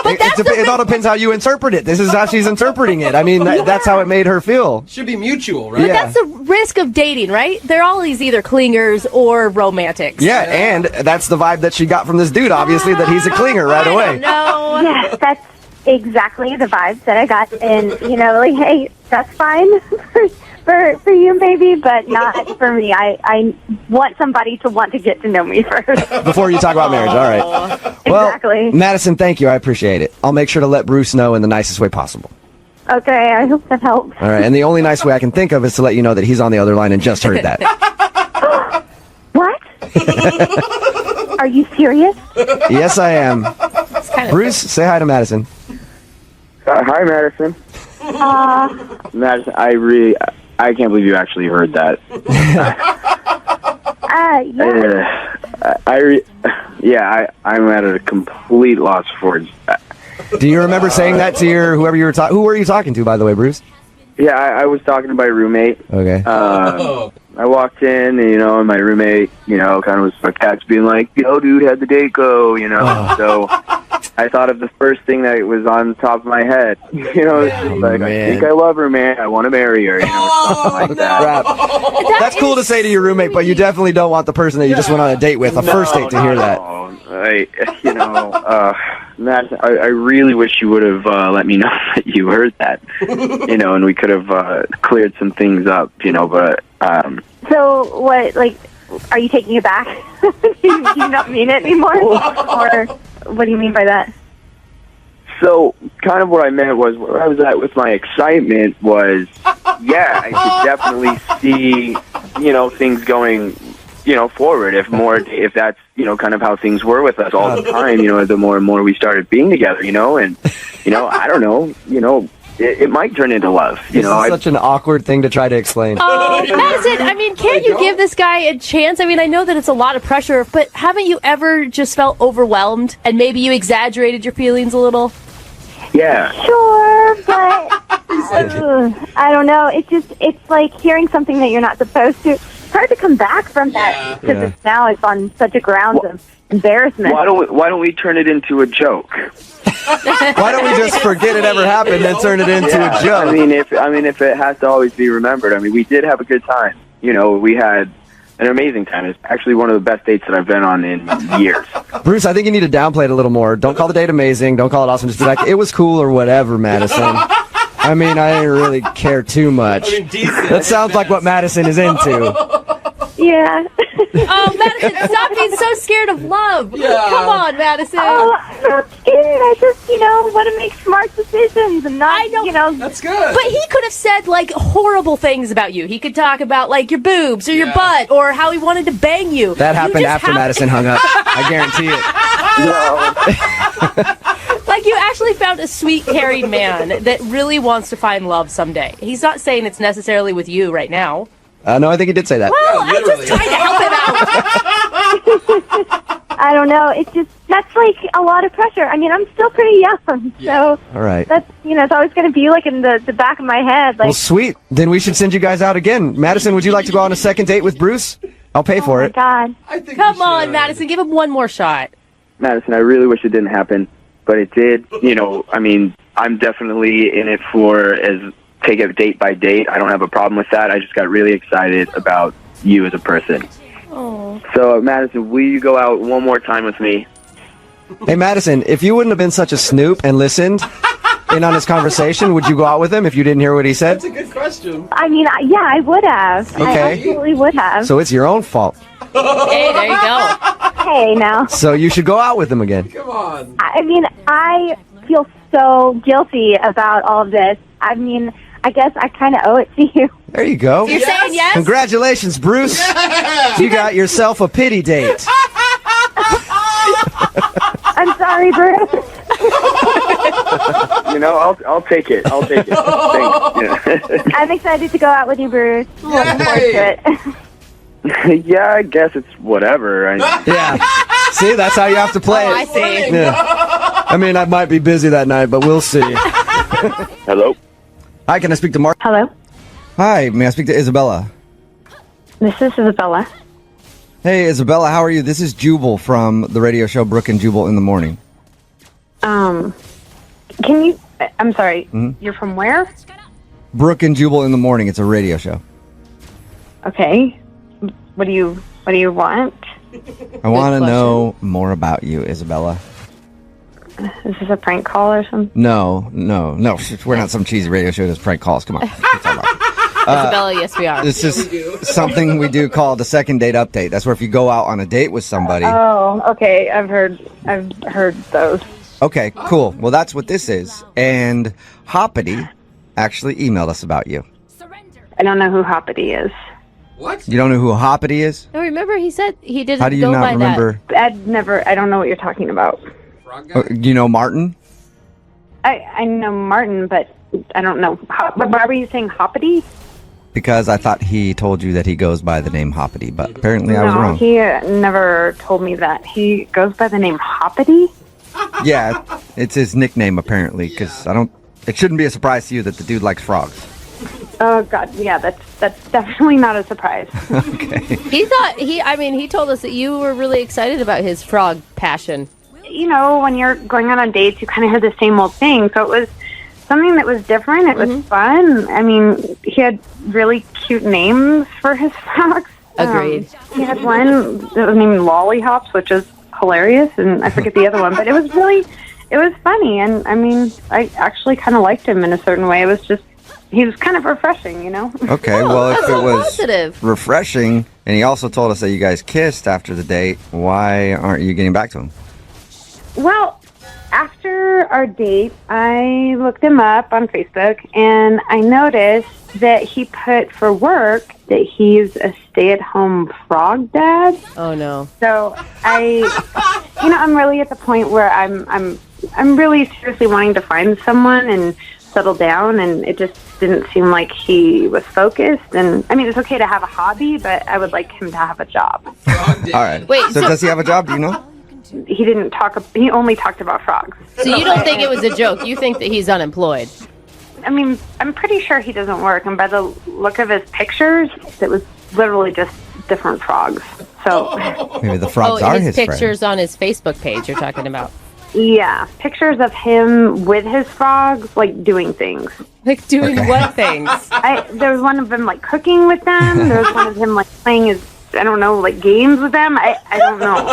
It all depends how you interpret it. This is how she's interpreting it. I mean, that's how it made her feel. Should be mutual, right? But that's the risk of dating, right? They're always either clingers or romantics. Yeah, and that's the vibe that she got from this dude, obviously, that he's a clinger right away. No. Yes, that's exactly the vibes that I got. And, like, hey, that's fine for you maybe, but not for me. I want somebody to want to get to know me first. Before you talk about marriage, all right. Well, Exactly. Madison, thank you. I appreciate it. I'll make sure to let Bruce know in the nicest way possible. Okay, I hope that helps. All right, and the only nice way I can think of is to let you know that he's on the other line and just heard that. What? Are you serious? Yes, I am. Bruce, say hi to Madison. Hi, Madison. Madison, I can't believe you actually heard that. Yeah. I'm at a complete loss for words. Do you remember saying that to whoever you were talking? Who were you talking to, by the way, Bruce? Yeah, I was talking to my roommate. Okay. I walked in, and my roommate, kind of was sarcastic, being like, "Yo, dude, how'd the date go?" So I thought of the first thing that was on top of my head. It's just like, I think I love her, man. I want to marry her. Something like that. That's cool to say to your roommate, but you definitely don't want the person that you just went on a date with, a first date, to hear that. Madison, I really wish you would have let me know that you heard that, and we could have cleared some things up, but... So, what, like, are you taking it back? do you not mean it anymore? Or what do you mean by that? So, kind of what I meant was, where I was at with my excitement was, yeah, I could definitely see, things going, forward. If that's, kind of how things were with us all the time, the more and more we started being together, and, I don't know, it might turn into love. This is such an awkward thing to try to explain. Madison, I mean, can't you give this guy a chance? I mean, I know that it's a lot of pressure, but haven't you ever just felt overwhelmed and maybe you exaggerated your feelings a little? Yeah. Sure, but I don't know. It's like hearing something that you're not supposed to. It's hard to come back from that because now it's on such a grounds of embarrassment. Why don't we turn it into a joke? Why don't we just forget it ever happened and turn it into a joke? I mean, if it has to always be remembered, we did have a good time. We had an amazing time. It's actually one of the best dates that I've been on in years. Bruce, I think you need to downplay it a little more. Don't call the date amazing. Don't call it awesome. Just be like, it was cool or whatever, Madison. I didn't really care too much. That sounds like what Madison is into. Yeah. Oh, Madison, stop being so scared of love. Yeah. Come on, Madison. Oh, I'm not scared. I just, want to make smart decisions and not, That's good. But he could have said, horrible things about you. He could talk about, your boobs or your butt or how he wanted to bang you. That happened after Madison hung up. I guarantee it. You actually found a sweet, caring man that really wants to find love someday. He's not saying it's necessarily with you right now. No, I think he did say that. Well, I'm just trying to help him out. I don't know. That's a lot of pressure. I'm still pretty young, so All right. that's it's always going to be in the back of my head. Well, sweet. Then we should send you guys out again. Madison, would you like to go on a second date with Bruce? I'll pay for it. God. Come on, Madison, give him one more shot. Madison, I really wish it didn't happen, but it did. I'm definitely in it for take it date by date. I don't have a problem with that. I just got really excited about you as a person. Oh. So, Madison, will you go out one more time with me? Hey, Madison, if you wouldn't have been such a snoop and listened in on his conversation, would you go out with him if you didn't hear what he said? That's a good question. Yeah, I would have. Okay. I absolutely would have. So it's your own fault. Hey, there you go. Hey, now. So you should go out with him again. Come on. I feel so guilty about all of this. I guess I kind of owe it to you. There you go. You're saying yes? Congratulations, Bruce. Yeah. You got yourself a pity date. I'm sorry, Bruce. I'll take it. I'll take it. Thanks. Yeah. I'm excited to go out with you, Bruce. Looking forward to it. Yeah, I guess it's whatever. Yeah. See, that's how you have to play it. I see. Yeah. I might be busy that night, but we'll see. Hello? Hi, can I speak to Mark? Hello, Hi, may I speak to Isabella? this is Isabella. Hey, Isabella, how are you? This is Jubal from the radio show Brooke and Jubal in the Morning. Can you? I'm sorry. Mhm. You're from where? Brooke and Jubal in the morning. It's a radio show. Okay. What do you want? I want to know more about you, Isabella. Is this a prank call or something? No. We're not some cheesy radio show that's prank calls. Come on. Isabella, yes, we are. This is something we do called the second date update. That's where if you go out on a date with somebody. Oh, okay. I've heard those. Okay, cool. Well, that's what this is. And Hoppity actually emailed us about you. I don't know who Hoppity is. What? You don't know who Hoppity is? No, remember he said he didn't How do you go not by remember? I don't know what you're talking about. Do you know Martin? I know Martin, but I don't know. Why were you saying Hoppity? Because I thought he told you that he goes by the name Hoppity, but apparently I was wrong. He never told me that. He goes by the name Hoppity? Yeah, it's his nickname apparently, because it shouldn't be a surprise to you that the dude likes frogs. Oh, God, yeah, that's definitely not a surprise. He told us that you were really excited about his frog passion. You know, when you're going out on dates, you kind of have the same old thing. So it was something that was different. It was fun. I mean, he had really cute names for his frogs. Agreed. He had one that was named Lollyhops, which is hilarious, and I forget the other one. But it was funny. And, I mean, I actually kind of liked him in a certain way. It was just, he was kind of refreshing, you know? Okay, well, if that's it so was positive. refreshing, and he also told us that you guys kissed after the date, why aren't you getting back to him? Well, after our date, I looked him up on Facebook, and I noticed that he put for work that he's a stay-at-home frog dad. Oh no! So I'm really at the point where I'm really seriously wanting to find someone and settle down, and it just didn't seem like he was focused. And I mean, it's okay to have a hobby, but I would like him to have a job. All right. Wait, So does he have a job? Do you know? He didn't talk. He only talked about frogs. So you don't think it was a joke? You think that he's unemployed? I mean, I'm pretty sure he doesn't work, and by the look of his pictures, it was literally just different frogs. So Maybe the frogs are his pictures on his Facebook page you're talking about. yeah, pictures of him with his frogs, like doing things. Like doing what things? There was one of them like cooking with them. There was one of him like playing his, I don't know, like games with them. I don't know.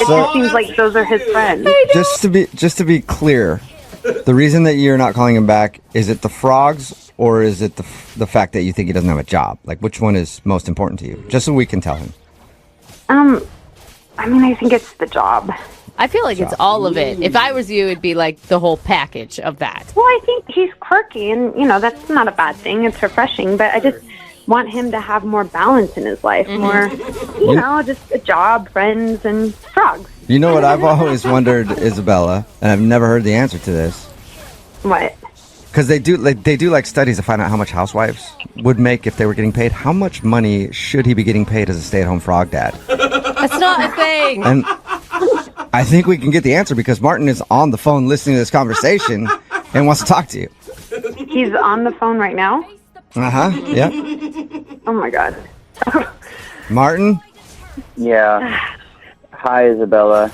It just seems like those are his friends. Just to be clear, the reason that you're not calling him back, is it the frogs or is it the fact that you think he doesn't have a job? Like, which one is most important to you? Just so we can tell him. I mean, I think it's the job. I feel like it's all of it. If I was you, it'd be like the whole package of that. Well, I think he's quirky, and that's not a bad thing. It's refreshing, but I just want him to have more balance in his life, more, just a job, friends, and frogs. You know what I've always wondered, Isabella, and I've never heard the answer to this. What? Because they do like studies to find out how much housewives would make if they were getting paid. How much money should he be getting paid as a stay-at-home frog dad? That's not a thing. And I think we can get the answer because Martin is on the phone listening to this conversation and wants to talk to you. He's on the phone right now? Uh-huh, yeah. Oh, my God. Martin? Yeah. Hi, Isabella.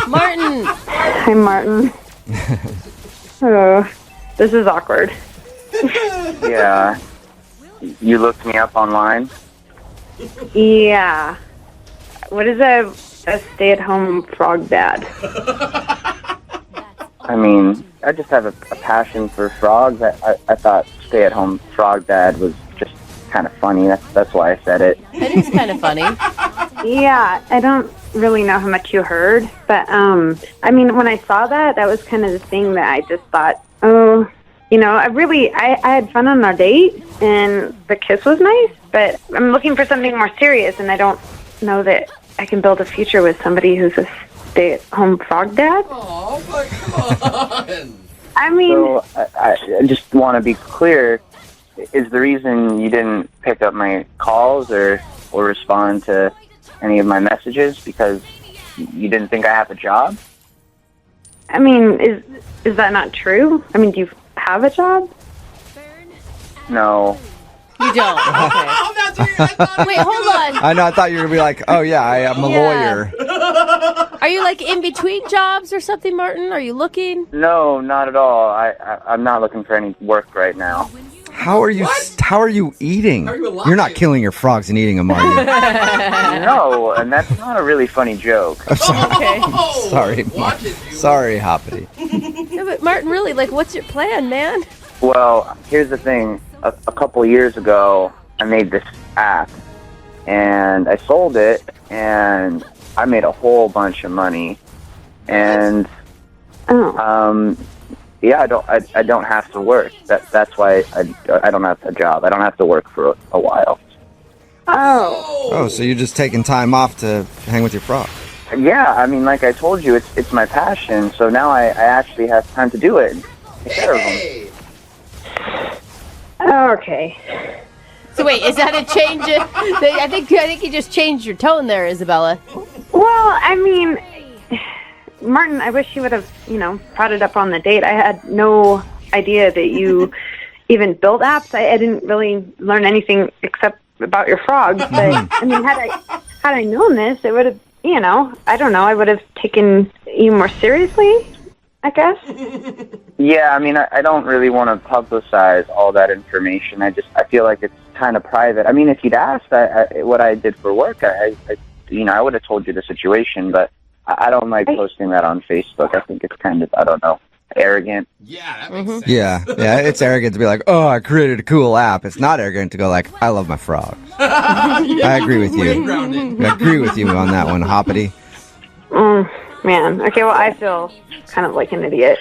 Martin! Hi, Martin. Oh, this is awkward. Yeah. You looked me up online? Yeah. What is a stay-at-home frog dad? I mean, I just have a passion for frogs. I thought stay-at-home frog dad was just kind of funny. That's why I said it. It is kind of funny. Yeah, I don't really know how much you heard, but I mean, when I saw that was kind of the thing that I just thought, I had fun on our date, and the kiss was nice, but I'm looking for something more serious, and I don't know that I can build a future with somebody who's a stay-at-home frog dad. Oh, but come on. I mean, So I just want to be clear. Is the reason you didn't pick up my calls or respond to any of my messages because you didn't think I have a job? I mean, is that not true? I mean, do you have a job? No. You don't. Okay. Wait, hold on. I know, I thought you were going to be like, oh yeah, I am a lawyer. Are you like in between jobs or something, Martin? Are you looking? No, not at all. I'm not looking for any work right now. How are you? How are you eating? Are you alive? You're not killing your frogs and eating them, are you? No, and that's not a really funny joke. Okay. Sorry, sorry, Hoppity. No, but Martin, really, like, what's your plan, man? Well, here's the thing. A couple years ago, I made this app, and I sold it, and I made a whole bunch of money. And yeah, I don't have to work. That's why I don't have a job. I don't have to work for a while. Oh, so you're just taking time off to hang with your frog? Yeah, I mean, like I told you, it's my passion. So now I actually have time to do it. Take care of them. Okay. So wait, is that a change? I think you just changed your tone there, Isabella. Well, I mean, Martin, I wish you would have, brought it up on the date. I had no idea that you even built apps. I didn't really learn anything except about your frogs. But I mean, had I known this, it would have, I don't know, I would have taken you more seriously, I guess. Yeah, I mean, I don't really want to publicize all that information. I feel like it's kind of private. I mean, if you'd asked what I did for work, I would have told you the situation, but I don't like posting that on Facebook. I think it's kind of, I don't know, arrogant. Yeah, that makes sense. Yeah, it's arrogant to be like, oh, I created a cool app. It's not arrogant to go like, I love my frogs. I agree with you. I agree with you on that one, Hoppity. Man. Okay, well, I feel kind of like an idiot.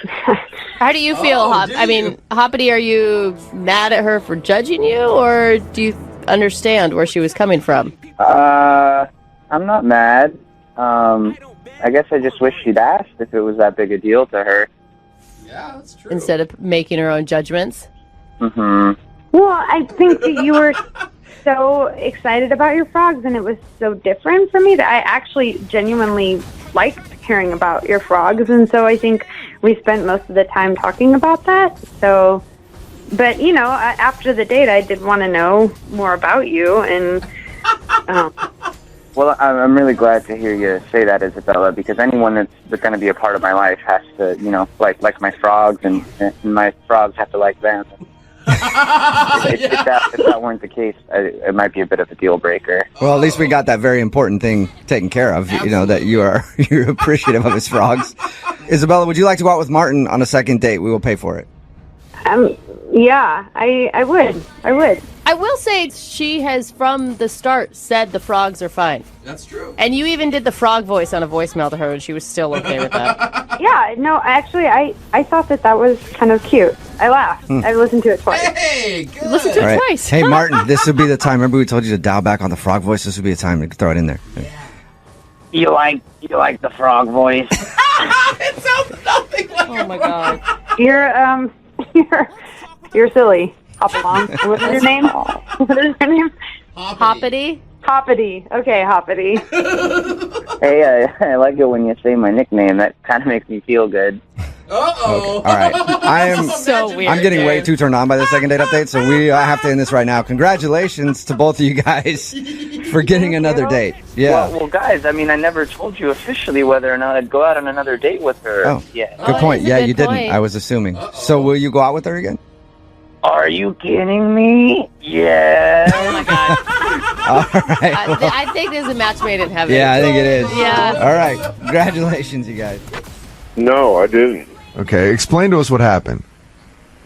How do you feel, I mean, Hoppity, are you mad at her for judging you, or do you understand where she was coming from? I'm not mad. I guess I just wish she'd asked if it was that big a deal to her. Yeah, that's true. Instead of making her own judgments? Mm-hmm. Well, I think that you were so excited about your frogs, and it was so different for me that I actually genuinely liked hearing about your frogs, and so I think we spent most of the time talking about that. So, but after the date, I did want to know more about you, and Well, I'm really glad to hear you say that, Isabella, because anyone that's going to be a part of my life has to, like my frogs, and my frogs have to like them. If that weren't the case, it might be a bit of a deal breaker. Well, at least we got that very important thing taken care of. That you're appreciative of his frogs. Isabella, would you like to go out with Martin on a second date? We will pay for it. Yeah, I would. I will say she has, from the start, said the frogs are fine. That's true. And you even did the frog voice on a voicemail to her, and she was still okay with that. Yeah, no, actually, I thought that was kind of cute. I laughed. I listened to it twice. Hey, good. Listen to All it right. twice. Hey, Martin, this would be the time. Remember we told you to dial back on the frog voice? This would be the time to throw it in there. You like the frog voice? It sounds nothing like Oh my god. You're silly. Hop along. What is your name? What is your name? Hoppity? Hoppity. Okay, Hoppity. Hey, I like it when you say my nickname. That kind of makes me feel good. Uh-oh. Okay. All right. I am So weird. I'm getting way too turned on by the second date update, so I have to end this right now. Congratulations to both of you guys for getting another date. Yeah. Well, guys, I mean, I never told you officially whether or not I'd go out on another date with her. Oh, yeah. Good point. that's a Yeah, good you didn't. point. I was assuming. So will you go out with her again? Are you kidding me? Yeah. Oh my god. All right. I think there's a match made in heaven. Yeah, I think it is. Yeah. All right. Congratulations, you guys. No, I didn't. Okay, explain to us what happened.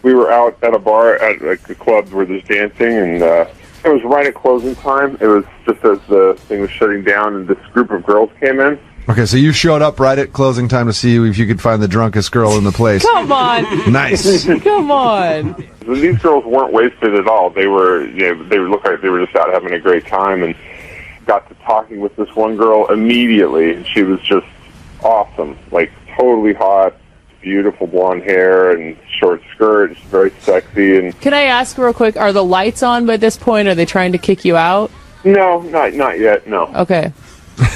We were out at a bar at like the club where there's dancing, and it was right at closing time. It was just as the thing was shutting down, and this group of girls came in. Okay, so you showed up right at closing time to see if you could find the drunkest girl in the place. Come on. Nice. Come on. So these girls weren't wasted at all. They were, they looked like they were just out having a great time, and got to talking with this one girl immediately. And she was just awesome, like totally hot, beautiful blonde hair and short skirt, just very sexy. And Can I ask real quick, are the lights on by this point? Are they trying to kick you out? no, not yet. No. Okay.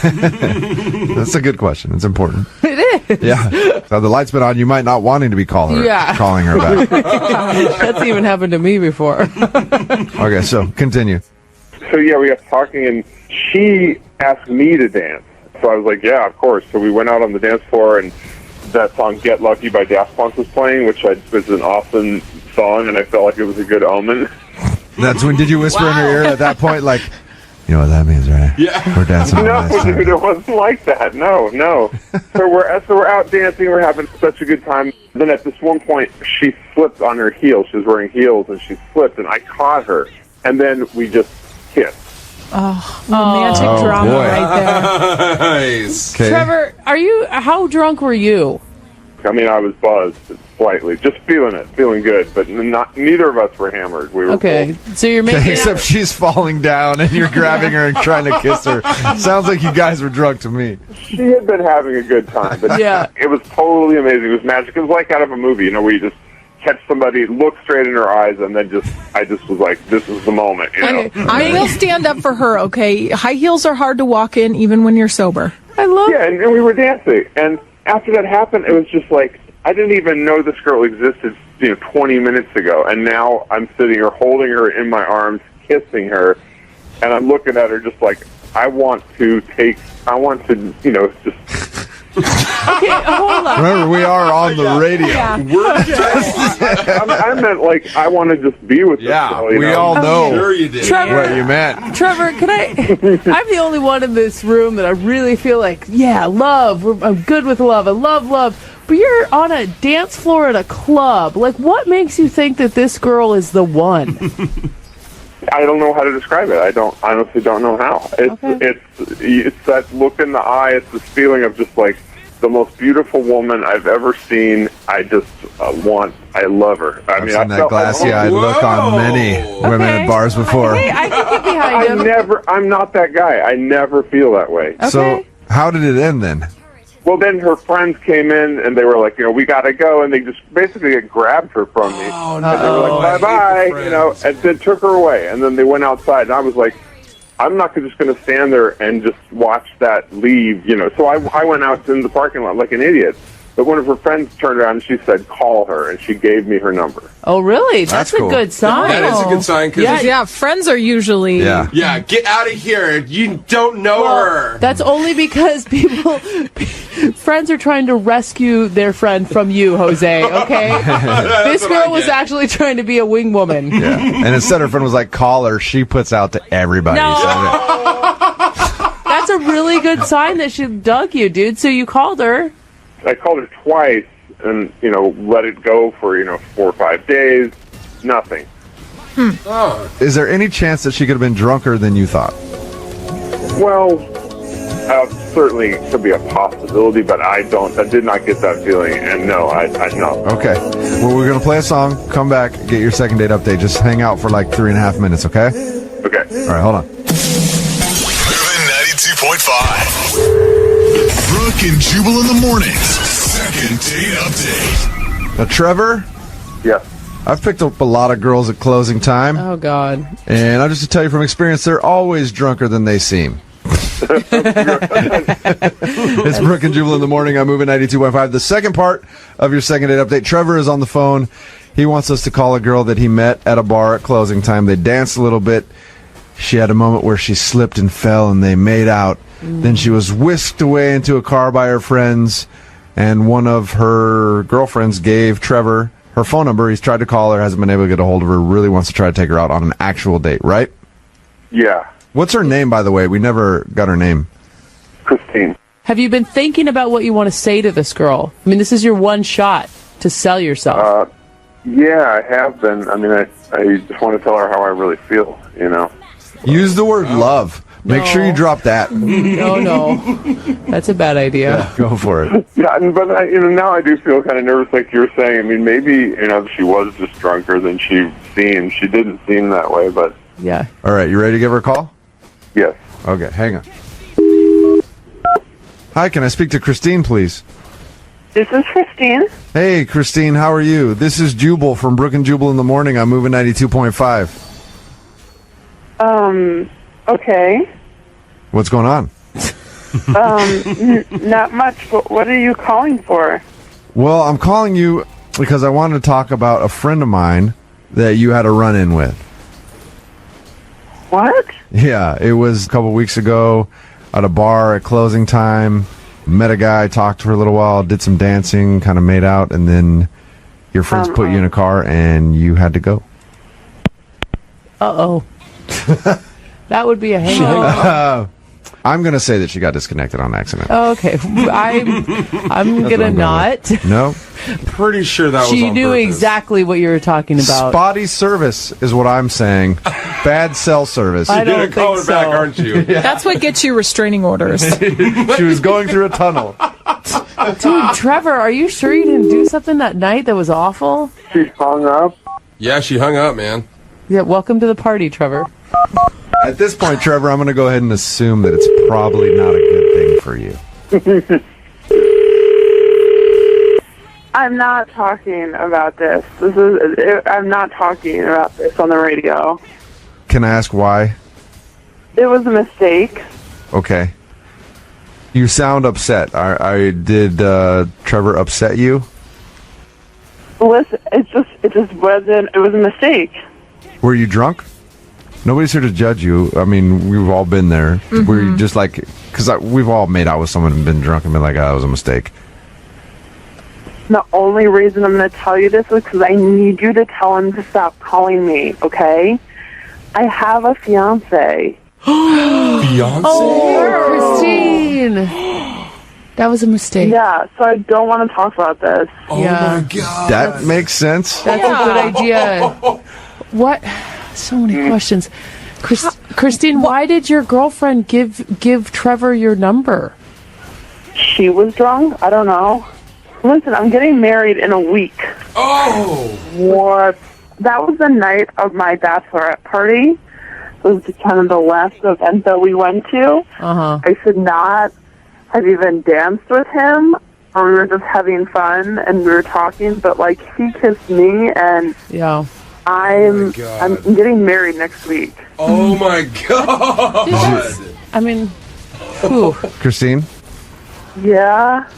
That's a good question. It's important. It is. Yeah. So the light's been on. You might not wanting to be calling her back. That's even happened to me before. Okay, so continue. So yeah, we got talking, and she asked me to dance. so I was like, yeah, of course. So we went out on the dance floor, and that song "Get Lucky" by Daft Punk was playing, which was an awesome song, and I felt like it was a good omen. That's when, did you whisper in her ear at that point, like, you know what that means, right? Yeah. We're dancing on No, this time. dude, it wasn't like that. No. So we're out dancing. We're having such a good time. Then at this one point, she slipped on her heels. She was wearing heels, and she slipped, and I caught her. And then we just kissed. Oh, romantic drama boy. right there. Nice. Okay. Trevor, how drunk were you? I mean, I was buzzed slightly, just feeling good, but neither of us were hammered. We were Okay, so you're making Except she's falling down and you're grabbing her and trying to kiss her. Sounds like you guys were drunk to me. She had been having a good time, but Yeah. it was totally amazing. It was magic. It was like out of a movie, where you just catch somebody, look straight in her eyes, and then I just was like, this is the moment, Okay, I will stand up for her, okay? High heels are hard to walk in even when you're sober. Yeah, and we were dancing, and after that happened, it was just like, I didn't even know this girl existed, 20 minutes ago, and now I'm sitting here holding her in my arms, kissing her, and I'm looking at her just like, I want to, just... Okay, hold on. Remember, we are on the radio. Yeah. I meant like, I want to just be with this girl, we all know Sure you did. Trevor, what you meant. Trevor, I'm the only one in this room that I really feel like, yeah, love. I'm good with love. I love love. But you're on a dance floor at a club. Like, what makes you think that this girl is the one? I don't know how to describe it. I honestly don't know how. It's that look in the eye. It's this feeling of just like the most beautiful woman I've ever seen. I just I love her. I've seen that glassy-eyed look on many women at bars before. Hey, I can get behind him. I'm not that guy. I never feel that way. So how did it end then? Well, then her friends came in, and they were like, we got to go, and they just basically grabbed her from me. Oh, and they were like, bye-bye, and then took her away. And then they went outside, and I was like, I'm not just going to stand there and just watch that leave, So I went out in the parking lot like an idiot. But one of her friends turned around and she said, call her, and she gave me her number. Oh, really? That's cool. a good sign. That is a good sign. Cause Yeah, friends are usually... Yeah, get out of here. You don't know her. That's only because friends are trying to rescue their friend from you, Jose, okay? This girl was actually trying to be a wing woman. Yeah. And instead her friend was like, call her, she puts out to everybody. That's a really good sign that she dug you, dude. So you called her. I called her twice and, let it go for, 4 or 5 days. Nothing. Is there any chance that she could have been drunker than you thought? Well, certainly could be a possibility, but I did not get that feeling, and no, I no. Okay. Well, we're going to play a song, come back, get your second date update. Just hang out for like 3.5 minutes, okay? Okay. All right, hold on. Moving 92.5. Brooke and Jubal in the mornings. Second date update. Now, Trevor? Yeah. I've picked up a lot of girls at closing time. Oh, God. And I'll just tell you from experience, they're always drunker than they seem. It's Brooke and Jubal in the morning. I'm moving 92.5. The second part of your second date update. Trevor is on the phone. He wants us to call a girl that he met at a bar at closing time. They danced a little bit. She had a moment where she slipped and fell, and they made out. Then she was whisked away into a car by her friends, and one of her girlfriends gave Trevor her phone number. He's tried to call her, hasn't been able to get a hold of her, really wants to try to take her out on an actual date, right? Yeah. What's her name, by the way? We never got her name. Christine. Have you been thinking about what you want to say to this girl? I mean, this is your one shot to sell yourself. Yeah, I have been. I mean, I just want to tell her how I really feel, Use the word love. Make sure you drop that. No. That's a bad idea. Yeah, go for it. Yeah, but now I do feel kind of nervous, like you were saying. I mean, maybe she was just drunker than she seemed. She didn't seem that way, but yeah. All right, you ready to give her a call? Yes. Okay, hang on. Hi, can I speak to Christine, please? This is Christine. Hey, Christine, how are you? This is Jubal from Brooke and Jubal in the morning. I'm moving 92.5. Okay. What's going on? Not much, but what are you calling for? Well, I'm calling you because I wanted to talk about a friend of mine that you had a run-in with. What? Yeah, it was a couple weeks ago. at a bar at closing time, met a guy, talked to her a little while, did some dancing, kind of made out, and then your friends put you in a car and you had to go. Uh-oh. That would be a hangover. I'm going to say that she got disconnected on accident. Okay, I'm gonna not. No? Pretty sure that was She on knew purpose. exactly what you were talking about. Spotty service is what I'm saying. Bad cell service. I don't think call her back, so. aren't you? That's what gets you restraining orders. She was going through a tunnel. Dude, Trevor, are you sure you didn't do something that night that was awful? She hung up. Yeah, she hung up, man. Yeah, welcome to the party, Trevor. At this point, Trevor, I'm going to go ahead and assume that it's probably not a good thing for you. I'm not talking about this. I'm not talking about this on the radio. Can I ask why? It was a mistake. Okay. You sound upset. Did Trevor upset you? Listen, it just wasn't. It was a mistake. Were you drunk? Nobody's here to judge you. I mean, we've all been there. Mhm. Were you just like, because we've all made out with someone and been drunk and been like, oh, that was a mistake. The only reason I'm going to tell you this is because I need you to tell him to stop calling me, okay? I have a fiance. Fiance? Oh, Christine. That was a mistake. Yeah, so I don't want to talk about this. Oh my God. That makes sense. That's a good idea. What? So many questions. Christine, why did your girlfriend give Trevor your number? She was drunk? I don't know. Listen, I'm getting married in a week. Oh! What? That was the night of my bachelorette party. It was kind of the last event that we went to. Uh-huh. I should not have even danced with him. Or we were just having fun and we were talking, but like he kissed me and yeah. I'm getting married next week. Oh my God! I mean, whew. Christine? Yeah.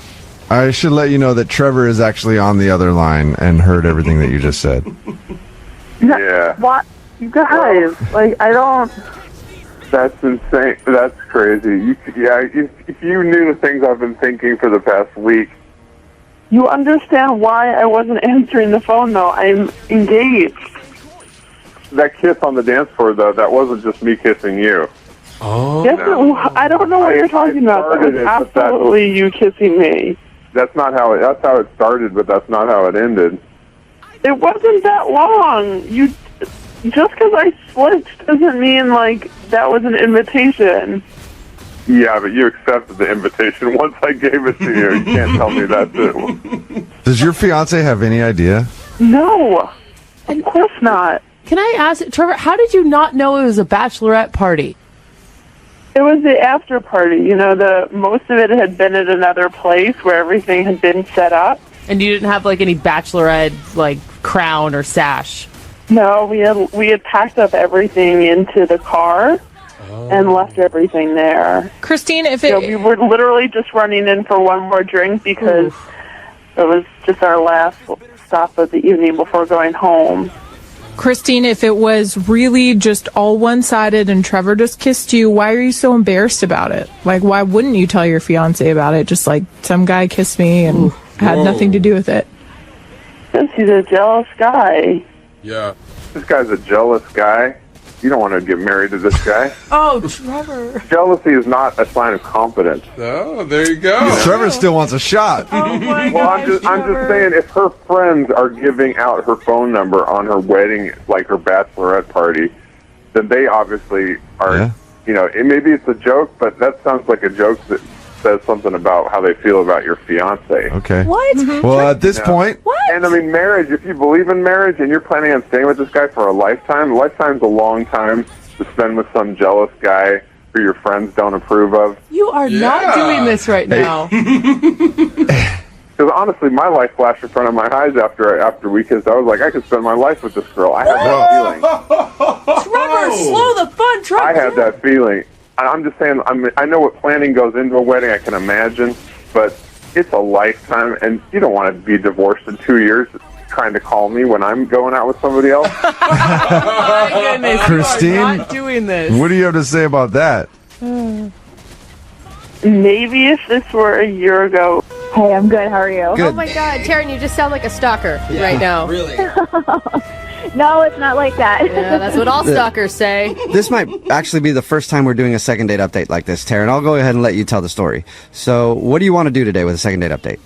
I should let you know that Trevor is actually on the other line and heard everything that you just said. Yeah. What? You guys, like, I don't... That's insane. That's crazy. If you knew the things I've been thinking for the past week. You understand why I wasn't answering the phone, though. I'm engaged. That kiss on the dance floor, though, that wasn't just me kissing you. Oh. Yes, I don't know what you're talking about. That was absolutely you kissing me. That's how it started, but that's not how it ended. It wasn't that long. Just because I slipped doesn't mean, like, that was an invitation. Yeah, but you accepted the invitation once I gave it to you. You can't tell me that, too. Does your fiance have any idea? No. Of course not. Can I ask, Trevor, how did you not know it was a bachelorette party? It was the after party. You know, most of it had been at another place where everything had been set up. And you didn't have, like, any bachelorette, like, crown or sash? No, we had packed up everything into the car and left everything there. Christine, we were literally just running in for one more drink because it was just our last stop of the evening before going home. Christine, if it was really just all one-sided and Trevor just kissed you, why are you so embarrassed about it? Like, why wouldn't you tell your fiance about it? Just like, some guy kissed me and had nothing to do with it. Because he's a jealous guy. Yeah. This guy's a jealous guy. You don't want to get married to this guy. Oh, Trevor. Jealousy is not a sign of competence. Oh, there you go. Trevor still wants a shot. Oh my Well, I'm just saying, if her friends are giving out her phone number on her wedding, like her bachelorette party, then they obviously are, maybe it's a joke, but that sounds like a joke that says something about how they feel about your fiance. Okay. What? Well, at this point... What? And I mean, marriage, if you believe in marriage and you're planning on staying with this guy for a lifetime's a long time to spend with some jealous guy who your friends don't approve of. You are not doing this right now. Because honestly, my life flashed in front of my eyes after we kissed. I was like, I could spend my life with this girl. I had that feeling. Trevor, slow the fun, Trevor. I had that feeling. I'm just saying, I know what planning goes into a wedding, I can imagine, but it's a lifetime, and you don't want to be divorced in 2 years trying to call me when I'm going out with somebody else. My goodness, Christine, you are not doing this. what do you have to say about that? Maybe if this were a year ago. Hey, I'm good. How are you? Oh my God, Taryn, you just sound like a stalker right now. Really? No, it's not like that. Yeah, that's what all stalkers say. This might actually be the first time we're doing a second date update like this, Taryn. I'll go ahead and let you tell the story. So, what do you want to do today with a second date update?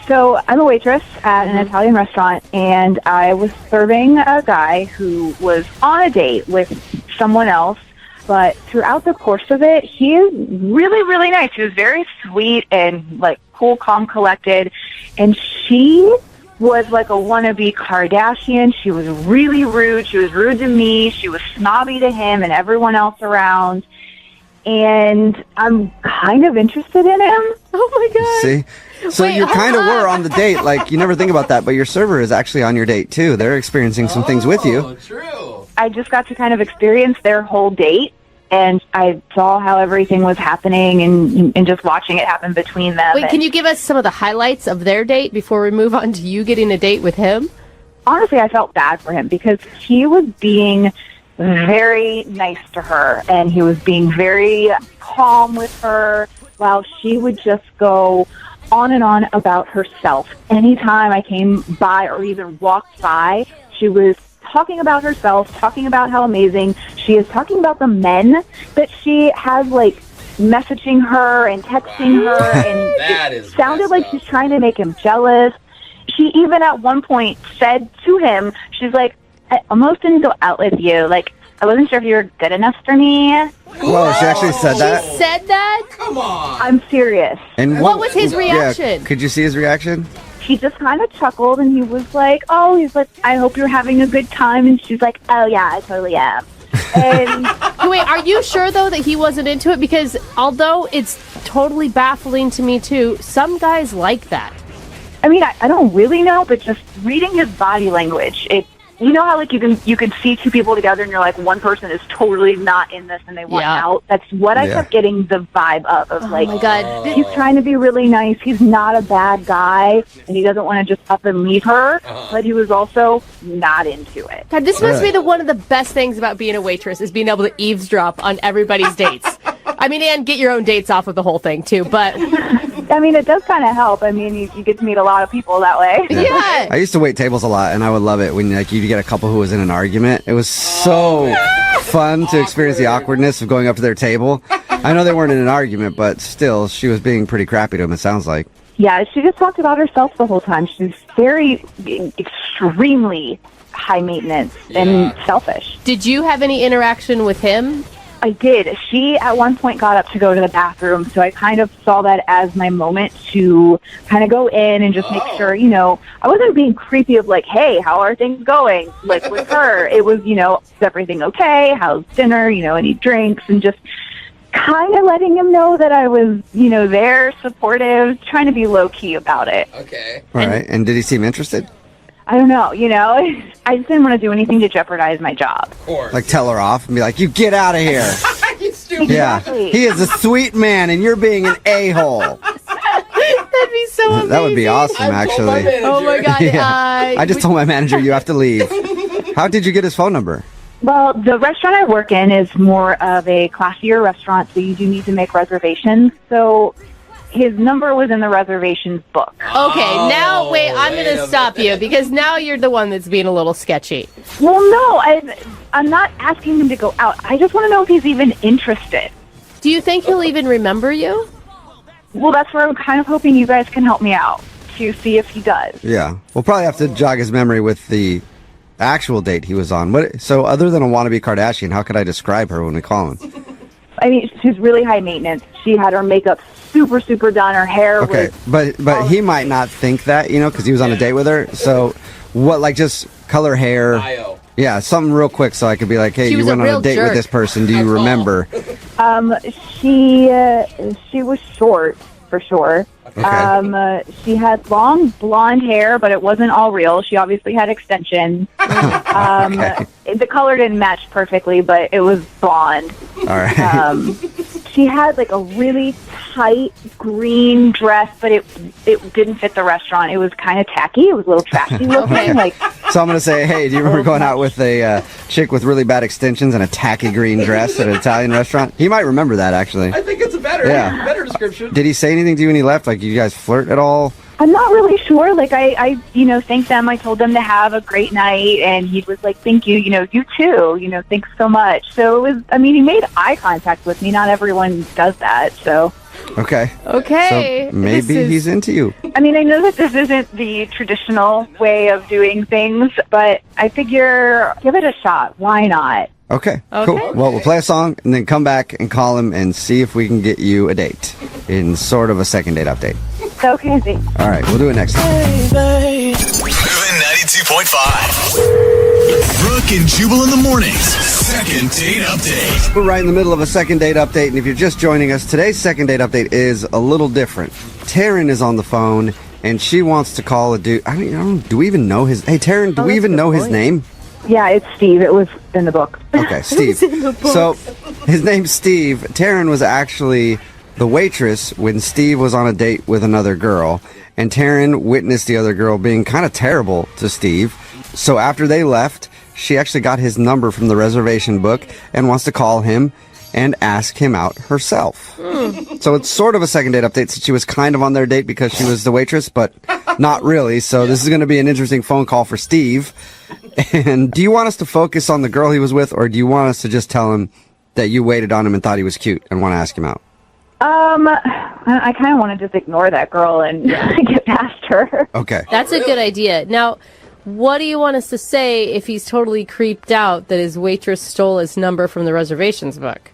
So I'm a waitress at an Italian restaurant, and I was serving a guy who was on a date with someone else. But throughout the course of it, he is really, really nice. He was very sweet and like cool, calm, collected. And she was like a wannabe Kardashian. She was really rude. She was rude to me. She was snobby to him and everyone else around. And I'm kind of interested in him. Oh my God. See? So Wait, you kind of hold on. were on the date. Like, you never think about that, but your server is actually on your date, too. They're experiencing some things with you. True. I just got to kind of experience their whole date. And I saw how everything was happening and just watching it happen between them. Wait, can you give us some of the highlights of their date before we move on to you getting a date with him? Honestly, I felt bad for him because he was being very nice to her and he was being very calm with her while she would just go on and on about herself. Anytime I came by or even walked by, she was talking about herself, talking about how amazing she is, talking about the men that she has, like, messaging her and texting her, and That it is sounded messed like up. she's trying to make him jealous. She even at one point said to him, she's like, I almost didn't go out with you. Like, I wasn't sure if you were good enough for me. Whoa, she actually said that? She said that? Come on. I'm serious. And What was his reaction? Yeah, could you see his reaction? He just kind of chuckled, and he was like, oh, he's like, I hope you're having a good time. And she's like, oh, yeah, I totally am. And Wait, are you sure, though, that he wasn't into it? Because although it's totally baffling to me, too, some guys like that. I mean, I don't really know, but just reading his body language, you know how like you can see two people together and you're like, one person is totally not in this and they want out. That's what I kept getting the vibe of like, my God. he's trying to be really nice. He's not a bad guy and he doesn't want to just up and leave her, but he was also not into it. God, this must be one of the best things about being a waitress is being able to eavesdrop on everybody's dates. I mean, and get your own dates off of the whole thing, too, but... I mean, it does kind of help. I mean, you get to meet a lot of people that way. Yeah. I used to wait tables a lot, and I would love it when like you get a couple who was in an argument. It was so fun to experience the awkwardness of going up to their table. I know they weren't in an argument, but still, she was being pretty crappy to him, it sounds like. Yeah, she just talked about herself the whole time. She's very, extremely high maintenance and selfish. Did you have any interaction with him? I did. She, at one point, got up to go to the bathroom, so I kind of saw that as my moment to kind of go in and just make sure, you know, I wasn't being creepy of like, hey, how are things going? Like, with her, it was, you know, is everything okay? How's dinner? You know, any drinks? And just kind of letting him know that I was, you know, there, supportive, trying to be low-key about it. Okay. All right, and did he seem interested? I don't know, you know, I just didn't want to do anything to jeopardize my job. Of course. Like tell her off and be like, you get out of here. You stupid. Yeah, Exactly. he is a sweet man, and you're being an a-hole. That'd be so amazing. That would be awesome, actually. Oh, my God. Yeah. I just told my manager you have to leave. How did you get his phone number? Well, the restaurant I work in is more of a classier restaurant, so you do need to make reservations. So his number was in the reservations book. Okay, now, wait, I'm going to stop you because now you're the one that's being a little sketchy. Well, no, I'm not asking him to go out. I just want to know if he's even interested. Do you think he'll even remember you? Well, that's where I'm kind of hoping you guys can help me out to see if he does. Yeah, we'll probably have to jog his memory with the actual date he was on. So other than a wannabe Kardashian, how could I describe her when we call him? I mean, she's really high maintenance. She had her makeup super, super done. Her hair Okay, was... but he might not think that, you know, because he was on a date with her. So what, like just color hair? Bio. Yeah, something real quick so I could be like, hey, She you was went a on real a date jerk. with this person. Do you remember? She was short, for sure. Okay. She had long blonde hair, but it wasn't all real. She obviously had extensions. The color didn't match perfectly, but it was blonde. All right. She had like a really tight green dress, but it didn't fit the restaurant. It was kind of tacky. It was a little trashy looking. Like, So I'm going to say, hey, do you remember going out with a chick with really bad extensions and a tacky green dress at an Italian restaurant? He might remember that, actually. I think it's a bad better. Yeah. Better description. Did he say anything to you when he left? Like, you guys flirt at all? I'm not really sure. Like, I thanked them. I told them to have a great night, and he was like, thank you, you too, thanks so much. So it was, he made eye contact with me. Not everyone does that, so. Okay. Okay. So maybe he's into you. I know that this isn't the traditional way of doing things, but I figure give it a shot. Why not? Okay, cool. Well, we'll play a song and then come back and call him and see if we can get you a date in sort of a second date update. Okay, thanks. All right, we'll do it next time. Moving 92.5. Brooke and Jubal in the mornings. Second date update. We're right in the middle of a second date update, and if you're just joining us, today's second date update is a little different. Taryn is on the phone, and she wants to call a dude. I don't do we even know his... Hey, Taryn, do we even know his name? Yeah, it's Steve. It was in the book. Okay, Steve. So, his name's Steve. Taryn was actually the waitress when Steve was on a date with another girl, and Taryn witnessed the other girl being kind of terrible to Steve. So after they left, she actually got his number from the reservation book and wants to call him and ask him out herself. So it's sort of a second date update, since she was kind of on their date because she was the waitress, but not really. So this is going to be an interesting phone call for Steve. And do you want us to focus on the girl he was with, or do you want us to just tell him that you waited on him and thought he was cute and want to ask him out? I kind of want to just ignore that girl and get past her. Okay. That's a good idea. Now, what do you want us to say if he's totally creeped out that his waitress stole his number from the reservations book?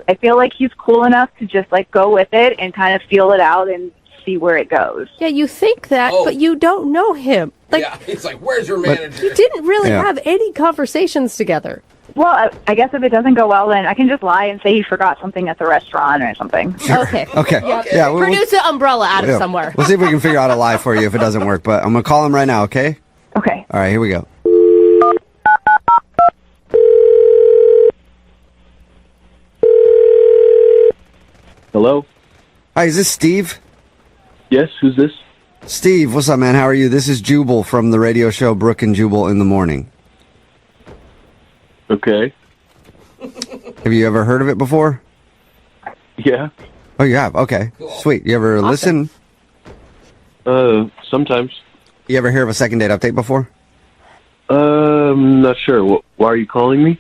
I feel like he's cool enough to just go with it and kind of feel it out and see where it goes. Yeah, you think that, but you don't know him. Yeah, it's like, where's your manager? You didn't really have any conversations together. Well, I guess if it doesn't go well, then I can just lie and say he forgot something at the restaurant or something. Okay. Okay. Yeah. Produce an umbrella out of somewhere. We'll see if we can figure out a lie for you if it doesn't work. But I'm going to call him right now, okay? Okay. All right, here we go. Hello? Hi, is this Steve? Yes, who's this? Steve, what's up, man? How are you? This is Jubal from the radio show Brooke and Jubal in the Morning. Okay. Have you ever heard of it before? Yeah. Oh, you have? Okay. Sweet. You ever listen? Sometimes. You ever hear of a second date update before? I'm not sure. Why are you calling me?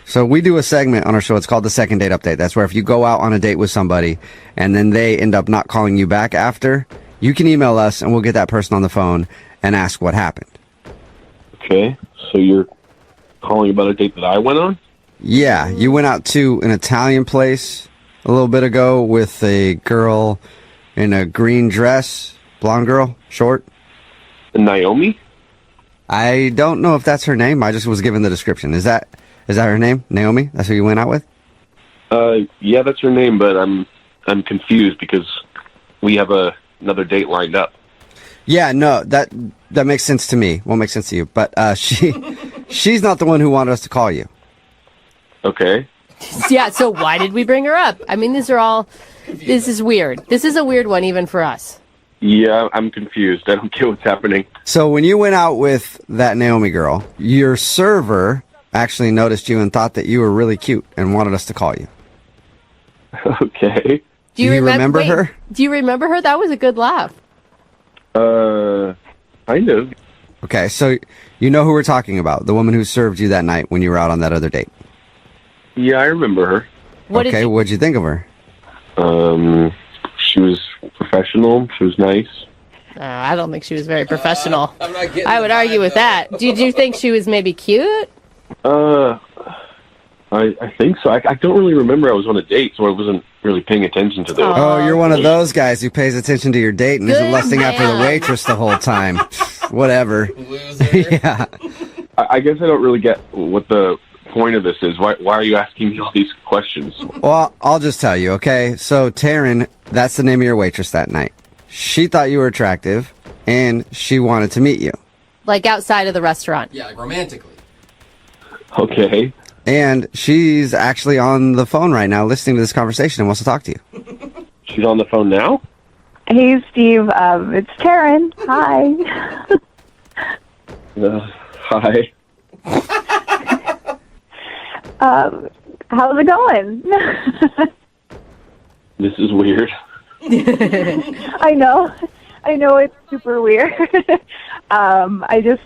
So we do a segment on our show. It's called the second date update. That's where if you go out on a date with somebody and then they end up not calling you back after, you can email us and we'll get that person on the phone and ask what happened. Okay. So you're calling about a date that I went on? Yeah. You went out to an Italian place a little bit ago with a girl in a green dress, blonde girl, short. Naomi? I don't know if that's her name. I just was given the description. Is that her name? Naomi? That's who you went out with? Yeah, that's her name, but I'm confused because we have another date lined up. Yeah, no, that makes sense to me. Won't make sense to you. But she's not the one who wanted us to call you. Okay. Yeah, so why did we bring her up? This is weird. This is a weird one even for us. Yeah, I'm confused. I don't get what's happening. So when you went out with that Naomi girl, your server actually noticed you and thought that you were really cute and wanted us to call you. Okay. Do you remember her? Do you remember her? That was a good laugh. Kind of. Okay, so you know who we're talking about, the woman who served you that night when you were out on that other date. Yeah, I remember her. What'd you think of her? She was professional. She was nice. I don't think she was very professional. I'm not getting I would argue with that. Did you think she was maybe cute? I think so. I don't really remember. I was on a date, so I wasn't really paying attention to those. Oh, you're one of those guys who pays attention to your date and isn't lusting after the waitress the whole time. Whatever. Yeah. I guess I don't really get what the point of this is. Why are you asking me all these questions? Well, I'll just tell you, okay? So, Taryn, that's the name of your waitress that night. She thought you were attractive, and she wanted to meet you. Like outside of the restaurant. Yeah, like romantically. Okay. And she's actually on the phone right now listening to this conversation and wants to talk to you. She's on the phone now? Hey, Steve. It's Taryn. Hi. Hi. How's it going? This is weird. I know it's super weird. I just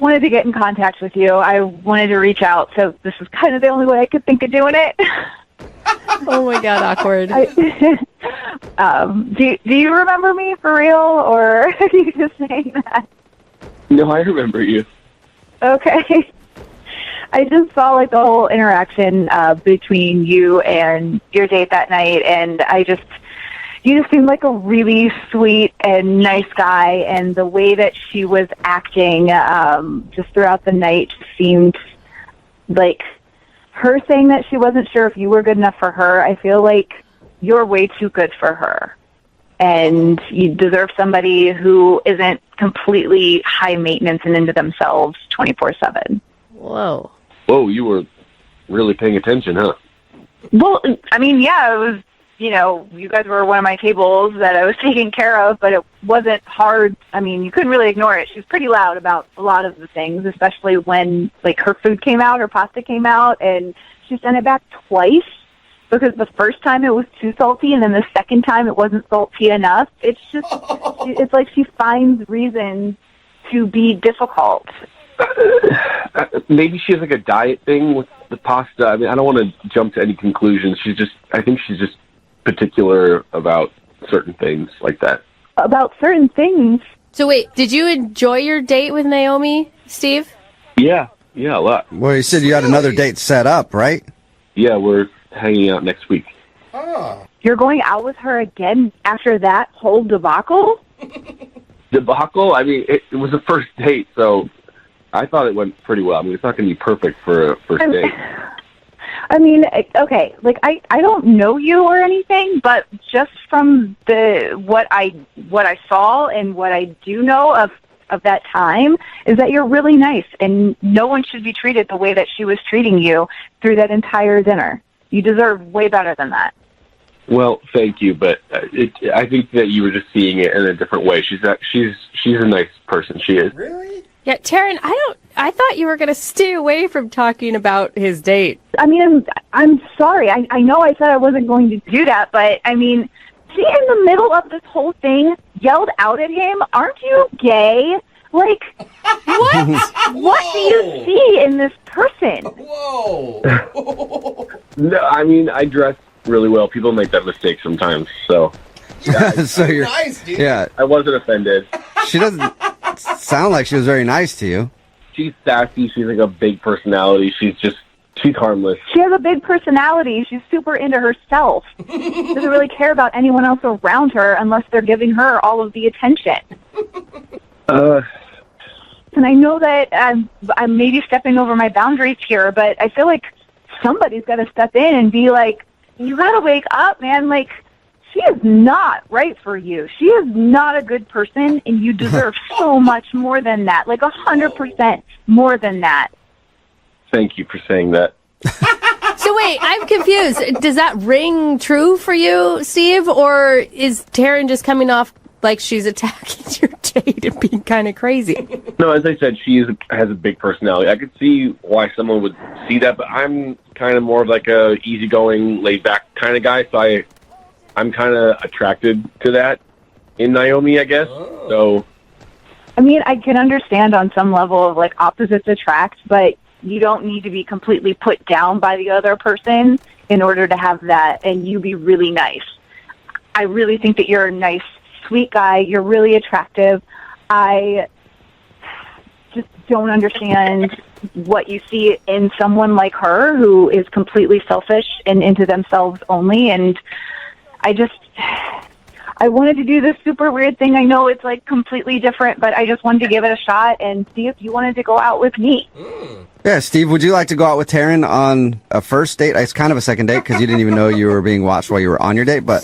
wanted to get in contact with you. I wanted to reach out, so this is kind of the only way I could think of doing it. Oh my God, awkward. Do you remember me for real, or are you just saying that? No, I remember you. Okay. I just saw like the whole interaction between you and your date that night, and you just seemed like a really sweet and nice guy, and the way that she was acting just throughout the night seemed like her saying that she wasn't sure if you were good enough for her. I feel like you're way too good for her, and you deserve somebody who isn't completely high maintenance and into themselves 24/7. Whoa. Whoa, you were really paying attention, huh? Well, I mean, yeah, it was, you guys were one of my tables that I was taking care of, but it wasn't hard. I mean, you couldn't really ignore it. She was pretty loud about a lot of the things, especially when, like, her food came out, her pasta came out, and she sent it back twice because the first time it was too salty, and then the second time it wasn't salty enough. It's just, it's like she finds reasons to be difficult. Maybe she has like a diet thing with the pasta. I mean, I don't want to jump to any conclusions. I think she's just particular about certain things like that. About certain things? So wait, did you enjoy your date with Naomi, Steve? Yeah, a lot. Well, you said you had another date set up, right? Yeah, we're hanging out next week. You're going out with her again after that whole debacle? Debacle? I mean, it was a first date, so I thought it went pretty well. I mean, it's not going to be perfect for a first date. I mean, okay, like I don't know you or anything, but just from what I saw and what I do know of that time is that you're really nice, and no one should be treated the way that she was treating you through that entire dinner. You deserve way better than that. Well, thank you, but I think that you were just seeing it in a different way. She's a nice person. She is. Really? Yeah, Taryn, I thought you were going to stay away from talking about his date. I mean, I'm sorry. I know I said I wasn't going to do that, but I mean, she in the middle of this whole thing yelled out at him, "Aren't you gay?" Like, what? What do you see in this person? Whoa. No, I mean, I dress really well. People make that mistake sometimes, so. So you're Nice, dude. Yeah. I wasn't offended. She doesn't sound like she was very nice to you. She's sassy. She's like a big personality. She's harmless. She has a big personality. She's super into herself. Doesn't really care about anyone else around her unless they're giving her all of the attention. And I know that I'm maybe stepping over my boundaries here, but I feel like somebody's got to step in and be like, you got to wake up, man. Like, she is not right for you. She is not a good person, and you deserve so much more than that. Like 100% more than that. Thank you for saying that. So wait, I'm confused. Does that ring true for you, Steve? Or is Taryn just coming off like she's attacking your date and being kind of crazy? No, as I said, she has a big personality. I could see why someone would see that, but I'm kind of more of like a easygoing, laid-back kind of guy, so I'm kind of attracted to that in Naomi, I guess. So, I mean, I can understand on some level of like opposites attract, but you don't need to be completely put down by the other person in order to have that and you be really nice. I really think that you're a nice, sweet guy. You're really attractive. I just don't understand what you see in someone like her who is completely selfish and into themselves only. And I wanted to do this super weird thing. I know it's like completely different, but I just wanted to give it a shot and see if you wanted to go out with me. Yeah, Steve, would you like to go out with Taryn on a first date? It's kind of a second date because you didn't even know you were being watched while you were on your date, but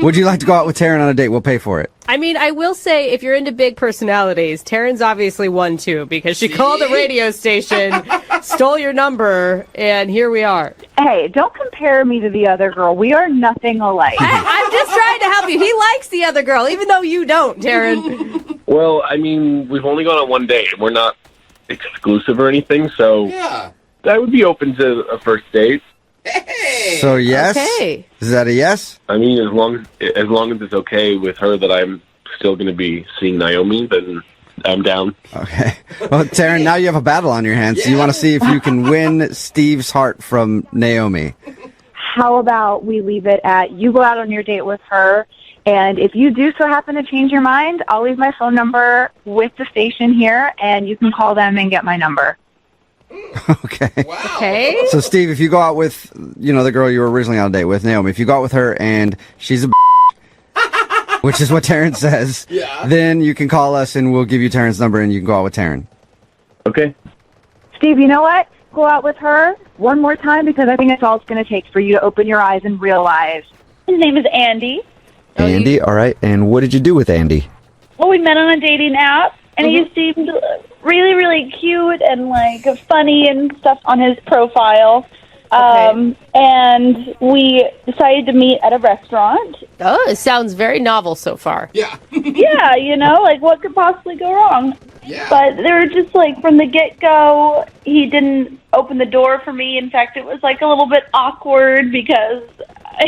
would you like to go out with Taryn on a date? We'll pay for it. I mean, I will say, if you're into big personalities, Taryn's obviously one too, because she called the radio station, stole your number, and here we are. Hey, don't compare me to the other girl. We are nothing alike. I'm just trying to help you. He likes the other girl, even though you don't, Taryn. well, I mean, we've only gone on one date. We're not exclusive or anything, so Yeah. I would be open to a first date. Hey. So yes? Okay. Is that a yes? I mean, as long as it's okay with her that I'm still going to be seeing Naomi, then I'm down. Okay. Well, Taryn, now you have a battle on your hands. So you want to see if you can win Steve's heart from Naomi. How about we leave it at you go out on your date with her, and if you do so happen to change your mind, I'll leave my phone number with the station here, and you can call them and get my number. Okay. Okay. So, Steve, if you go out with, the girl you were originally on a date with, Naomi, if you go out with her and she's a which is what Taryn says, then you can call us and we'll give you Taryn's number and you can go out with Taryn. Okay. Steve, you know what? Go out with her one more time because I think that's all it's going to take for you to open your eyes and realize. His name is Andy. Andy, all right. And what did you do with Andy? Well, we met on a dating app, and he seemed really, really cute and funny and stuff on his profile. And we decided to meet at a restaurant. Oh, it sounds very novel so far. Yeah. Yeah, what could possibly go wrong? Yeah. But they were just from the get-go, he didn't open the door for me. In fact, it was a little bit awkward because, I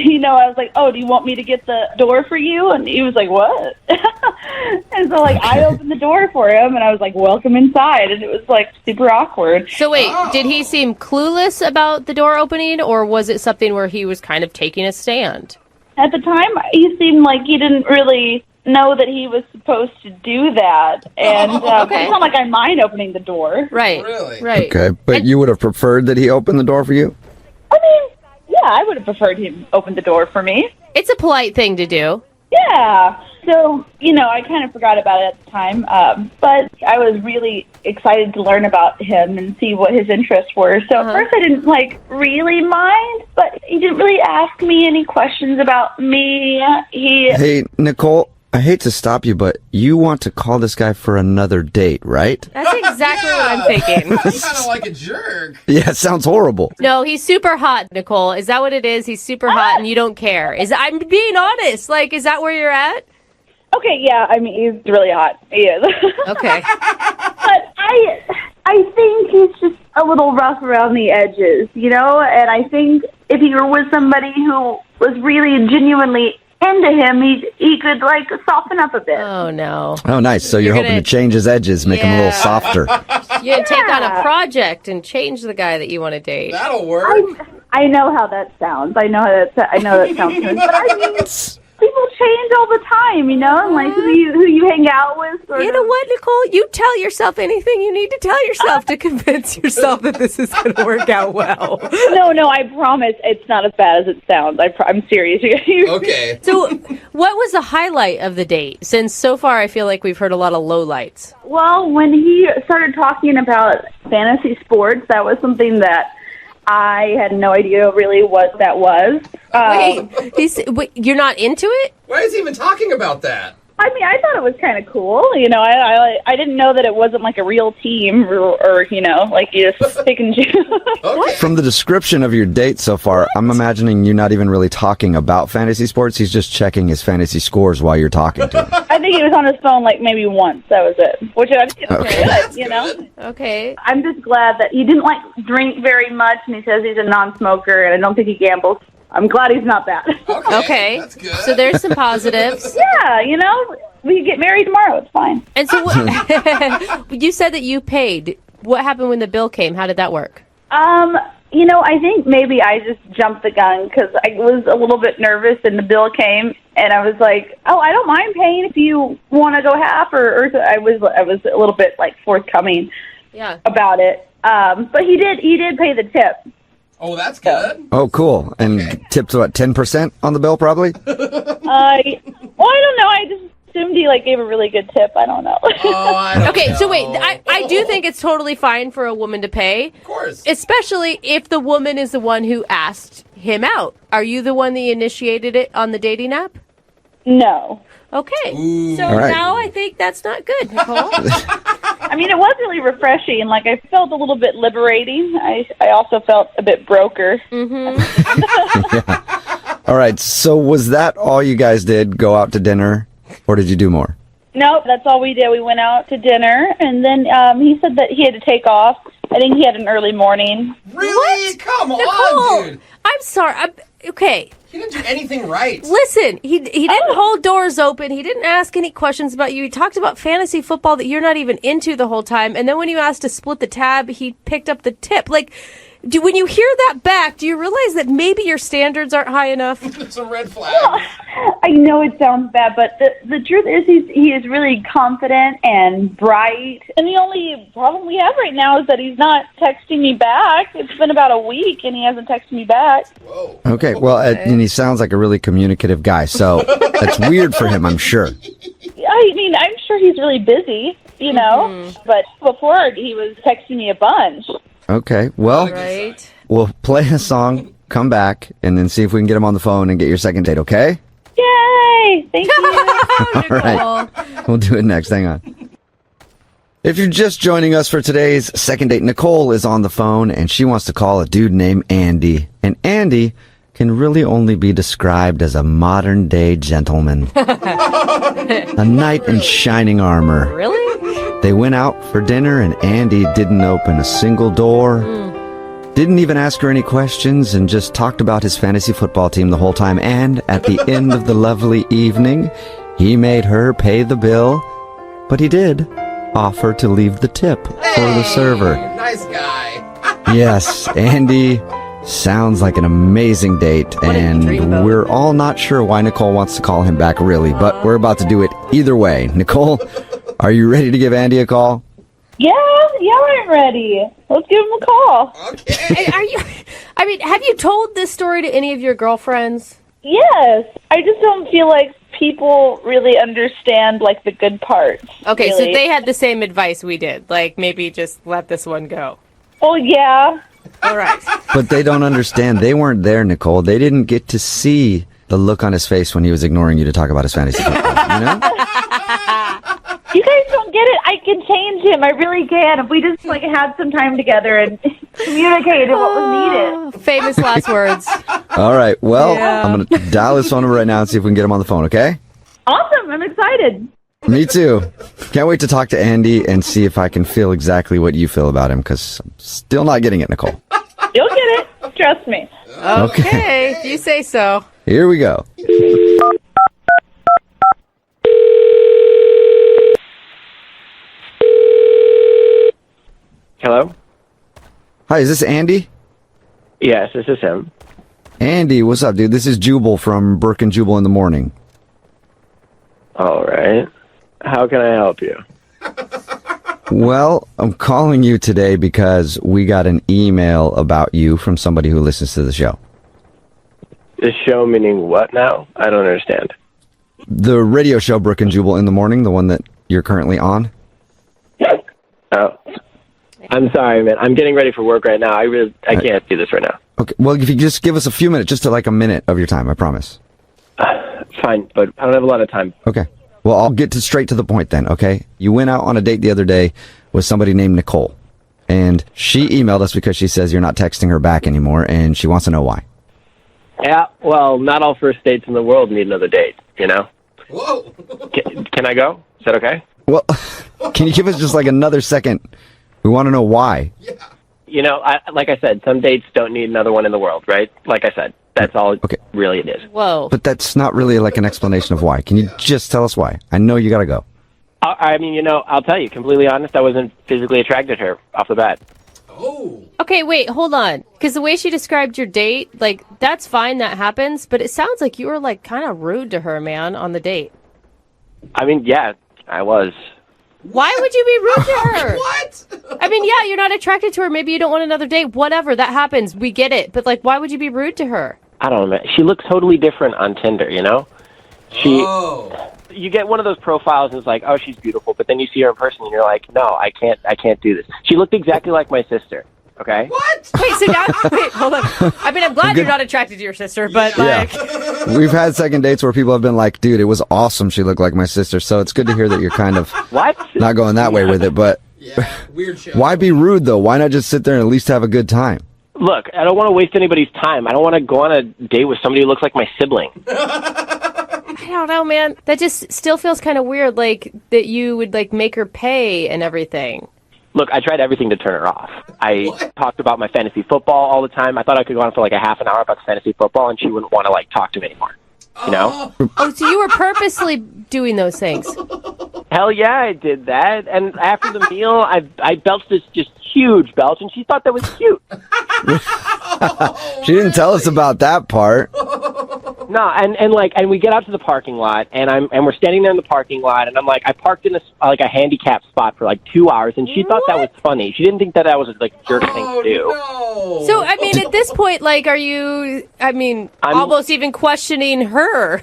was like, oh, do you want me to get the door for you? And he was like, what? And so, I opened the door for him, and I was like, welcome inside. And it was, super awkward. So wait, did he seem clueless about the door opening, or was it something where he was kind of taking a stand? At the time, he seemed like he didn't really know that he was supposed to do that. And it's not like I mind opening the door. Right. Really? Right. Okay, but you would have preferred that he opened the door for you? I mean, yeah, I would have preferred him open the door for me. It's a polite thing to do. Yeah. So, I kind of forgot about it at the time. But I was really excited to learn about him and see what his interests were. So at first I didn't, really mind, but he didn't really ask me any questions about me. Hey, Nicole, I hate to stop you, but you want to call this guy for another date, right? That's exactly what I'm thinking. He's kind of like a jerk. Yeah, it sounds horrible. No, he's super hot, Nicole. Is that what it is? He's super hot and you don't care. I'm being honest. Is that where you're at? Okay, yeah, I mean, he's really hot. He is. Okay. But I think he's just a little rough around the edges, And I think if he were with somebody who was really genuinely into him, he could soften up a bit. Oh no. Oh, nice. So you're hoping to change his edges, make him a little softer. You take on a project and change the guy that you want to date. That'll work. I know how that sounds. I know that sounds good. But I mean, people change all the time, and who you hang out with. You know what, Nicole? You tell yourself anything you need to tell yourself to convince yourself that this is going to work out well. No, I promise it's not as bad as it sounds. I'm serious. Okay. So, what was the highlight of the date? Since so far I feel like we've heard a lot of lowlights. Well, when he started talking about fantasy sports, that was something that I had no idea really what that was. Wait, you're not into it? Why is he even talking about that? I mean, I thought it was kind of cool. I didn't know that it wasn't a real team or you just pick and choose. From the description of your date so far, I'm imagining you're not even really talking about fantasy sports. He's just checking his fantasy scores while you're talking to him. I think he was on his phone maybe once. That was it. Which I think is good, Okay. I'm just glad that he didn't drink very much, and he says he's a non-smoker, and I don't think he gambles. I'm glad he's not that. Okay. That's good. So there's some positives. Yeah, we could get married tomorrow. It's fine. And so you said that you paid. What happened when the bill came? How did that work? I think maybe I just jumped the gun because I was a little bit nervous and the bill came and I was like, oh, I don't mind paying if you want to go half or I was a little bit forthcoming about it. But he did pay the tip. Oh, that's good. Oh, cool. And tipped, 10% on the bill, probably? I don't know. I just assumed he, gave a really good tip. I don't know. Okay, so wait. I do think it's totally fine for a woman to pay. Of course. Especially if the woman is the one who asked him out. Are you the one that initiated it on the dating app? No. Okay. Ooh. So All right. now I think that's not good, Nicole. I mean, it was really refreshing. I felt a little bit liberating. I also felt a bit broker. Mm-hmm. Yeah. All right. So was that all you guys did? Go out to dinner? Or did you do more? Nope, that's all we did. We went out to dinner, and then he said that he had to take off. I think he had an early morning. Really? Come Nicole, on, dude. I'm sorry. Okay. He didn't do anything right. Listen, he didn't hold doors open. He didn't ask any questions about you. He talked about fantasy football that you're not even into the whole time. And then when you asked to split the tab, he picked up the tip. Like, when you hear that back, do you realize that maybe your standards aren't high enough? It's a red flag. I know it sounds bad, but the truth is he is really confident and bright. And the only problem we have right now is that he's not texting me back. It's been about a week, and he hasn't texted me back. Okay, well, and he sounds like a really communicative guy, so that's weird for him, I'm sure. I mean, I'm sure he's really busy, you know, but before he was texting me a bunch. Okay, well, Right. we'll play a song, come back, and then see if we can get him on the phone and get your second date, okay? Yay! Thank you. All right. We'll do it next. Hang on. If you're just joining us for today's second date, Nicole is on the phone, and she wants to call a dude named Andy. And Andy can really only be described as a modern-day gentleman. A knight in shining armor. Really? They went out for dinner, and Andy didn't open a single door. Didn't even ask her any questions and just talked about his fantasy football team the whole time. And at the end of the lovely evening, he made her pay the bill, but he did offer to leave the tip for the server. Nice guy. Yes, Andy sounds like an amazing date, and we're all not sure why Nicole wants to call him back, really, but we're about to do it either way. Nicole, are you ready to give Andy a call? Yeah, I'm ready. Let's give him a call. Okay. Have you told this story to any of your girlfriends? Yes. I just don't feel like people really understand, like, the good parts. Okay, really. so they had the same advice we did. Like, maybe just let this one go. Oh, yeah. All right. But they don't understand. They weren't there, Nicole. They didn't get to see the look on his face when he was ignoring you to talk about his fantasy football, you know? You guys don't get it. I can change him. I really can. If we just, like, had some time together and communicated what was needed. Famous last words. All right, well, Yeah. I'm going to dial his phone number right now and see if we can get him on the phone, okay? Awesome. I'm excited. Me too. Can't wait to talk to Andy and see if I can feel exactly what you feel about him, because I'm still not getting it, Nicole. You'll get it. Trust me. Okay, if you say so. Here we go. Hello? Hi, is this Andy? Yes, this is him. Andy, what's up, dude? This is Jubal from Brooke and Jubal in the morning. All right. How can I help you? Well, I'm calling you today because we got an email about you from somebody who listens to the show. The show meaning what now? I don't understand. The radio show Brooke and Jubal in the morning, the one that you're currently on. Oh. I'm sorry, man. I'm getting ready for work right now. I can't do this right now. Okay, well, if you just give us a few minutes, just to like a minute of your time, I promise. Fine, but I don't have a lot of time. Okay. Well, I'll get straight to the point then, okay? You went out on a date the other day with somebody named Nicole, and she emailed us because she says you're not texting her back anymore, and she wants to know why. Yeah, well, not all first dates in the world need another date, you know? Whoa. Can I go? Is that okay? Well, can you give us just like another second? We want to know why. You know, like I said, some dates don't need another one in the world, right? Like I said, that's all really it is. Whoa. But that's not really like an explanation of why. Can you just tell us why? I know you got to go. I mean, you know, I'll tell you, completely honest, I wasn't physically attracted to her off the bat. Okay, wait, hold on. Because the way she described your date, like, that's fine, that happens, but it sounds like you were, like, kind of rude to her, man, on the date. I mean, yeah, I was. Why would you be rude to her? What? I mean, yeah, you're not attracted to her. Maybe you don't want another date. Whatever, that happens. We get it. But, like, why would you be rude to her? I don't know, man. She looks totally different on Tinder, you know? You get one of those profiles and it's like, oh, she's beautiful, but then you see her in person and you're like, no, I can't do this. She looked exactly like my sister, okay? What? Wait, so now, wait, hold on. I mean, I'm glad you're not attracted to your sister, but, like... We've had second dates where people have been like, dude, it was awesome. She looked like my sister. So it's good to hear that you're kind of not going that way with it. But weird show. Why be rude, though? Why not just sit there and at least have a good time? Look, I don't want to waste anybody's time. I don't want to go on a date with somebody who looks like my sibling. I don't know, man. That just still feels kind of weird, like, that you would, like, make her pay and everything. Look, I tried everything to turn her off. I talked about my fantasy football all the time. I thought I could go on for like a half an hour about fantasy football, and she wouldn't want to like talk to me anymore. You know? Oh, so you were purposely doing those things? Hell yeah, I did that. And after the meal, I belched this just huge belch, and she thought that was cute. She didn't tell us about that part. No, and we get out to the parking lot, and we're standing there in the parking lot, and I'm like, I parked in a handicap spot for like 2 hours, and she thought that was funny. She didn't think that was like a jerk thing to do. No. So, I mean, at this point, like, are you, I'm almost even questioning her?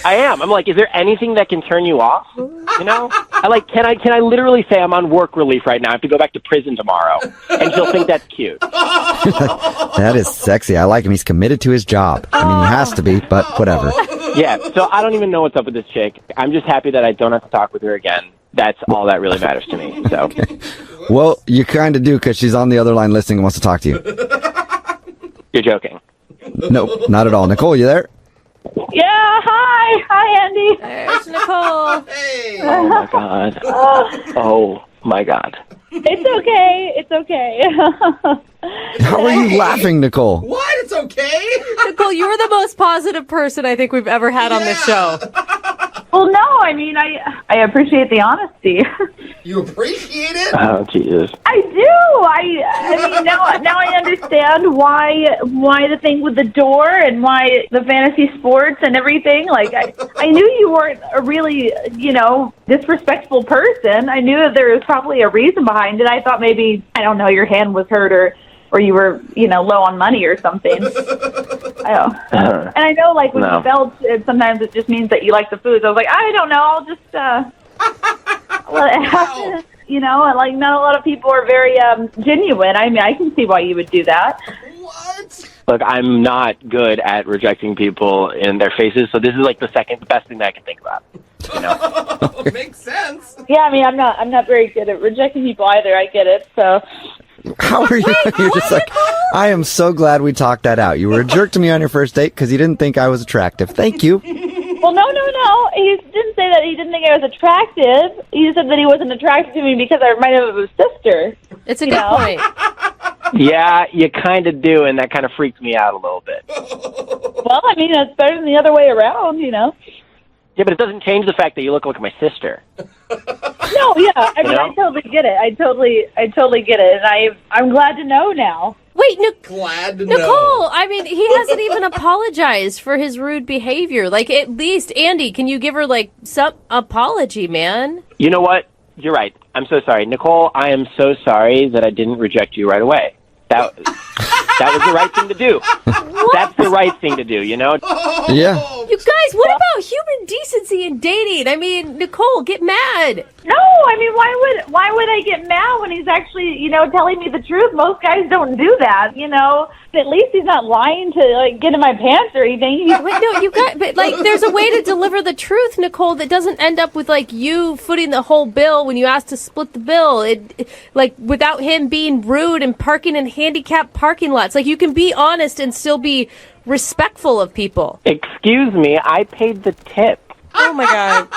I am. I'm like, is there anything that can turn you off? You know? Can I literally say I'm on work relief right now? I have to go back to prison tomorrow. And she'll think that's cute. That is sexy. I like him. He's committed to his job. I mean, he has to be, but whatever. Yeah, so I don't even know what's up with this chick. I'm just happy that I don't have to talk with her again. That's all that really matters to me. So, okay. Well, you kind of do because she's on the other line listening and wants to talk to you. You're joking. Nope, not at all. Nicole, you there? Yeah, hi, Andy. There's Nicole. Hey. Oh, my God. Oh, my God. It's okay. How are you laughing, Nicole? What? It's okay. Nicole, you are the most positive person I think we've ever had on this show. Well, no, I mean, I appreciate the honesty. You appreciate it? Oh, Jesus. I do. I mean, now I understand why the thing with the door and why the fantasy sports and everything. Like, I knew you weren't a really, disrespectful person. I knew that there was probably a reason behind it. I thought maybe, I don't know, your hand was hurt or you were, low on money or something. I don't. And I know, like, when you belch, sometimes it just means that you like the food. So I was like, I don't know, I'll just let it happen. Like, not a lot of people are very genuine. I mean, I can see why you would do that. What? Look, I'm not good at rejecting people in their faces, so this is like the second best thing that I can think about. Makes sense. Yeah, I mean, I'm not very good at rejecting people either. I get it. So. How are you? You're just like, I am so glad we talked that out. You were a jerk to me on your first date because you didn't think I was attractive. Thank you. Well, no. He didn't say that he didn't think I was attractive. He just said that he wasn't attracted to me because I reminded him of his sister. It's a good point. Yeah, you kind of do, and that kind of freaks me out a little bit. Well, I mean, it's better than the other way around, Yeah, but it doesn't change the fact that you look like my sister. No, yeah. I mean, I totally get it. I totally get it, and I'm glad to know now. Wait, glad to Nicole, know. I mean, he hasn't even apologized for his rude behavior. Like, at least, Andy, can you give her, like, some apology, man? You know what? You're right. I'm so sorry. Nicole, I am so sorry that I didn't reject you right away. That was the right thing to do. That's the right thing to do, Yeah. You guys, what about human decency in dating? I mean, Nicole, get mad. No, I mean, why would I get mad when he's actually, telling me the truth? Most guys don't do that, At least he's not lying to, like, get in my pants or anything. But, like, there's a way to deliver the truth, Nicole, that doesn't end up with, like, you footing the whole bill when you ask to split the bill. Like, without him being rude and parking in handicapped parking lots. Like, you can be honest and still be respectful of people. Excuse me, I paid the tip. Oh, my God.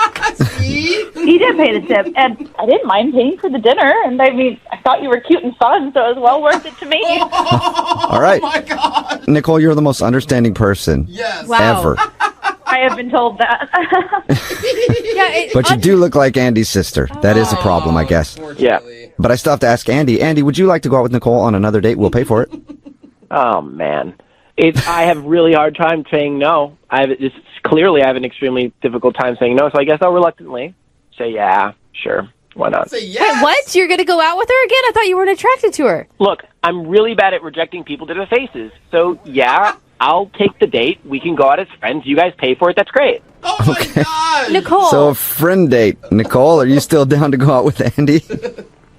He did pay the tip, and I didn't mind paying for the dinner. And I mean, I thought you were cute and fun, so it was well worth it to me. All right. Oh, my God. Nicole, you're the most understanding person ever. I have been told that. But you do look like Andy's sister. That is a problem, I guess. Yeah. But I still have to ask Andy. Andy, would you like to go out with Nicole on another date? We'll pay for it. Oh, man. I have really hard time saying no. Clearly I have an extremely difficult time saying no, so I guess I'll reluctantly say, yeah, sure, why not? Say yes. Wait, what? You're going to go out with her again? I thought you weren't attracted to her. Look, I'm really bad at rejecting people to their faces, so yeah, I'll take the date. We can go out as friends. You guys pay for it. That's great. Oh, my God. Nicole. So a friend date. Nicole, are you still down to go out with Andy?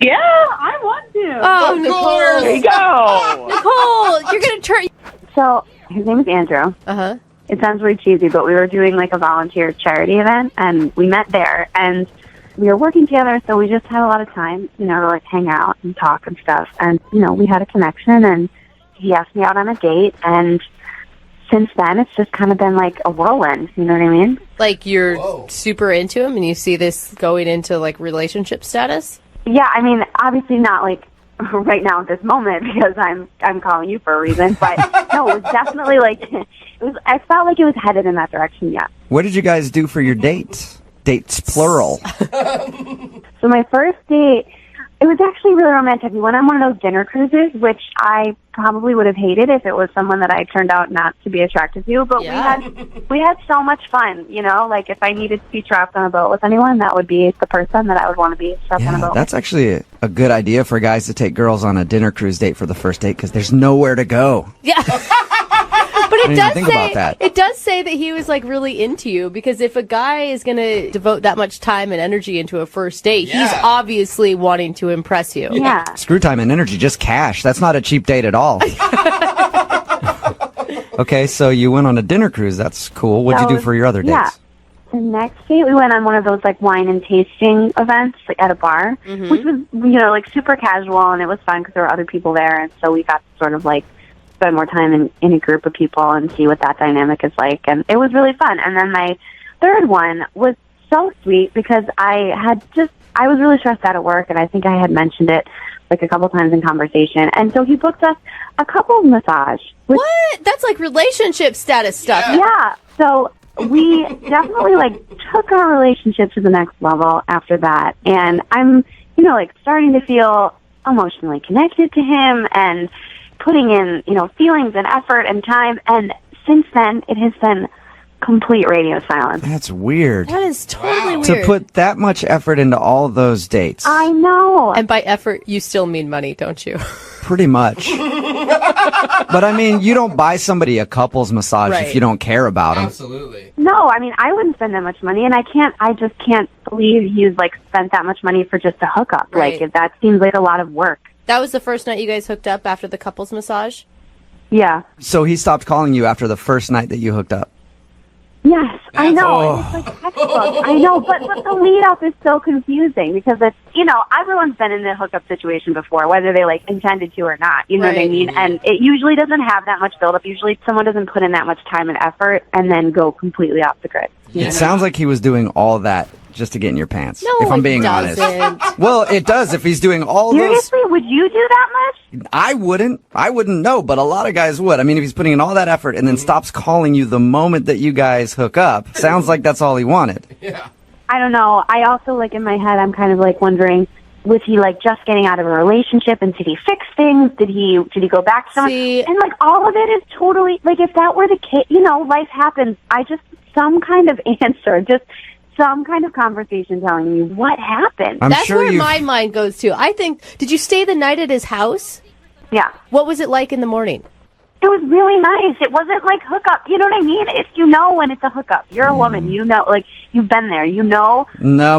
Yeah, I want to. Oh, Nicole. There you go. Nicole, you're going to turn... So his name is Andrew. Uh-huh. It sounds really cheesy, but we were doing like a volunteer charity event, and we met there, and we were working together, so we just had a lot of time, to like hang out and talk and stuff. And, we had a connection, and he asked me out on a date, and since then it's just kind of been like a whirlwind, you know what I mean? Like, you're super into him, and you see this going into, like, relationship status? Yeah, I mean, obviously not like right now at this moment because I'm calling you for a reason. But no, it was definitely like I felt like it was headed in that direction. Yeah. What did you guys do for your date? Dates plural. So my first date, it was actually really romantic. We went on one of those dinner cruises, which I probably would have hated if it was someone that I turned out not to be attracted to. But we had so much fun, you know. Like if I needed to be trapped on a boat with anyone, that would be the person that I would want to be trapped on a boat. That's actually a good idea for guys to take girls on a dinner cruise date for the first date because there's nowhere to go. Yeah. But I didn't even think about that. It does say that he was like really into you because if a guy is going to devote that much time and energy into a first date, he's obviously wanting to impress you. Yeah. Screw time and energy, just cash. That's not a cheap date at all. Okay, so you went on a dinner cruise. That's cool. What'd you do for your other dates? Yeah. The next date, we went on one of those like wine and tasting events like, at a bar, which was like super casual, and it was fun because there were other people there, and so we got to sort of like spend more time in a group of people and see what that dynamic is like, and it was really fun. And then my third one was so sweet because I was really stressed out at work, and I think I had mentioned it like a couple times in conversation, and so he booked us a couples massage. What? That's like relationship status stuff. Yeah. So we definitely like took our relationship to the next level after that, and I'm like starting to feel emotionally connected to him and putting in, feelings and effort and time. And since then, it has been complete radio silence. That's weird. That is totally weird. To put that much effort into all those dates. I know. And by effort, you still mean money, don't you? Pretty much. But I mean, you don't buy somebody a couples massage if you don't care about them. Absolutely. No, I mean, I wouldn't spend that much money, and I just can't believe he's like spent that much money for just a hookup. Right. Like, that seems like a lot of work. That was the first night you guys hooked up after the couples massage? Yeah. So he stopped calling you after the first night that you hooked up. Yes, I know. And it's like textbook. I know, but the lead up is so confusing because it's, everyone's been in the hookup situation before, whether they like intended to or not. You know what I mean? And it usually doesn't have that much buildup. Usually someone doesn't put in that much time and effort and then go completely off the grid. It sounds like he was doing all that just to get in your pants. No, if I'm it being honest. doesn't. Well, it does if he's doing all Seriously, would you do that much? I wouldn't know, but a lot of guys would. I mean, if he's putting in all that effort and then stops calling you the moment that you guys hook up, sounds like that's all he wanted. Yeah. I don't know. I also, like, in my head, I'm kind of, like, wondering, was he, like, just getting out of a relationship, and did he fix things? Did he go back to someone? And, like, all of it is totally, like, if that were the case, life happens. Some kind of answer, just some kind of conversation telling me what happened. That's where my mind goes to. I think, did you stay the night at his house? Yeah. What was it like in the morning? It was really nice. It wasn't like hookup. You know what I mean? It's, when it's a hookup. You're a woman. Like, you've been there. No,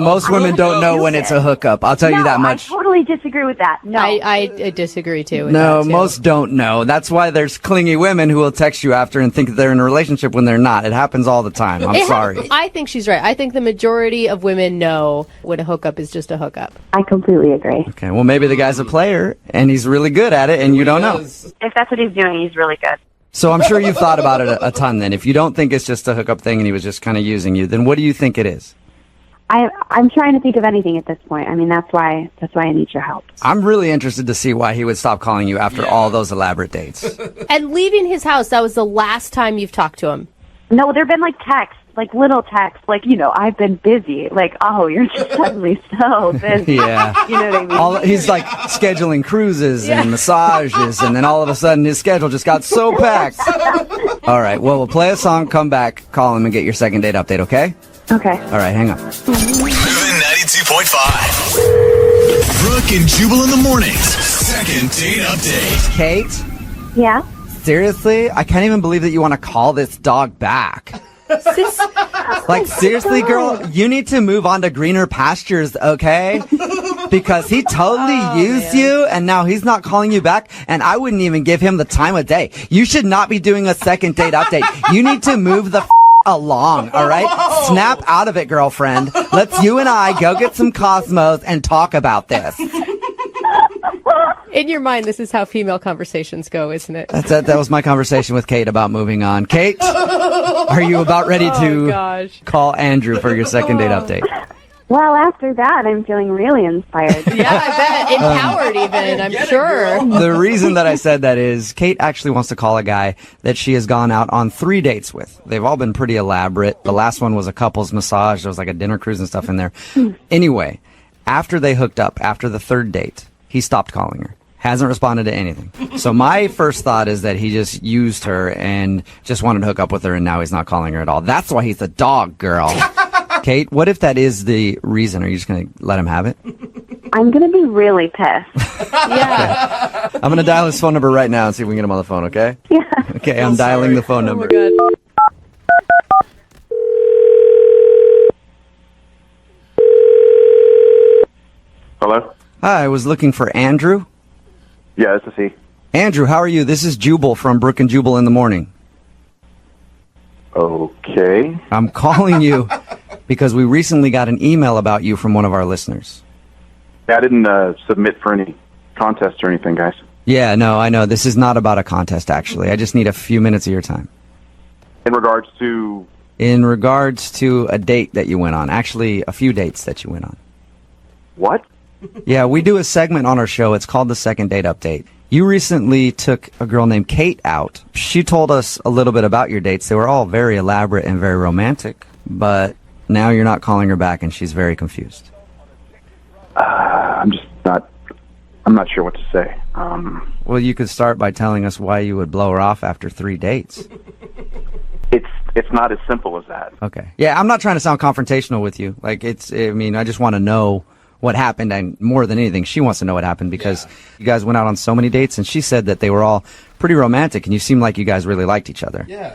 most women don't know when it's a hookup. I'll tell you that much. I totally disagree with that. No. I disagree, too. With No, that, too. most don't know. That's why there's clingy women who will text you after and think that they're in a relationship when they're not. It happens all the time. I'm sorry. I think she's right. I think the majority of women know when a hookup is just a hookup. I completely agree. Okay, well, maybe the guy's a player, and he's really good at it, and you don't know. If that's what he's doing, he's really good. So I'm sure you've thought about it a ton then. If you don't think it's just a hookup thing and he was just kind of using you, then what do you think it is? I'm trying to think of anything at this point. I mean, that's why I need your help. I'm really interested to see why he would stop calling you after all those elaborate dates. And leaving his house, that was the last time you've talked to him? No, there have been like texts, like little texts, like, I've been busy. Like, oh, you're just suddenly so busy. Yeah. You know what I mean? He's like scheduling cruises and massages, and then all of a sudden his schedule just got so packed. All right, well, we'll play a song, come back, call him, and get your second date update, okay? Okay. All right, hang on. Moving 92.5. Brooke and Jubal in the mornings. Second date update. Kate? Yeah? Seriously? I can't even believe that you want to call this dog back. Like, seriously, girl, you need to move on to greener pastures, okay? Because he totally used you, and now he's not calling you back, and I wouldn't even give him the time of day. You should not be doing a second date update. You need to move the along, all right? Snap out of it, girlfriend. Let's you and I go get some Cosmos and talk about this. In your mind, this is how female conversations go, isn't it? That was my conversation with Kate about moving on. Kate, are you about ready to call Andrew for your second date update? Well, after that, I'm feeling really inspired. Yeah, I bet. Empowered even, I'm sure. The reason that I said that is Kate actually wants to call a guy that she has gone out on 3 dates with. They've all been pretty elaborate. The last one was a couple's massage. There was like a dinner cruise and stuff in there. Anyway, after they hooked up, after the 3rd date, he stopped calling her. Hasn't responded to anything. So my first thought is that he just used her and just wanted to hook up with her, and now he's not calling her at all. That's why he's a dog, girl. Kate, what if that is the reason? Are you just going to let him have it? I'm going to be really pissed. Yeah. I'm going to dial his phone number right now and see if we can get him on the phone, okay? Yeah. Okay, I'm dialing the phone number. Oh, my God. Hello? Hi, I was looking for Andrew. Yeah, this is he. Andrew, how are you? This is Jubal from Brooke and Jubal in the morning. Okay. I'm calling you because we recently got an email about you from one of our listeners. Yeah, I didn't submit for any contest or anything, guys. Yeah, no, I know. This is not about a contest, actually. I just need a few minutes of your time. In regards to... In regards to a date that you went on. Actually, a few dates that you went on. What? Yeah, we do a segment on our show. It's called the Second Date Update. You recently took a girl named Kate out. She told us a little bit about your dates. They were all very elaborate and very romantic, but now you're not calling her back and she's very confused. I'm not sure what to say. Well, you could start by telling us why you would blow her off after 3 dates. It's not as simple as that. Okay. Yeah, I'm not trying to sound confrontational with you. I just want to know what happened, and more than anything, she wants to know what happened because you guys went out on so many dates, and she said that they were all pretty romantic, and you seemed like you guys really liked each other. Yeah.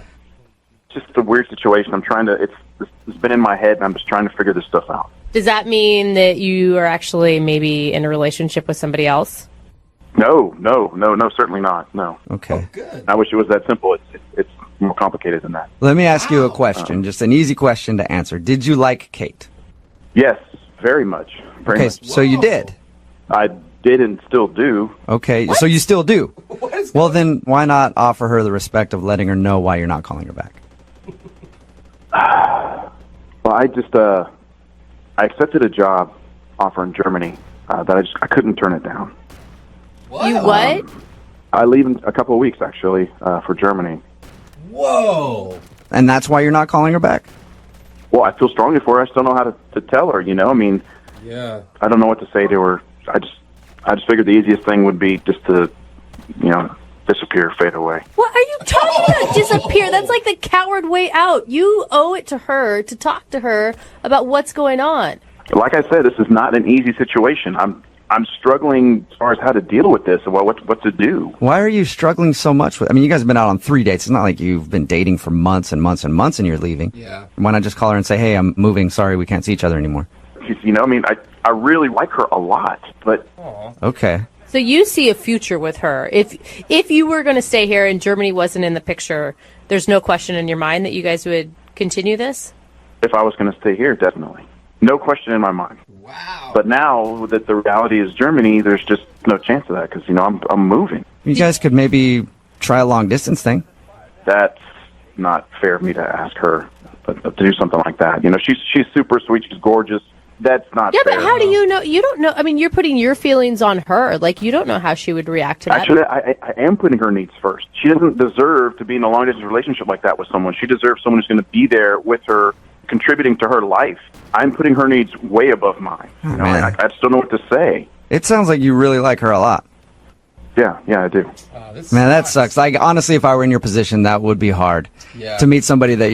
Just a weird situation. It's been in my head, and I'm just trying to figure this stuff out. Does that mean that you are actually maybe in a relationship with somebody else? No, certainly not. No. Okay. I wish it was that simple. It's more complicated than that. Let me ask you a question, just an easy question to answer. Did you like Kate? Yes, very much. Very Okay, much. so you did. I did and still do. Okay, so you still do. Well, then why not offer her the respect of letting her know why you're not calling her back? Well, I accepted a job offer in Germany that I couldn't turn it down. You what? I leave in a couple of weeks, actually, for Germany. Whoa. And that's why you're not calling her back? Well, I feel strongly for her. I just don't know how to tell her, I mean, Yeah. I don't know what to say to her. I just figured the easiest thing would be just to, disappear, fade away. What are you talking about? Disappear? That's like the coward way out. You owe it to her to talk to her about what's going on. Like I said, this is not an easy situation. I'm struggling as far as how to deal with this and what to do. Why are you struggling so much with? I mean, you guys have been out on 3 dates. It's not like you've been dating for months and months and months and you're leaving. Yeah. Why not just call her and say, "Hey, I'm moving. Sorry, we can't see each other anymore." I really like her a lot, but Okay. So you see a future with her. If you were going to stay here and Germany wasn't in the picture, there's no question in your mind that you guys would continue this? if I was going to stay here, definitely. No question in my mind. Wow. But now that the reality is Germany, there's just no chance of that because, I'm moving. You guys could maybe try a long distance thing. That's not fair of me to ask her to do something like that. She's super sweet. She's gorgeous. That's not Yeah, fair. but how do you know? You don't know. I mean, you're putting your feelings on her. Like, you don't know how she would react to that. Actually, I am putting her needs first. She doesn't deserve to be in a long-distance relationship like that with someone. She deserves someone who's going to be there with her, contributing to her life. I'm putting her needs way above mine. I just don't know what to say. It sounds like you really like her a lot. Yeah, I do. Man, that sucks. Like, honestly, if I were in your position, that would be hard. Yeah. To meet somebody that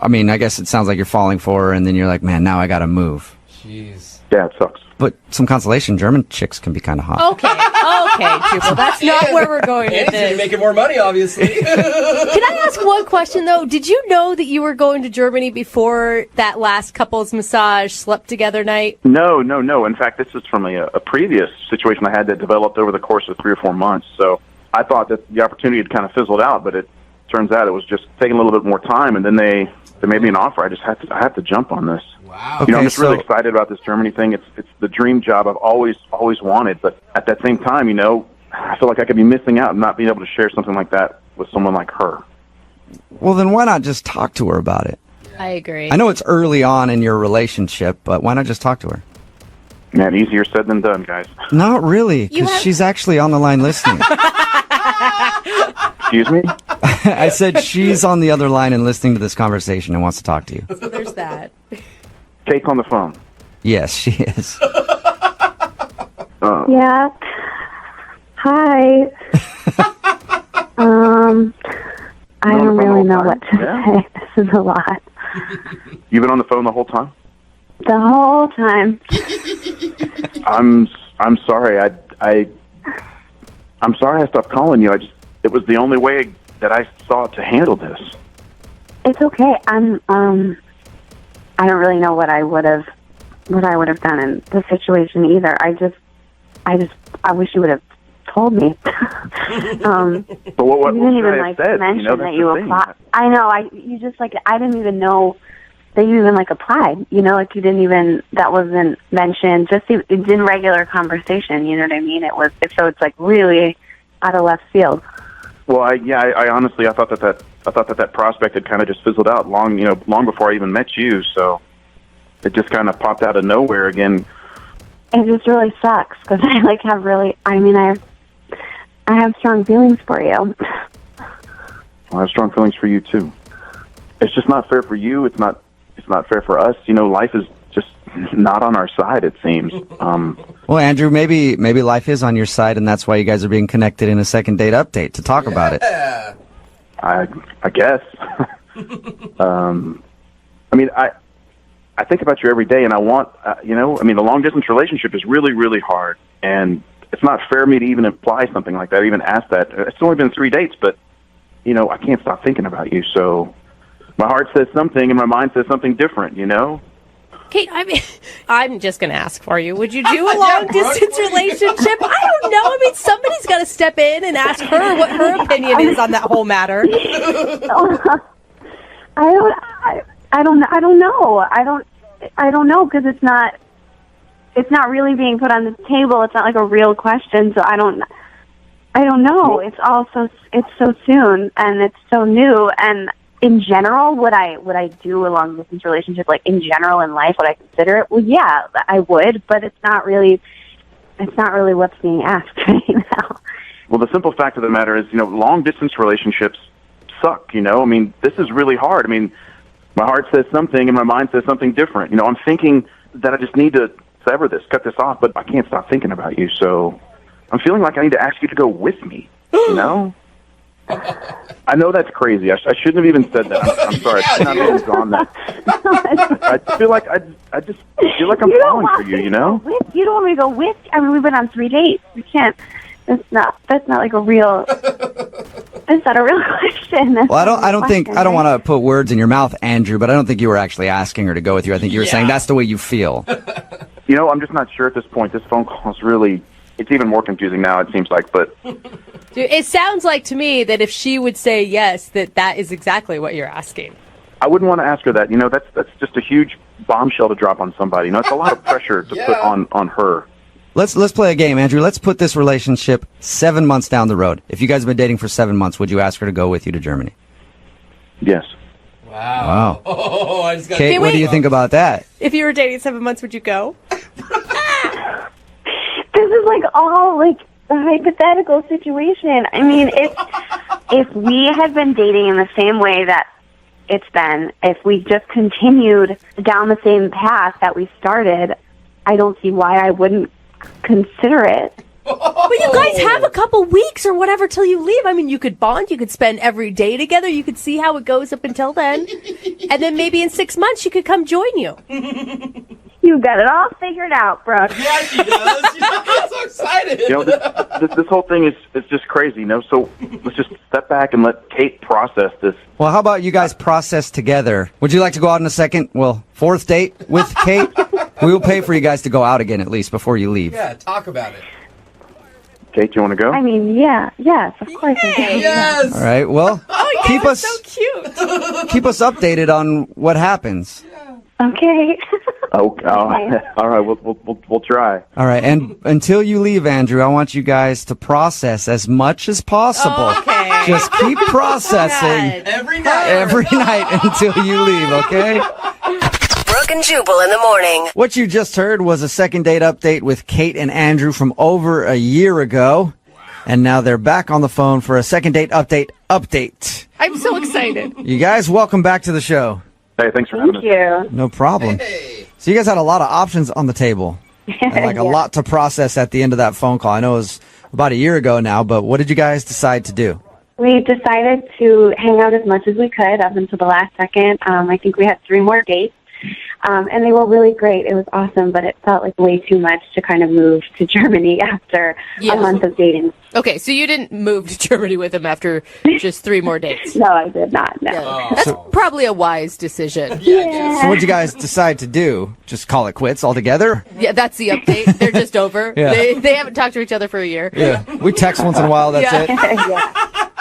I guess it sounds like you're falling for, and then you're like, man, now I gotta move. Jeez. Yeah, it sucks. But some consolation, German chicks can be kind of hot. Okay, Jubal, that's not where we're going with Andy's gonna be this. making more money, obviously. Can I ask one question, though? Did you know that you were going to Germany before that last couple's massage slept together night? No. In fact, this is from a previous situation I had that developed over the course of 3 or 4 months. So I thought that the opportunity had kind of fizzled out, but it turns out it was just taking a little bit more time, and then they made me an offer. I have to jump on this. Wow. I'm just really excited about this Germany thing. It's the dream job I've always wanted, but at that same time, I feel like I could be missing out and not being able to share something like that with someone like her. Well, then why not just talk to her about it? I agree. I know it's early on in your relationship, but why not just talk to her? Man, easier said than done, guys. Not really, because she's actually on the line listening. Excuse me? I said she's on the other line and listening to this conversation and wants to talk to you. So there's that. Kate's on the phone. Yes, she is. Yeah. Hi. I don't really know what to say. This is a lot. You've been on the phone the whole time? The whole time. I'm sorry. I'm sorry I stopped calling you. It was the only way that I saw to handle this. It's okay. I don't really know what I would have done in this situation either. I wish you would have told me. But what you didn't should I even have said? mention That's that the you thing. applied. I know. I didn't even know that you even applied. You that wasn't mentioned. Just in regular conversation. You know what I mean? It's really out of left field. Well, I honestly, I thought that prospect had kind of just fizzled out long before I even met you. So it just kind of popped out of nowhere again. It just really sucks because I have strong feelings for you. I have strong feelings for you too. It's just not fair for you. It's not fair for us. Life is just not on our side, it seems. Well, Andrew, maybe life is on your side, and that's why you guys are being connected in a second date update to talk about it. I guess. I think about you every day, and I want, the long distance relationship is really, really hard, and it's not fair of me to even imply something like that, or even ask that. It's only been 3 dates, but I can't stop thinking about you. So my heart says something, and my mind says something different. Kate, I'm just going to ask for you. Would you do a long-distance relationship? I don't know. Somebody's got to step in and ask her what her opinion is on that whole matter. I don't know because it's not really being put on the table. It's not like a real question, so I don't know. It's so soon and it's so new. And in general, would I do a long distance relationship? Like in general in life, would I consider it? Well, yeah, I would, but it's not really what's being asked right now. Well, the simple fact of the matter is, long distance relationships suck. This is really hard. My heart says something and my mind says something different. I'm thinking that I just need to sever this, cut this off, but I can't stop thinking about you. So I'm feeling like I need to ask you to go with me. I know that's crazy. I shouldn't have even said that. I'm sorry. I should not have even gone that. I feel like I'm falling for you. You don't want me to go with? We've been on 3 dates. We can't. That's not like a real. That's not a real question. Well, I don't want to put words in your mouth, Andrew, but I don't think you were actually asking her to go with you. I think you were saying that's the way you feel. I'm just not sure at this point. This phone call is really. It's even more confusing now, it seems like, but... Dude, it sounds like to me that if she would say yes, that is exactly what you're asking. I wouldn't want to ask her that. That's just a huge bombshell to drop on somebody. It's a lot of pressure to put on her. Let's play a game, Andrew. Let's put this relationship 7 months down the road. If you guys have been dating for 7 months, would you ask her to go with you to Germany? Yes. Wow. Oh, I just got Kate, what do you think about that? If you were dating 7 months, would you go? This is all a hypothetical situation. If we had been dating in the same way that it's been, if we just continued down the same path that we started, I don't see why I wouldn't consider it. But you guys have a couple weeks or whatever till you leave. You could bond, you could spend every day together, you could see how it goes up until then. And then maybe in 6 months she could come join you. You got it all figured out, Brooke. Yeah, she does. I'm so excited. This whole thing is just crazy, So let's just step back and let Kate process this. Well, how about you guys process together? Would you like to go out on a fourth date with Kate? We will pay for you guys to go out again at least before you leave. Yeah, talk about it. Kate, you want to go? Yes, of course. Yes. All right. Well, keep us so cute. keep us updated on what happens. Okay. Okay. All right. We'll try. All right, and until you leave, Andrew, I want you guys to process as much as possible. Okay. Just keep processing Every night. every night until you leave, okay? Brooke and Jubal in the morning. What you just heard was a second date update with Kate and Andrew from over a year ago. And now they're back on the phone for a second date update. I'm so excited. You guys, welcome back to the show. Hey, thanks for having us. Thank you. No problem. So you guys had a lot of options on the table. And like a lot to process at the end of that phone call. I know it was about a year ago now, but what did you guys decide to do? We decided to hang out as much as we could up until the last second. I think we had 3 more dates. And they were really great. It was awesome, but it felt like way too much to kind of move to Germany after a month of dating. Okay, so you didn't move to Germany with him after just 3 more dates. No, I did not. No. Yeah. That's probably a wise decision. So what'd you guys decide to do? Just call it quits altogether? Yeah, that's the update. They're just over. Yeah. They haven't talked to each other for a year. Yeah. We text once in a while, that's it.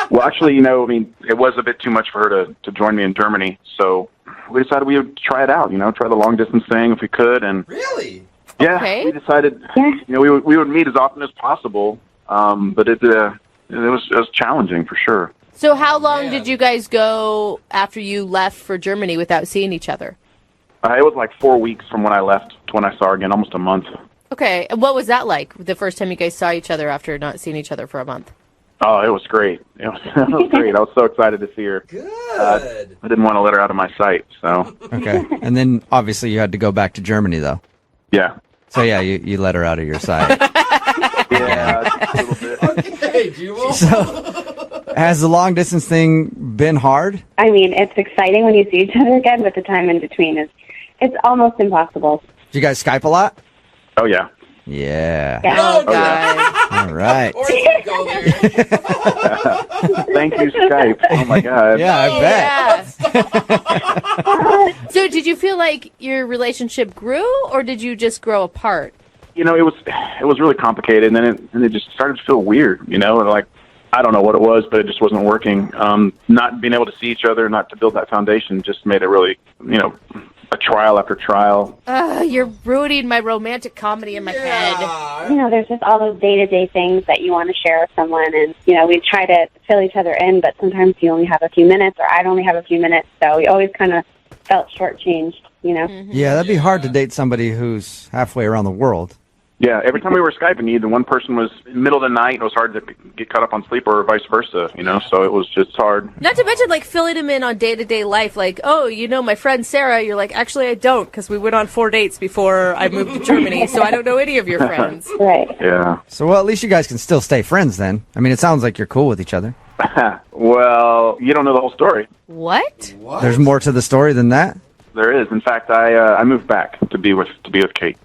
Well, actually, it was a bit too much for her to join me in Germany, so we decided we would try it out, try the long distance thing if we could. And really? Yeah, Okay. we decided, we would meet as often as possible, but it was challenging for sure. So how long did you guys go after you left for Germany without seeing each other? It was like 4 weeks from when I left to when I saw her again, almost a month. Okay, and what was that like, the first time you guys saw each other after not seeing each other for a month? Oh, it was great. It was great. I was so excited to see her. Good. I didn't want to let her out of my sight, so. Okay. And then obviously you had to go back to Germany, though. Yeah. So yeah, you let her out of your sight. Yeah, a little bit. Okay, Jubal. So has the long distance thing been hard? I mean, it's exciting when you see each other again, but the time in between it's almost impossible. Do you guys Skype a lot? Oh, yeah. Yeah. Oh, Oh, yeah. All right. Or you can go there. Thank you, Skype. Oh, my God. Yeah, I bet. So did you feel like your relationship grew, or did you just grow apart? It was really complicated, and then it just started to feel weird, like, I don't know what it was, but it just wasn't working. Not being able to see each other, not to build that foundation just made it really, a trial after trial. You're ruining my romantic comedy in my head. There's just all those day-to-day things that you want to share with someone, and, we try to fill each other in, but sometimes you only have a few minutes, or I'd only have a few minutes, so we always kind of felt shortchanged, Yeah, that'd be hard to date somebody who's halfway around the world. Yeah, every time we were Skyping, either one person was in the middle of the night, it was hard to get caught up on sleep, or vice versa, so it was just hard. Not to mention, like, filling him in on day-to-day life. Like, oh, my friend Sarah. You're like, actually, I don't, because we went on 4 dates before I moved to Germany, so I don't know any of your friends. Right. Yeah. So, well, at least you guys can still stay friends then. I mean, it sounds like you're cool with each other. Well, you don't know the whole story. What? There's more to the story than that? There is. In fact, I moved back to be with Kate.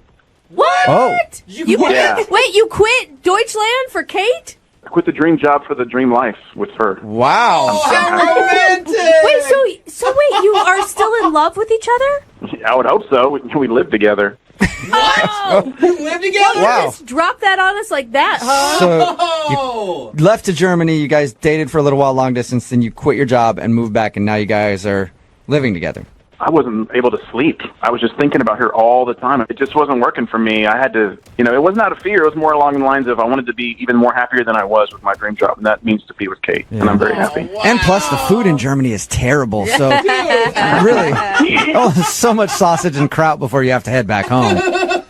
What? Oh. You Yeah. Wait, you quit Deutschland for Kate? I quit the dream job for the dream life with her. Wow. How romantic! Wait, so wait, you are still in love with each other? I would hope so. We live together. Oh! You live together? Wow. Just drop that on us like that, huh? So Oh! you left to Germany, you guys dated for a little while long distance, then you quit your job and moved back, and now you guys are living together. I wasn't able to sleep. I was just thinking about her all the time. It just wasn't working for me. I had to, it wasn't out of fear. It was more along the lines of I wanted to be even more happier than I was with my dream job, and that means to be with Kate. And I'm very happy. Wow. And plus, the food in Germany is terrible. So, really, so much sausage and kraut before you have to head back home.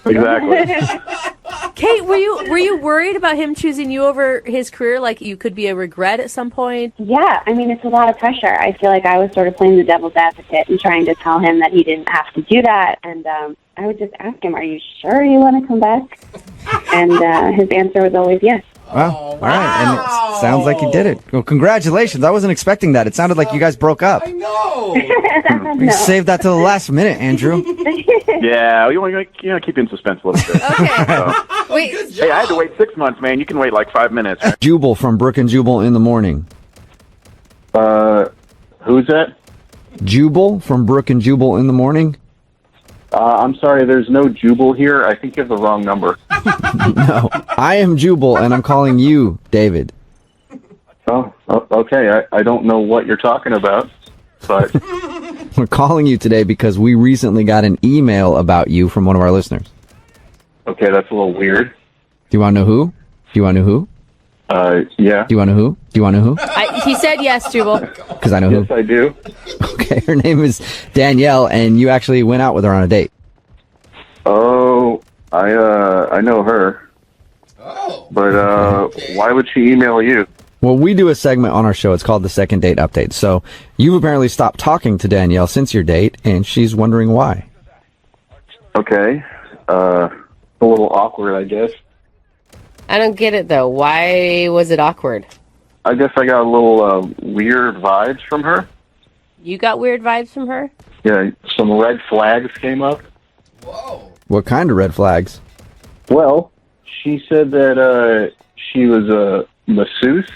Exactly. Kate, were you worried about him choosing you over his career? Like you could be a regret at some point? Yeah, I mean, it's a lot of pressure. I feel like I was sort of playing the devil's advocate and trying to tell him that he didn't have to do that. And I would just ask him, are you sure you want to come back? And his answer was always yes. Wow. All right. And it sounds like you did it. Well, congratulations. I wasn't expecting that. It sounded like you guys broke up. I know! You saved that to the last minute, Andrew. Yeah, you want to keep you in suspense a little bit. Okay. So, Wait, hey, I had to wait 6 months, man. You can wait like 5 minutes. Jubal from Brooke and Jubal in the morning. Who's that? Jubal from Brooke and Jubal in the morning. I'm sorry, there's no Jubal here. I think you have the wrong number. No, I am Jubal, and I'm calling you David. Oh, okay. I don't know what you're talking about, but We're calling you today because we recently got an email about you from one of our listeners. Okay, that's a little weird. Do you want to know who? Do you want to know who? Yeah. Do you want to know who? Do you want to know who? He said yes, Jubal. Because I know who. Yes, I do. Okay, her name is Danielle, and you actually went out with her on a date. Oh, I know her. Oh. But why would she email you? Well, we do a segment on our show. It's called the Second Date Update. So you've apparently stopped talking to Danielle since your date, and she's wondering why. Okay. A little awkward, I guess. I don't get it, though. Why was it awkward? I guess I got a little weird vibes from her. You got weird vibes from her? Yeah, some red flags came up. What kind of red flags? Well, she said that she was a masseuse,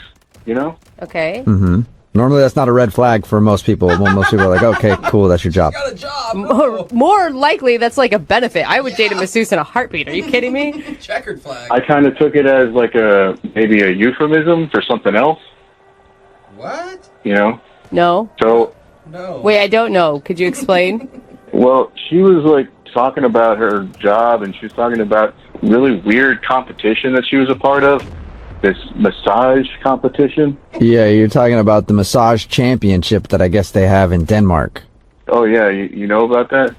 you know? Okay. Mm-hmm. Normally that's not a red flag for most people. Well, most people are like, okay, cool, that's your job. More likely, that's like a benefit. I would date a masseuse in a heartbeat. Are you kidding me? Checkered flag. I kind of took it as like maybe a euphemism for something else. What? You know? No. So, No. Wait, I don't know. Could you explain? well, she was like talking about her job, and she was talking about really weird competition that she was a part of. This massage competition. Yeah, you're talking about the massage championship that I guess they have in Denmark. Oh, yeah, you know about that?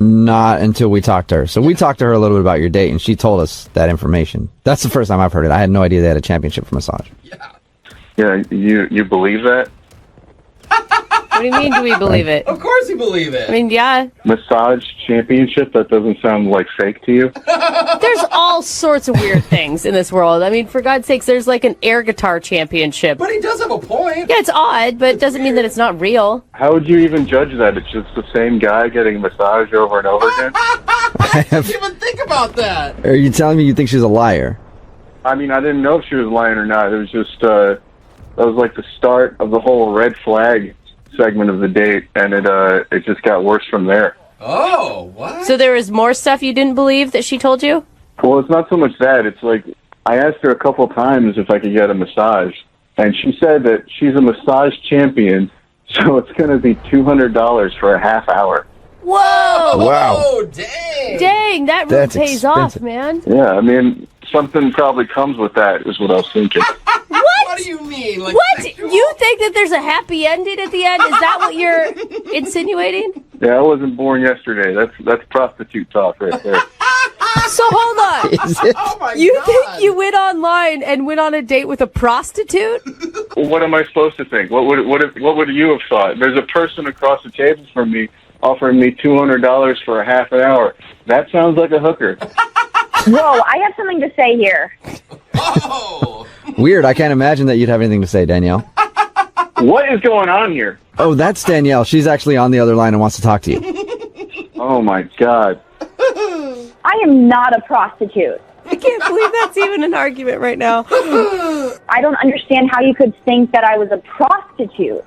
Not until we talked to her. So we talked to her a little bit about your date, and she told us that information. That's the first time I've heard it. I had no idea they had a championship for massage. Yeah, you believe that? What do you mean, do we believe it? Of course you believe it. I mean, yeah. Massage championship? That doesn't sound like fake to you? There's all sorts of weird things in this world. I mean, for God's sakes, there's like an air guitar championship. But he does have a point. Yeah, it's odd, but it doesn't mean that it's not real. How would you even judge that? It's just the same guy getting a massage over and over again? I didn't even think about that. Are you telling me you think she's a liar? I mean, I didn't know if she was lying or not. It was just, that was like the start of the whole red flag segment of the date, and it just got worse from there. Oh, what? So there was more stuff you didn't believe that she told you? Well, it's not so much that. It's like, I asked her a couple times if I could get a massage, and she said that she's a massage champion, so it's going to be $200 for a half hour. Whoa! Wow. Oh, dang. Dang, that really That's pays expensive. off, man. Yeah, I mean, something probably comes with that, is what I was thinking. What do you mean? Like, What? You think that there's a happy ending at the end? Is that what you're insinuating? Yeah, I wasn't born yesterday. That's prostitute talk right there. So hold on. Is it? Oh my You God. think you went online and went on a date with a prostitute? Well, what am I supposed to think? What would you have thought? There's a person across the table from me offering me $200 for a half an hour. That sounds like a hooker. Whoa, I have something to say here. Oh. Weird. I can't imagine that you'd have anything to say, Danielle. What is going on here? Oh, that's Danielle. She's actually on the other line and wants to talk to you. Oh my God. I am not a prostitute. I can't believe that's even an argument right now. I don't understand how you could think that I was a prostitute.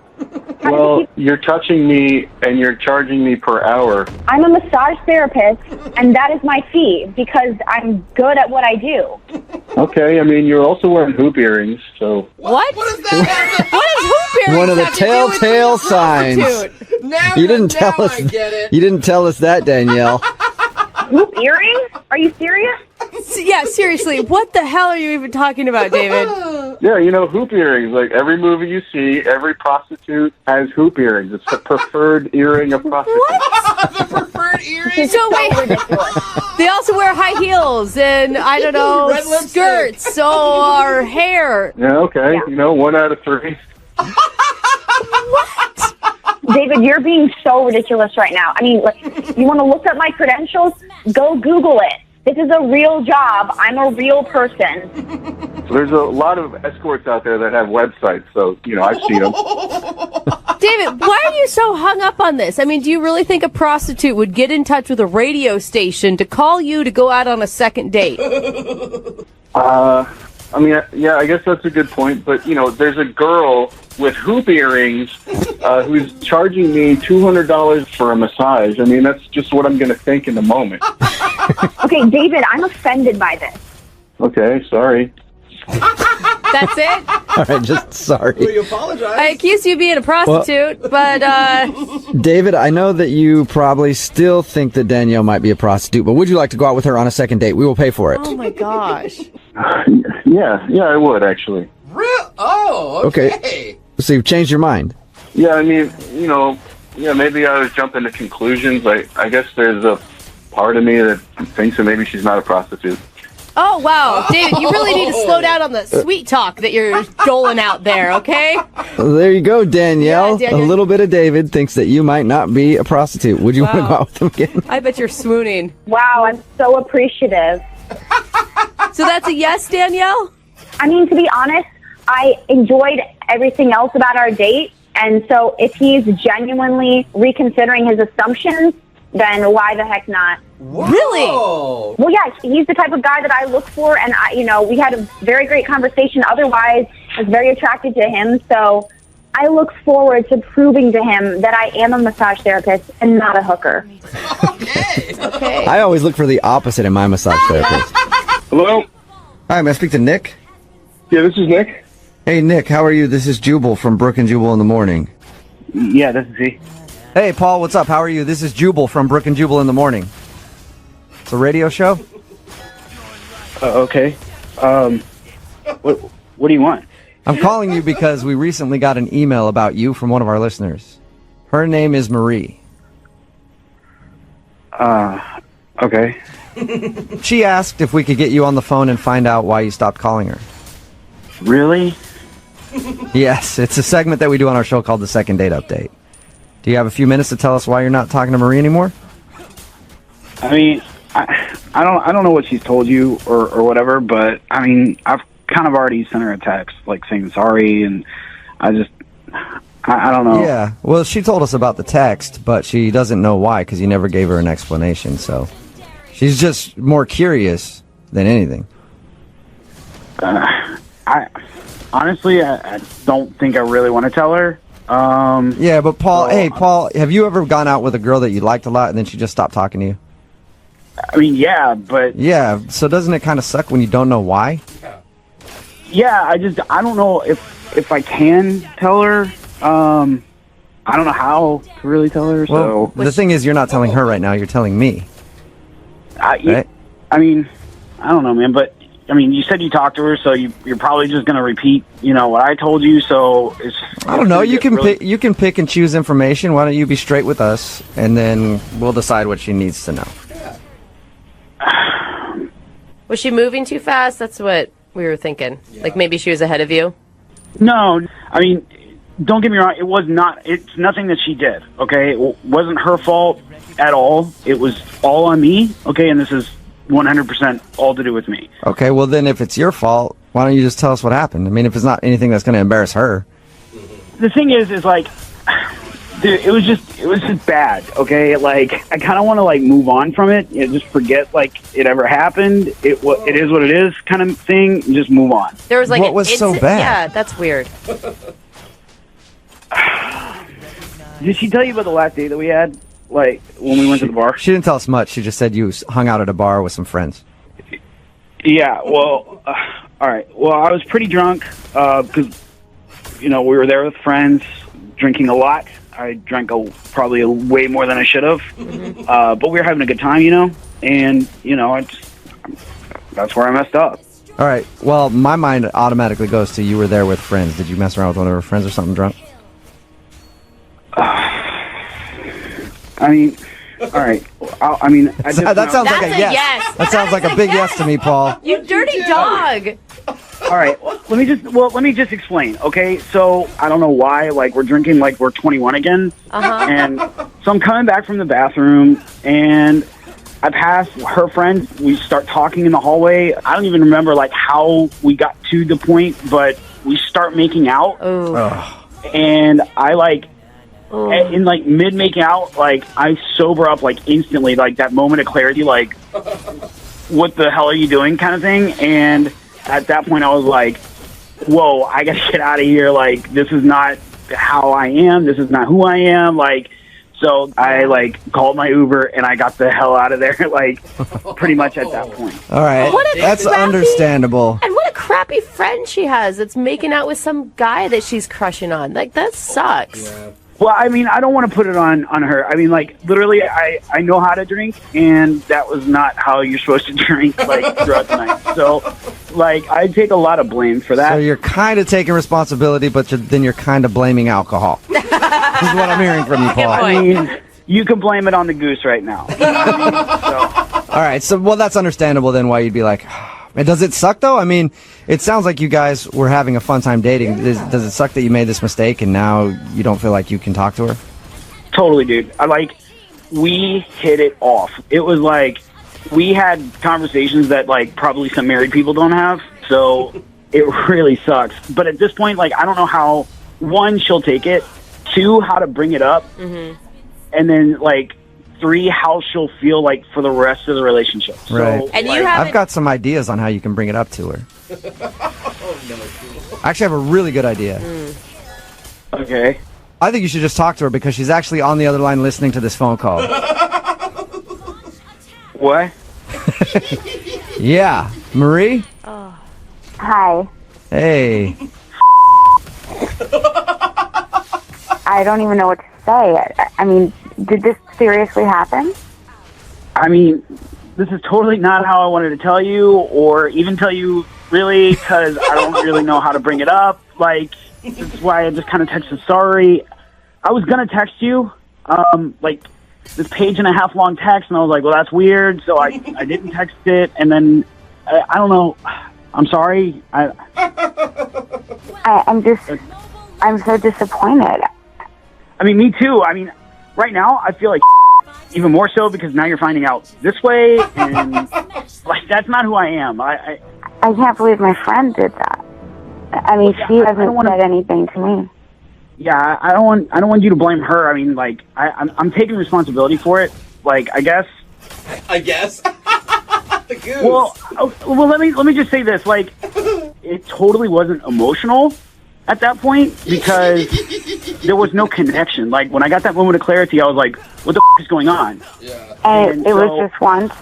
Well, you're touching me and you're charging me per hour. I'm a massage therapist, and that is my fee because I'm good at what I do. Okay, I mean, you're also wearing hoop earrings, so... What? What does that What is hoop earrings One of the have to do with telltale being a signs. prostitute? Now, You didn't now tell us. I get it. You didn't tell us that, Danielle. Hoop earrings? Are you serious? Yeah, seriously, what the hell are you even talking about, David? Yeah, you know, hoop earrings. Like, every movie you see, every prostitute has hoop earrings. It's the preferred earring of prostitutes. The preferred earring. So wait, they also wear high heels and, I don't know, Red lipstick. skirts or hair. Yeah, okay. Yeah. You know, 1 out of 3. David, you're being so ridiculous right now. I mean, like, you want to look up my credentials? Go Google it. This is a real job. I'm a real person. There's a lot of escorts out there that have websites, so, you know, I've seen them. David, why are you so hung up on this? I mean, do you really think a prostitute would get in touch with a radio station to call you to go out on a second date? I mean, yeah, I guess that's a good point, but, you know, there's a girl with hoop earrings who's charging me $200 for a massage. I mean, that's just what I'm going to think in the moment. Okay, David, I'm offended by this. Okay, sorry. That's That's it? All right, just sorry. You apologize. I accused you of being a prostitute, but David, I know that you probably still think that Danielle might be a prostitute, but would you like to go out with her on a second date? We will pay for it. oh my gosh. Yeah, I would actually. Real? Oh, okay. So you've changed your mind? Yeah, I mean, maybe I was jumping to conclusions. I guess there's a part of me that thinks that maybe she's not a prostitute. Oh, wow. David, you really need to slow down on the sweet talk that you're doling out there, okay? Well, there you go, Danielle. Yeah, Danielle. A little bit of David thinks that you might not be a prostitute. Would you want to go out with him again? I bet you're swooning. Wow, I'm so appreciative. So that's a yes, Danielle? I mean, to be honest, I enjoyed everything else about our date. And so if he's genuinely reconsidering his assumptions, then why the heck not? Really? Well, yeah, he's the type of guy that I look for. And, we had a very great conversation. Otherwise, I was very attracted to him. So I look forward to proving to him that I am a massage therapist and not a hooker. Okay. I always look for the opposite in my massage therapist. Hello? Hi, may I speak to Nick? Yeah, this is Nick. Hey, Nick, how are you? This is Jubal from Brooke and Jubal in the morning. Yeah, this is he. Hey, Paul, what's up? How are you? This is Jubal from Brooke and Jubal in the morning. It's a radio show? Okay. What do you want? I'm calling you because we recently got an email about you from one of our listeners. Her name is Marie. Okay. She asked if we could get you on the phone and find out why you stopped calling her. Really? Yes, it's a segment that we do on our show called the Second Date Update. Do you have a few minutes to tell us why you're not talking to Marie anymore? I mean, I don't know what she's told you or whatever, but I mean, I've kind of already sent her a text like saying sorry, and I don't know. Yeah, well, she told us about the text, but she doesn't know why because you never gave her an explanation, so she's just more curious than anything. I honestly, I don't think I really want to tell her. Yeah, but Paul, hey, Paul, have you ever gone out with a girl that you liked a lot and then she just stopped talking to you? I mean, yeah, but... Yeah, so doesn't it kind of suck when you don't know why? Yeah, I don't know if I can tell her. I don't know how to really tell her, Well, the thing is, you're not telling her right now, you're telling me. Right? I mean, I don't know, man, but... I mean, you said you talked to her, so you're probably just going to repeat, what I told you. So I don't know. You can pick and choose information. Why don't you be straight with us, and then we'll decide what she needs to know. Was she moving too fast? That's what we were thinking. Yeah. Like maybe she was ahead of you? No. I mean, don't get me wrong. It was not. It's nothing that she did, okay? It wasn't her fault at all. It was all on me, okay? And this is 100% all to do with me. Okay, well then if it's your fault, why don't you just tell us what happened? I mean, if it's not anything that's going to embarrass her. The thing is like, dude, it was just bad, okay? Like, I kind of want to, like, move on from it, just forget, like, it ever happened. It is what it is kind of thing, and just move on. There was, like, what was so bad? Yeah, that's weird. Did she tell you about the last date that we had? Like, when we went to the bar? She didn't tell us much. She just said you hung out at a bar with some friends. Yeah, well, all right. Well, I was pretty drunk because, we were there with friends, drinking a lot. I drank probably way more than I should have. But we were having a good time, and, that's where I messed up. All right. Well, my mind automatically goes to you were there with friends. Did you mess around with one of her friends or something drunk? I mean, all right. That sounds like a yes. That sounds like a big yes to me, Paul. You dirty dog. All right. Let me just explain. Okay. So I don't know why. Like, we're drinking like we're 21 again. And so I'm coming back from the bathroom and I pass her friends. We start talking in the hallway. I don't even remember like how we got to the point, but we start making out. And I like. In like mid making out, like I sober up like instantly, like that moment of clarity, like what the hell are you doing kind of thing. And at that point I was like, whoa, I gotta get out of here. Like, this is not how I am. This is not who I am. Like, so I like called my Uber and I got the hell out of there. Like, pretty much at that point. All right, that's understandable. And what a crappy friend she has that's making out with some guy that she's crushing on. Like, that sucks. Well, I mean, I don't want to put it on her. I mean, like, literally, I know how to drink, and that was not how you're supposed to drink, like, throughout the night. So, like, I take a lot of blame for that. So you're kind of taking responsibility, but then you're kind of blaming alcohol. This is what I'm hearing from you, Paul. I mean, you can blame it on the goose right now. You know what I mean? So, all right, so, well, that's understandable then why you'd be like... And does it suck, though? I mean, it sounds like you guys were having a fun time dating. Does it suck that you made this mistake and now you don't feel like you can talk to her? Totally, dude. We hit it off. It was like, we had conversations that, like, probably some married people don't have. So it really sucks. But at this point, like, I don't know how, one, she'll take it, two, how to bring it up, and then, like, 3, how she'll feel like for the rest of the relationship. Right. So, And like, haven't... I've got some ideas on how you can bring it up to her. I actually have a really good idea. Okay. I think you should just talk to her because she's actually on the other line listening to this phone call. What? Yeah. Marie? Hi. Hey. I don't even know what to say. I mean, did this seriously happen? I mean, this is totally not how I wanted to tell you, or even tell you, really, because I don't really know how to bring it up. Like, that's why I just kind of texted sorry. I was going to text you, like, this page-and-a-half long text, and I was like, well, that's weird, so I didn't text it, and then, I don't know, I'm sorry. I'm so disappointed. I mean, me too. I mean, right now, I feel like even more so because now you're finding out this way, and like that's not who I am. I can't believe my friend did that. I mean, she hasn't said anything to me. Yeah, I don't want you to blame her. I mean, like I'm taking responsibility for it. Like I guess. The goose. Well, let me just say this. Like, it totally wasn't emotional at that point because there was no connection. Like, when I got that moment of clarity, I was like, what the is going on? Yeah. And it was just once?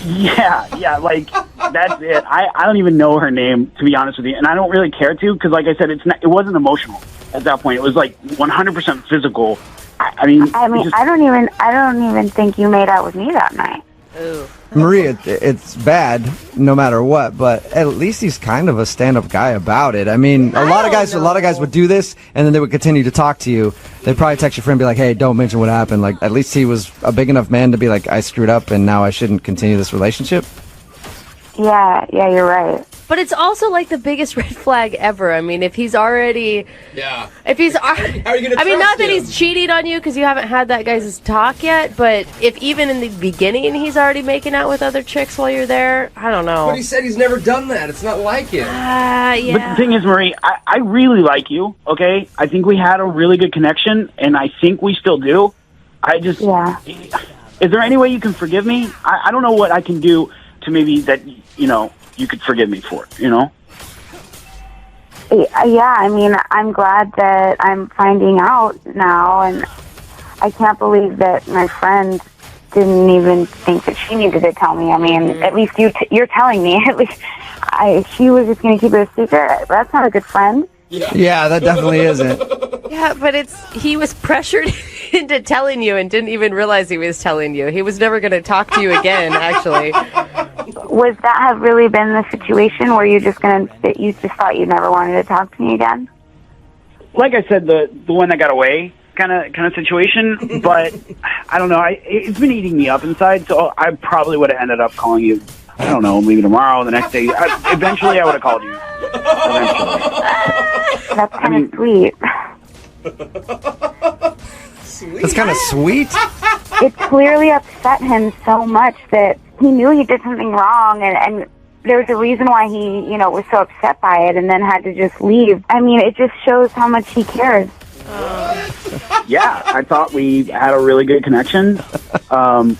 Yeah, like, that's it. I don't even know her name, to be honest with you, and I don't really care to, because like I said, it wasn't emotional at that point. It was like 100% physical. I mean, I don't even think you made out with me that night. Ooh. Maria, it's bad no matter what, but at least he's kind of a stand-up guy about it. I mean, a lot of guys would do this, and then they would continue to talk to you. They'd probably text your friend and be like, hey, don't mention what happened. Like, at least he was a big enough man to be like, I screwed up, and now I shouldn't continue this relationship. Yeah, you're right. But it's also like the biggest red flag ever. I mean, if he's already... Yeah. If he's... How are you going to I mean, trust not that him? he's cheating on you because you haven't had that guy's talk yet, but if even in the beginning he's already making out with other chicks while you're there, I don't know. But he said he's never done that. It's not like him. Yeah. But the thing is, Marie, I really like you, okay? I think we had a really good connection, and I think we still do. Yeah. Is there any way you can forgive me? I don't know what I can do to maybe that, you could forgive me for it, Yeah, I mean, I'm glad that I'm finding out now, and I can't believe that my friend didn't even think that she needed to tell me. I mean, at least you're telling me. At least she was just going to keep it a secret. That's not a good friend. Yeah, that definitely isn't. Yeah, but he was pressured into telling you and didn't even realize he was telling you. He was never going to talk to you again, actually. Was that have really been the situation where you just thought you never wanted to talk to me again? Like I said, the one that got away kind of situation, but I don't know. It's been eating me up inside, so I probably would have ended up calling you. I don't know, maybe tomorrow, the next day. Eventually, I would have called you. That's kind of sweet. That's kind of sweet. It clearly upset him so much that he knew he did something wrong, and there was a reason why he, was so upset by it and then had to just leave. I mean, it just shows how much he cares. Yeah, I thought we had a really good connection, and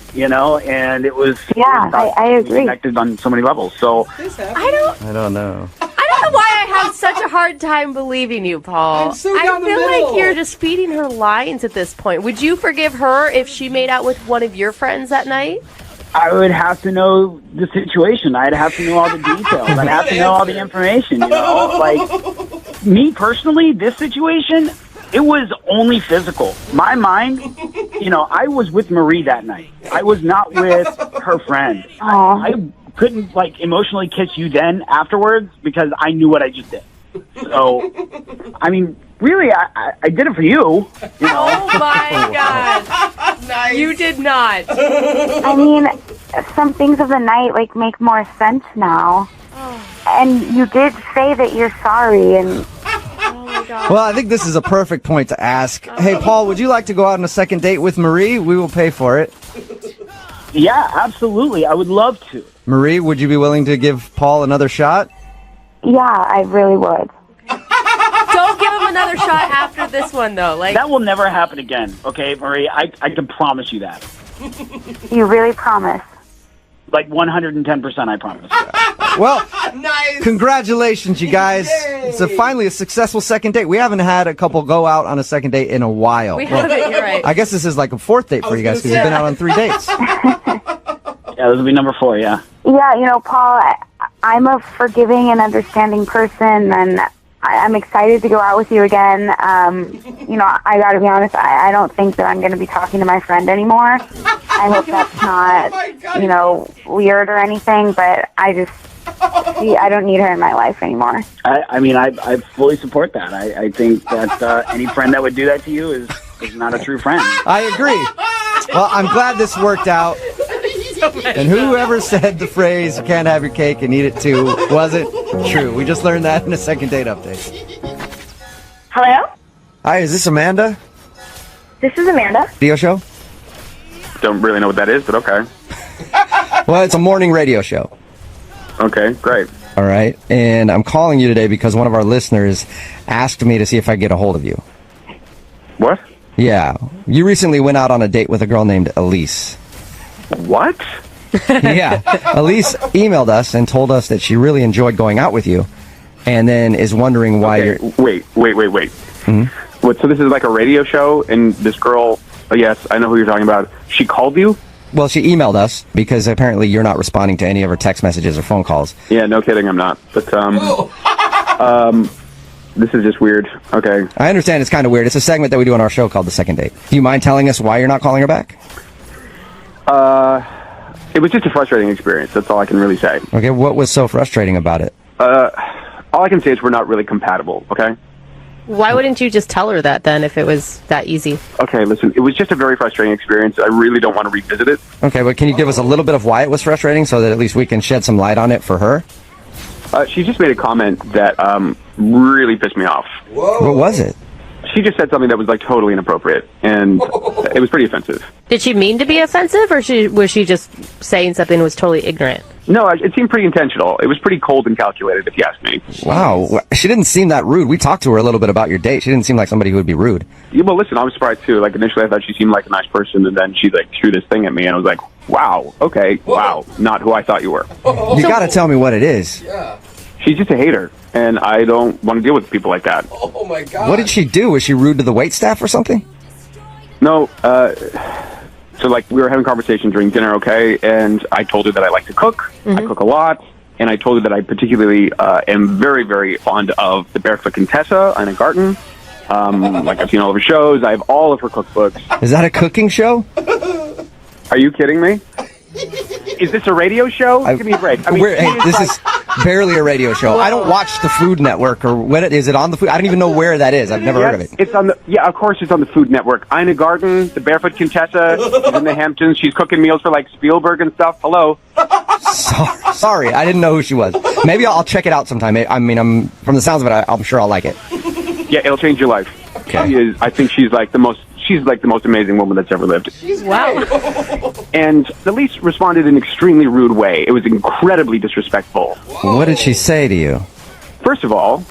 it was... Yeah, I agree. Connected on so many levels, so... I don't know. I don't know why I have such a hard time believing you, Paul. I'm so down the feel middle. like you're just feeding her lines at this point. Would you forgive her if she made out with one of your friends that night? I would have to know the situation. I'd have to know all the details. I'd have to know all the information, you know? Like, me personally, this situation, it was only physical. My mind, you know, I was with Marie that night. I was not with her friend. I couldn't, like, emotionally kiss you then afterwards because I knew what I just did. So, I mean, really, I did it for you. You know? Oh my God! Nice. You did not. I mean, some things of the night like make more sense now. And you did say that you're sorry, and Well, I think this is a perfect point to ask. Hey, Paul, would you like to go out on a second date with Marie? We will pay for it. Yeah, absolutely. I would love to. Marie, would you be willing to give Paul another shot? yeah, I really would. Don't give him another shot after this one, though. Like That will never happen again, okay, Marie? I can promise you that. You really promise? Like 110%, I promise. Well, Nice. congratulations, you guys. It's finally a successful second date. We haven't had a couple go out on a second date in a while. we haven't. You're right. I guess this is like a fourth date for you guys because you've been out on 3 dates. Yeah, this will be number 4, yeah. Yeah, you know, Paul, I'm a forgiving and understanding person, and I'm excited to go out with you again. You know, I got to be honest, I don't think that I'm going to be talking to my friend anymore. I hope that's not, you know, weird or anything, but I don't need her in my life anymore. I mean, I fully support that. I think that any friend that would do that to you is not a true friend. I agree. Well, I'm glad this worked out. And whoever said the phrase, you can't have your cake and eat it too, wasn't true. We just learned that in a second date update. Hello? Hi, is this Amanda? This is Amanda. Radio show? Don't really know what that is, but okay. Well, it's a morning radio show. Okay, great. All right. And I'm calling you today because one of our listeners asked me to see if I could get a hold of you. What? Yeah. You recently went out on a date with a girl named Elise. What? Yeah. Elise emailed us and told us that she really enjoyed going out with you and then is wondering why you're... Wait. Mm-hmm. What, so this is like a radio show, and this girl, yes, I know who you're talking about, she called you? Well, she emailed us because apparently you're not responding to any of her text messages or phone calls. Yeah, no kidding, I'm not. But, this is just weird. Okay. I understand it's kind of weird. It's a segment that we do on our show called The Second Date. Do you mind telling us why you're not calling her back? It was just a frustrating experience. That's all I can really say. Okay, what was so frustrating about it? All I can say is we're not really compatible, okay? Why wouldn't you just tell her that then if it was that easy? Okay, listen, it was just a very frustrating experience. I really don't want to revisit it. Okay, but can you give us a little bit of why it was frustrating so that at least we can shed some light on it for her? She just made a comment that really pissed me off. Whoa. What was it? She just said something that was like totally inappropriate, and it was pretty offensive. Did she mean to be offensive, or was she just saying something that was totally ignorant? No, it seemed pretty intentional. It was pretty cold and calculated, if you ask me. Wow, she didn't seem that rude. We talked to her a little bit about your date. She didn't seem like somebody who would be rude. Yeah, well, listen, I was surprised too. Like initially, I thought she seemed like a nice person, and then she like threw this thing at me, and I was like, "Wow, okay, wow, not who I thought you were." You got to tell me what it is. Yeah. She's just a hater, and I don't want to deal with people like that. Oh my God. What did she do? Was she rude to the waitstaff or something? No, so like we were having a conversation during dinner, okay, and I told her that I like to cook. Mm-hmm. I cook a lot, and I told her that I particularly am very, very fond of the Barefoot Contessa, Anna Garten. Like I've seen all of her shows. I have all of her cookbooks. Is that a cooking show? Are you kidding me? Is this a radio show? Give me a break. I mean, this is barely a radio show. I don't watch the Food Network, or when is it on the Food? I don't even know where that is. I've never heard of it. It's on the of course it's on the Food Network. Ina Garten, the Barefoot Contessa, she's in the Hamptons. She's cooking meals for like Spielberg and stuff. Hello. Sorry, I didn't know who she was. Maybe I'll check it out sometime. I mean, I'm from the sounds of it, I'm sure I'll like it. Yeah, it'll change your life. Okay. I think she's like the most amazing woman that's ever lived. Wow. And Elise responded in an extremely rude way. It was incredibly disrespectful. What did she say to you? First of all,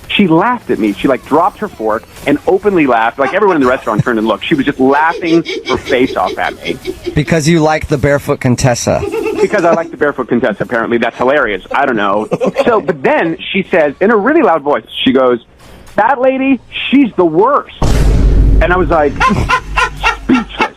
she laughed at me. She like dropped her fork and openly laughed. Like everyone in the restaurant turned and looked. She was just laughing her face off at me. Because you like the Barefoot Contessa. Because I like the Barefoot Contessa. Apparently that's hilarious. I don't know. So, but then she says in a really loud voice, she goes, "That lady, she's the worst." And I was like, speechless.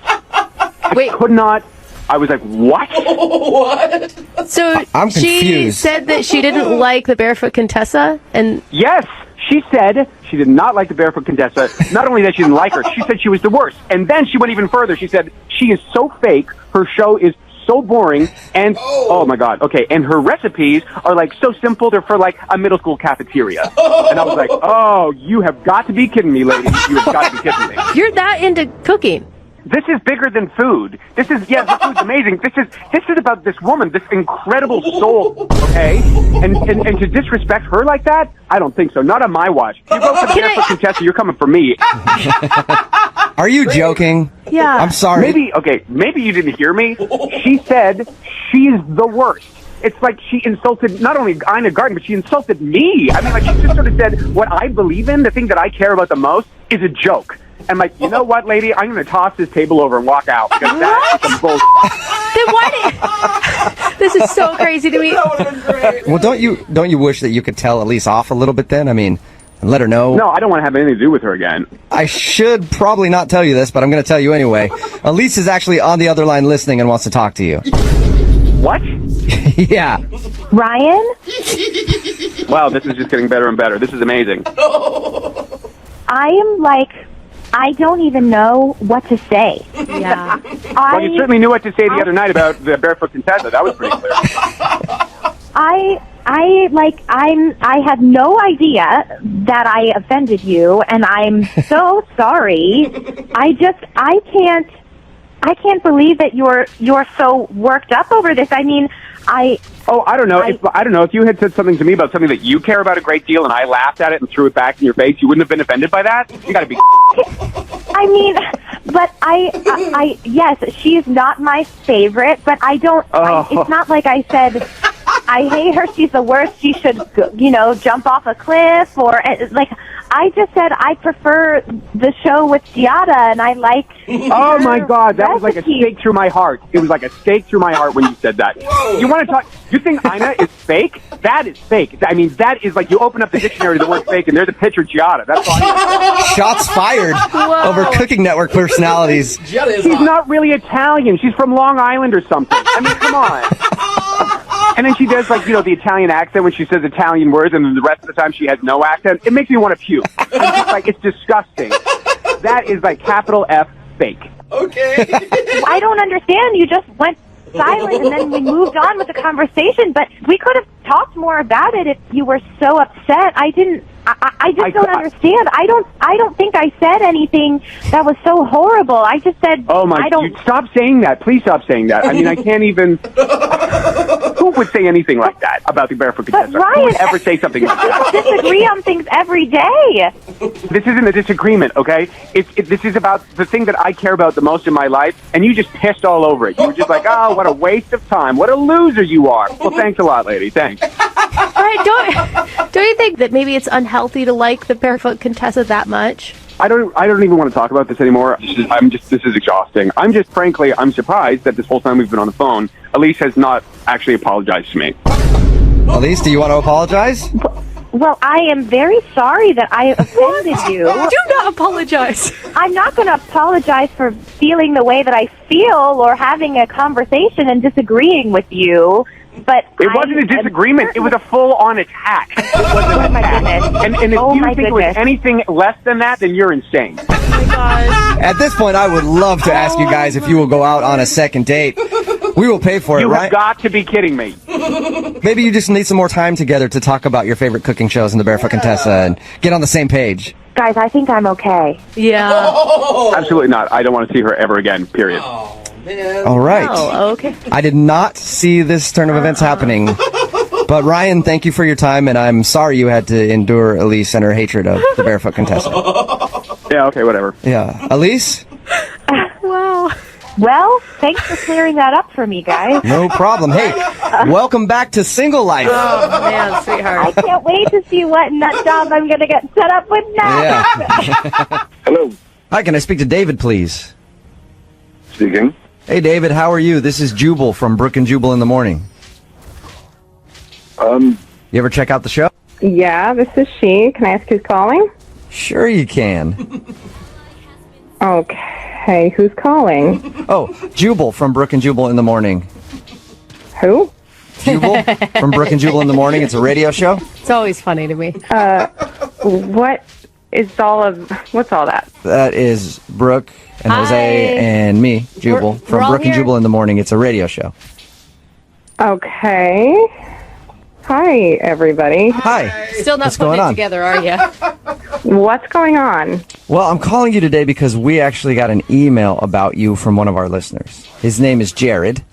I I was like, what? What? So I'm she confused. said that she didn't like the Barefoot Contessa, and Yes, she said she did not like the Barefoot Contessa. Not only that she didn't like her, she said she was the worst. And then she went even further. She said she is so fake, her show is so boring, and oh my god, okay, and her recipes are like so simple, they're for like a middle school cafeteria. And I was like, oh, you have got to be kidding me, lady. You have got to be kidding me. you're that into cooking. This is bigger than food. This is, yeah, the food's amazing. This is about this woman, this incredible soul, okay? And to disrespect her like that, I don't think so. Not on my watch. You go for the Barefoot Contessa, you're coming for me. Are you joking? Yeah. I'm sorry. Maybe you didn't hear me. She said she's the worst. It's like she insulted not only Ina Garten, but she insulted me. I mean, like, she just sort of said, what I believe in, the thing that I care about the most, is a joke. And like, you know what, lady? I'm going to toss this table over and walk out because that's some bullshit. Then why did... This is so crazy to me. Well, don't you wish that you could tell Elise off a little bit then? I mean, and let her know. No, I don't want to have anything to do with her again. I should probably not tell you this, but I'm going to tell you anyway. Elise is actually on the other line listening and wants to talk to you. What? Yeah. Ryan? Wow, this is just getting better and better. This is amazing. I am like, I don't even know what to say. Yeah. Well, you certainly knew what to say the other night about the Barefoot Contessa. That was pretty clear. I had no idea that I offended you, and I'm so sorry. I can't believe that you're so worked up over this. I mean, I don't know. I don't know if you had said something to me about something that you care about a great deal, and I laughed at it and threw it back in your face. You wouldn't have been offended by that. You got to be. I mean, but I yes, she's not my favorite, but I don't. It's not like I said I hate her. She's the worst. She should, jump off a cliff or like. I just said I prefer the show with Giada, and I like. Oh my God, that was like a stake through my heart. It was like a stake through my heart when you said that. You want to talk? You think Ina is fake? That is fake. I mean, that is like you open up the dictionary to the word fake, and there's a picture of Giada. That's all. Shots fired over Cooking Network personalities. She's not really Italian. She's from Long Island or something. I mean, come on. And then she does like the Italian accent when she says Italian words, and then the rest of the time she has no accent. It makes me want to puke. I'm just like, it's disgusting. That is like capital F fake. Okay. I don't understand. You just went silent, and then we moved on with the conversation. But we could have talked more about it if you were so upset. I just don't understand. I don't think I said anything that was so horrible. I just said, oh my! Stop saying that. Please stop saying that. I mean, I can't even. Who would say anything like that about the Barefoot Contessa? Ryan, Who would ever say something like that? We disagree on things every day. This isn't a disagreement, okay? This is about the thing that I care about the most in my life, and you just pissed all over it. You were just like, oh, what a waste of time. What a loser you are. Well, thanks a lot, lady. Thanks. Right, don't you think that maybe it's unhealthy to like the Barefoot Contessa that much? I don't even want to talk about this anymore. This is exhausting. Frankly, I'm surprised that this whole time we've been on the phone, Elise has not actually apologized to me. Elise, do you want to apologize? Well, I am very sorry that I offended you. Do not apologize. I'm not going to apologize for feeling the way that I feel or having a conversation and disagreeing with you. But it wasn't a disagreement. It was a full-on attack. It was an attack. And if you think it was anything less than that, then you're insane. Oh my gosh. At this point, I would love to ask you guys if you will go out on a second date. We will pay for it, right? You have got to be kidding me. Maybe you just need some more time together to talk about your favorite cooking shows and the Barefoot Contessa and get on the same page. Guys, I think I'm okay. Yeah. Absolutely not. I don't want to see her ever again, period. Man. All right. Oh, okay. I did not see this turn of events happening. But Ryan, thank you for your time, and I'm sorry you had to endure Elise and her hatred of the Barefoot Contessa. Yeah, okay, whatever. Yeah. Elise? Wow. Well, thanks for clearing that up for me, guys. No problem. Hey, welcome back to single life. Oh, man, sweetheart. I can't wait to see what nut job I'm going to get set up with now. Yeah. Hello. Hi, can I speak to David, please? Speaking. Hey, David, how are you? This is Jubal from Brooke and Jubal in the morning. You ever check out the show? Yeah, this is she. Can I ask who's calling? Sure you can. Okay, who's calling? Oh, Jubal from Brooke and Jubal in the Morning. Who? Jubal from Brooke and Jubal in the Morning. It's a radio show. It's always funny to me. What's all that? That is Brooke and Jose and me, Jubal, We're from all Brooke and here. Jubal in the Morning. It's a radio show. Okay. Hi, everybody. Hi. Still not What's putting going it on? together, are you? What's going on? Well, I'm calling you today because we actually got an email about you from one of our listeners. His name is Jared.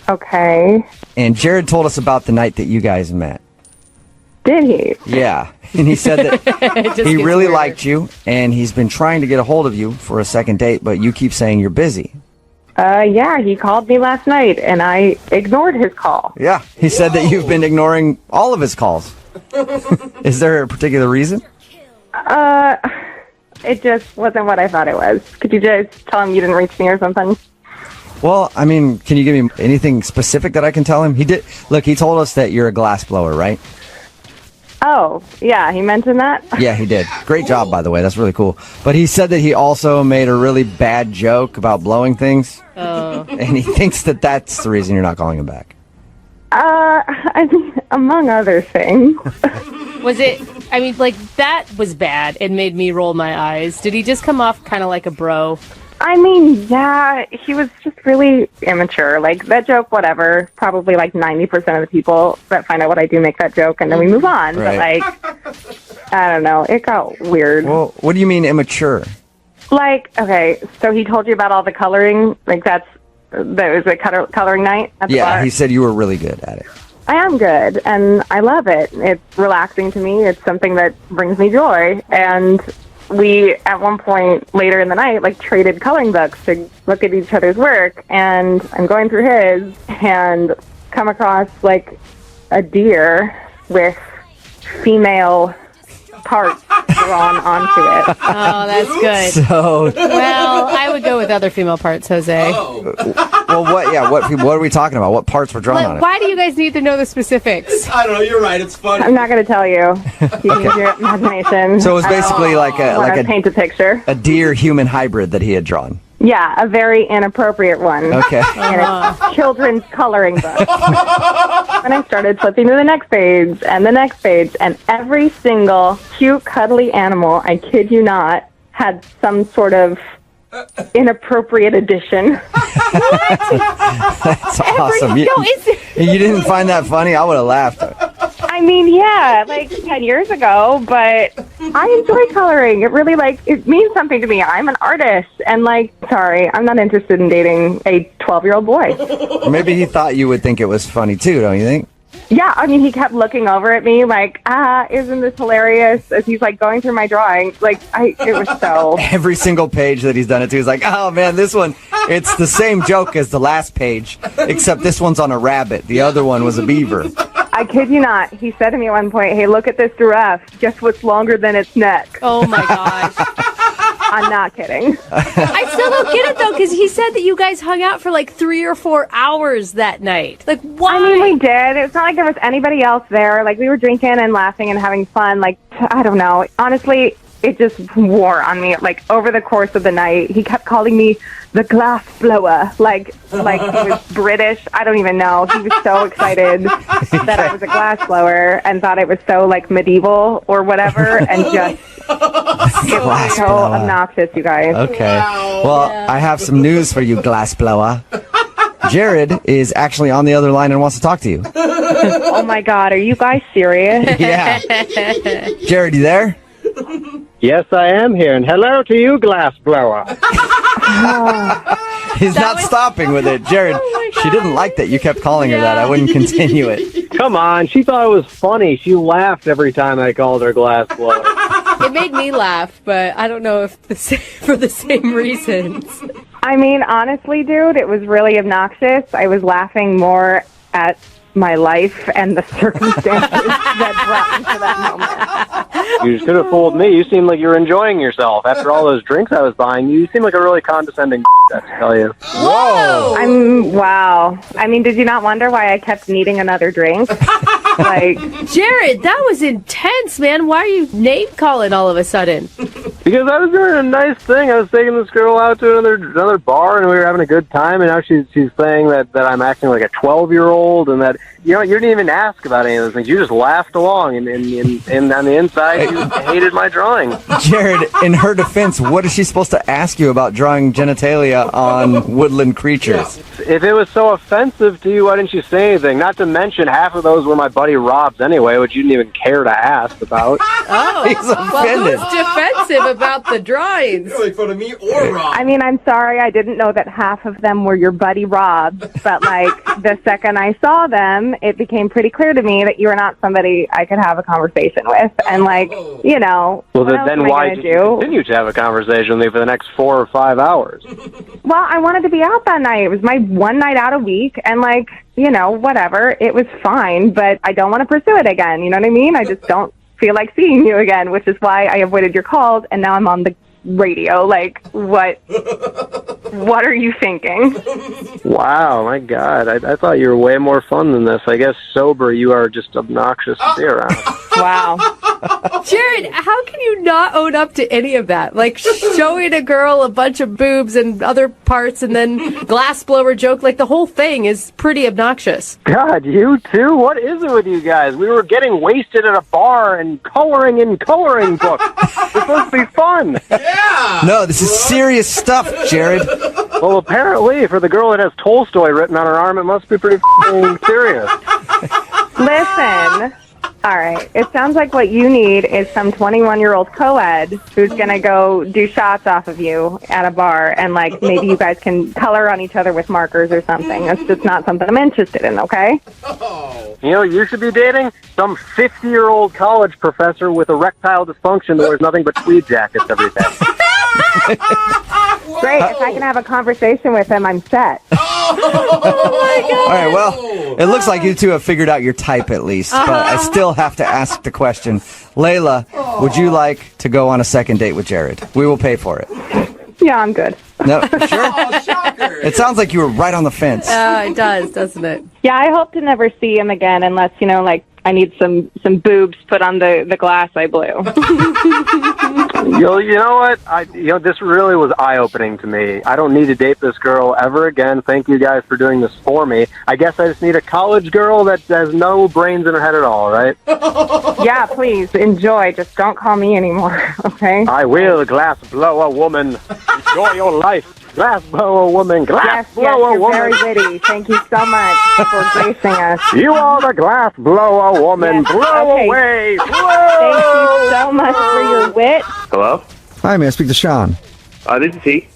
Okay. And Jared told us about the night that you guys met. Did he? Yeah. And he said that Just he gets really weirder. liked you, and he's been trying to get a hold of you for a second date, but you keep saying you're busy. Yeah, he called me last night, and I ignored his call. Yeah. He said that you've been ignoring all of his calls. Is there a particular reason? It just wasn't what I thought it was. Could you just tell him you didn't reach me or something? Well, I mean, can you give me anything specific that I can tell him? He told us that you're a glass blower, right? Oh, yeah, he mentioned that? Yeah, he did. Great job, by the way. That's really cool. But he said that he also made a really bad joke about blowing things. Oh. And he thinks that that's the reason you're not calling him back. I mean, among other things. Was it, I mean, like, that was bad and made me roll my eyes. Did he just come off kind of like a bro? I mean, yeah, he was just really immature. Like, that joke, whatever. Probably like 90% of the people that find out what I do make that joke, and then we move on. Right. But, like, I don't know. It got weird. Well, what do you mean immature? Like, okay, so he told you about all the coloring? Like, that was a coloring night at the bar? Yeah, he said you were really good at it. I am good, and I love it. It's relaxing to me. It's something that brings me joy. And we, at one point later in the night, like, traded coloring books to look at each other's work. And I'm going through his and come across, like, a deer with female parts drawn onto it. Oh, that's good. So, Well, I would go with other female parts, Jose. well, what are we talking about? What parts were drawn on it? Why do you guys need to know the specifics? I don't know. You're right. It's funny. I'm not going to tell you. You can use your imagination. So it was basically like a paint a picture. a deer-human hybrid that he had drawn. Yeah, a very inappropriate one. Okay. In a children's coloring book. And I started flipping to the next page and the next page, and every single cute, cuddly animal, I kid you not, had some sort of inappropriate addition. That's awesome. You didn't find that funny? I would have laughed. I mean, yeah, like 10 years ago, but I enjoy coloring. It really, like, it means something to me. I'm an artist, and, like, sorry, I'm not interested in dating a 12-year-old boy. Maybe he thought you would think it was funny, too, don't you think? Yeah, I mean, he kept looking over at me like, isn't this hilarious? As he's, like, going through my drawings. Like, it was so... Every single page that he's done it to, he's like, oh, man, this one, it's the same joke as the last page, except this one's on a rabbit. The other one was a beaver. I kid you not. He said to me at one point, hey, look at this giraffe. Guess what's longer than its neck? Oh, my gosh. I'm not kidding. I still don't get it, though, because he said that you guys hung out for like 3 or 4 hours that night. Like, why? I mean, we did. It's not like there was anybody else there. Like, we were drinking and laughing and having fun. Like, I don't know. Honestly, it just wore on me. Like, over the course of the night, he kept calling me the glass blower. Like he was British. I don't even know. He was so excited that I was a glass blower and thought it was so, like, medieval or whatever. And just, it was so obnoxious, you guys. Okay. Well, I have some news for you, glass blower. Jared is actually on the other line and wants to talk to you. Oh, my God. Are you guys serious? Yeah. Jared, you there? Yes, I am here, and hello to you, glass blower. He's not stopping with it. Jared, she didn't like that you kept calling her that. I wouldn't continue it. Come on, she thought it was funny. She laughed every time I called her glass blower. It made me laugh, but I don't know if for the same reasons. I mean, honestly, dude, it was really obnoxious. I was laughing more at my life and the circumstances that brought me to that moment. You should have fooled me. You seemed like you were enjoying yourself. After all those drinks I was buying, you seem like a really condescending I have to tell you. Whoa! Wow. I mean, did you not wonder why I kept needing another drink? Like, Jared, that was intense, man. Why are you name calling all of a sudden? Because I was doing a nice thing. I was taking this girl out to another bar, and we were having a good time. And now she's saying that I'm acting like a 12-year-old, and that you didn't even ask about any of those things. You just laughed along, and on the inside, you hated my drawing. Jared, in her defense, what is she supposed to ask you about drawing genitalia on woodland creatures? If it was so offensive to you, why didn't you say anything? Not to mention, half of those were my buddy Rob's anyway, which you didn't even care to ask about. Oh, He's offended. Well, who's defensive about the drawings? You don't make fun of me or Rob. I mean, I'm sorry, I didn't know that half of them were your buddy Rob, but like the second I saw them, it became pretty clear to me that you were not somebody I could have a conversation with. And like, Well, what else then am I why gonna did you do? continue to have a conversation with me for the next 4 or 5 hours? Well, I wanted to be out that night. It was my one night out a week, and like, whatever. It was fine, but I don't want to pursue it again. You know what I mean? I just don't feel like seeing you again, which is why I avoided your calls, and now I'm on the radio. Like, what are you thinking? Wow, my God. I thought you were way more fun than this. I guess sober, you are just obnoxious to be around. Wow. Jared, how can you not own up to any of that? Like showing a girl a bunch of boobs and other parts and then glassblower joke, like the whole thing is pretty obnoxious. God, you too? What is it with you guys? We were getting wasted at a bar and coloring in coloring books. It's supposed to be fun. Yeah. No, this is serious stuff, Jared. Well, apparently, for the girl that has Tolstoy written on her arm, it must be pretty serious. Listen. All right. It sounds like what you need is some 21-year-old co-ed who's going to go do shots off of you at a bar, and like maybe you guys can color on each other with markers or something. That's just not something I'm interested in, okay? You should be dating some 50-year-old college professor with erectile dysfunction that wears nothing but tweed jackets every day. Great. If I can have a conversation with him, I'm set. All right, well, it looks like you two have figured out your type at least, but I still have to ask the question. Layla, would you like to go on a second date with Jared? We will pay for it. Yeah, I'm good. No, sure? It sounds like you were right on the fence. It does, doesn't it? Yeah, I hope to never see him again unless, I need some boobs put on the glass I blew. You know what? This really was eye-opening to me. I don't need to date this girl ever again. Thank you guys for doing this for me. I guess I just need a college girl that has no brains in her head at all, right? Yeah, please, enjoy. Just don't call me anymore, okay? I will, glass blower woman. Enjoy your life. Glass blower woman. Glass blower you're woman. very witty. Thank you so much for gracing us. You are the glass blower woman. Yes, Blow okay. away. Thank you so much for your wit. Hello? Hi, may I speak to Sean? This is he.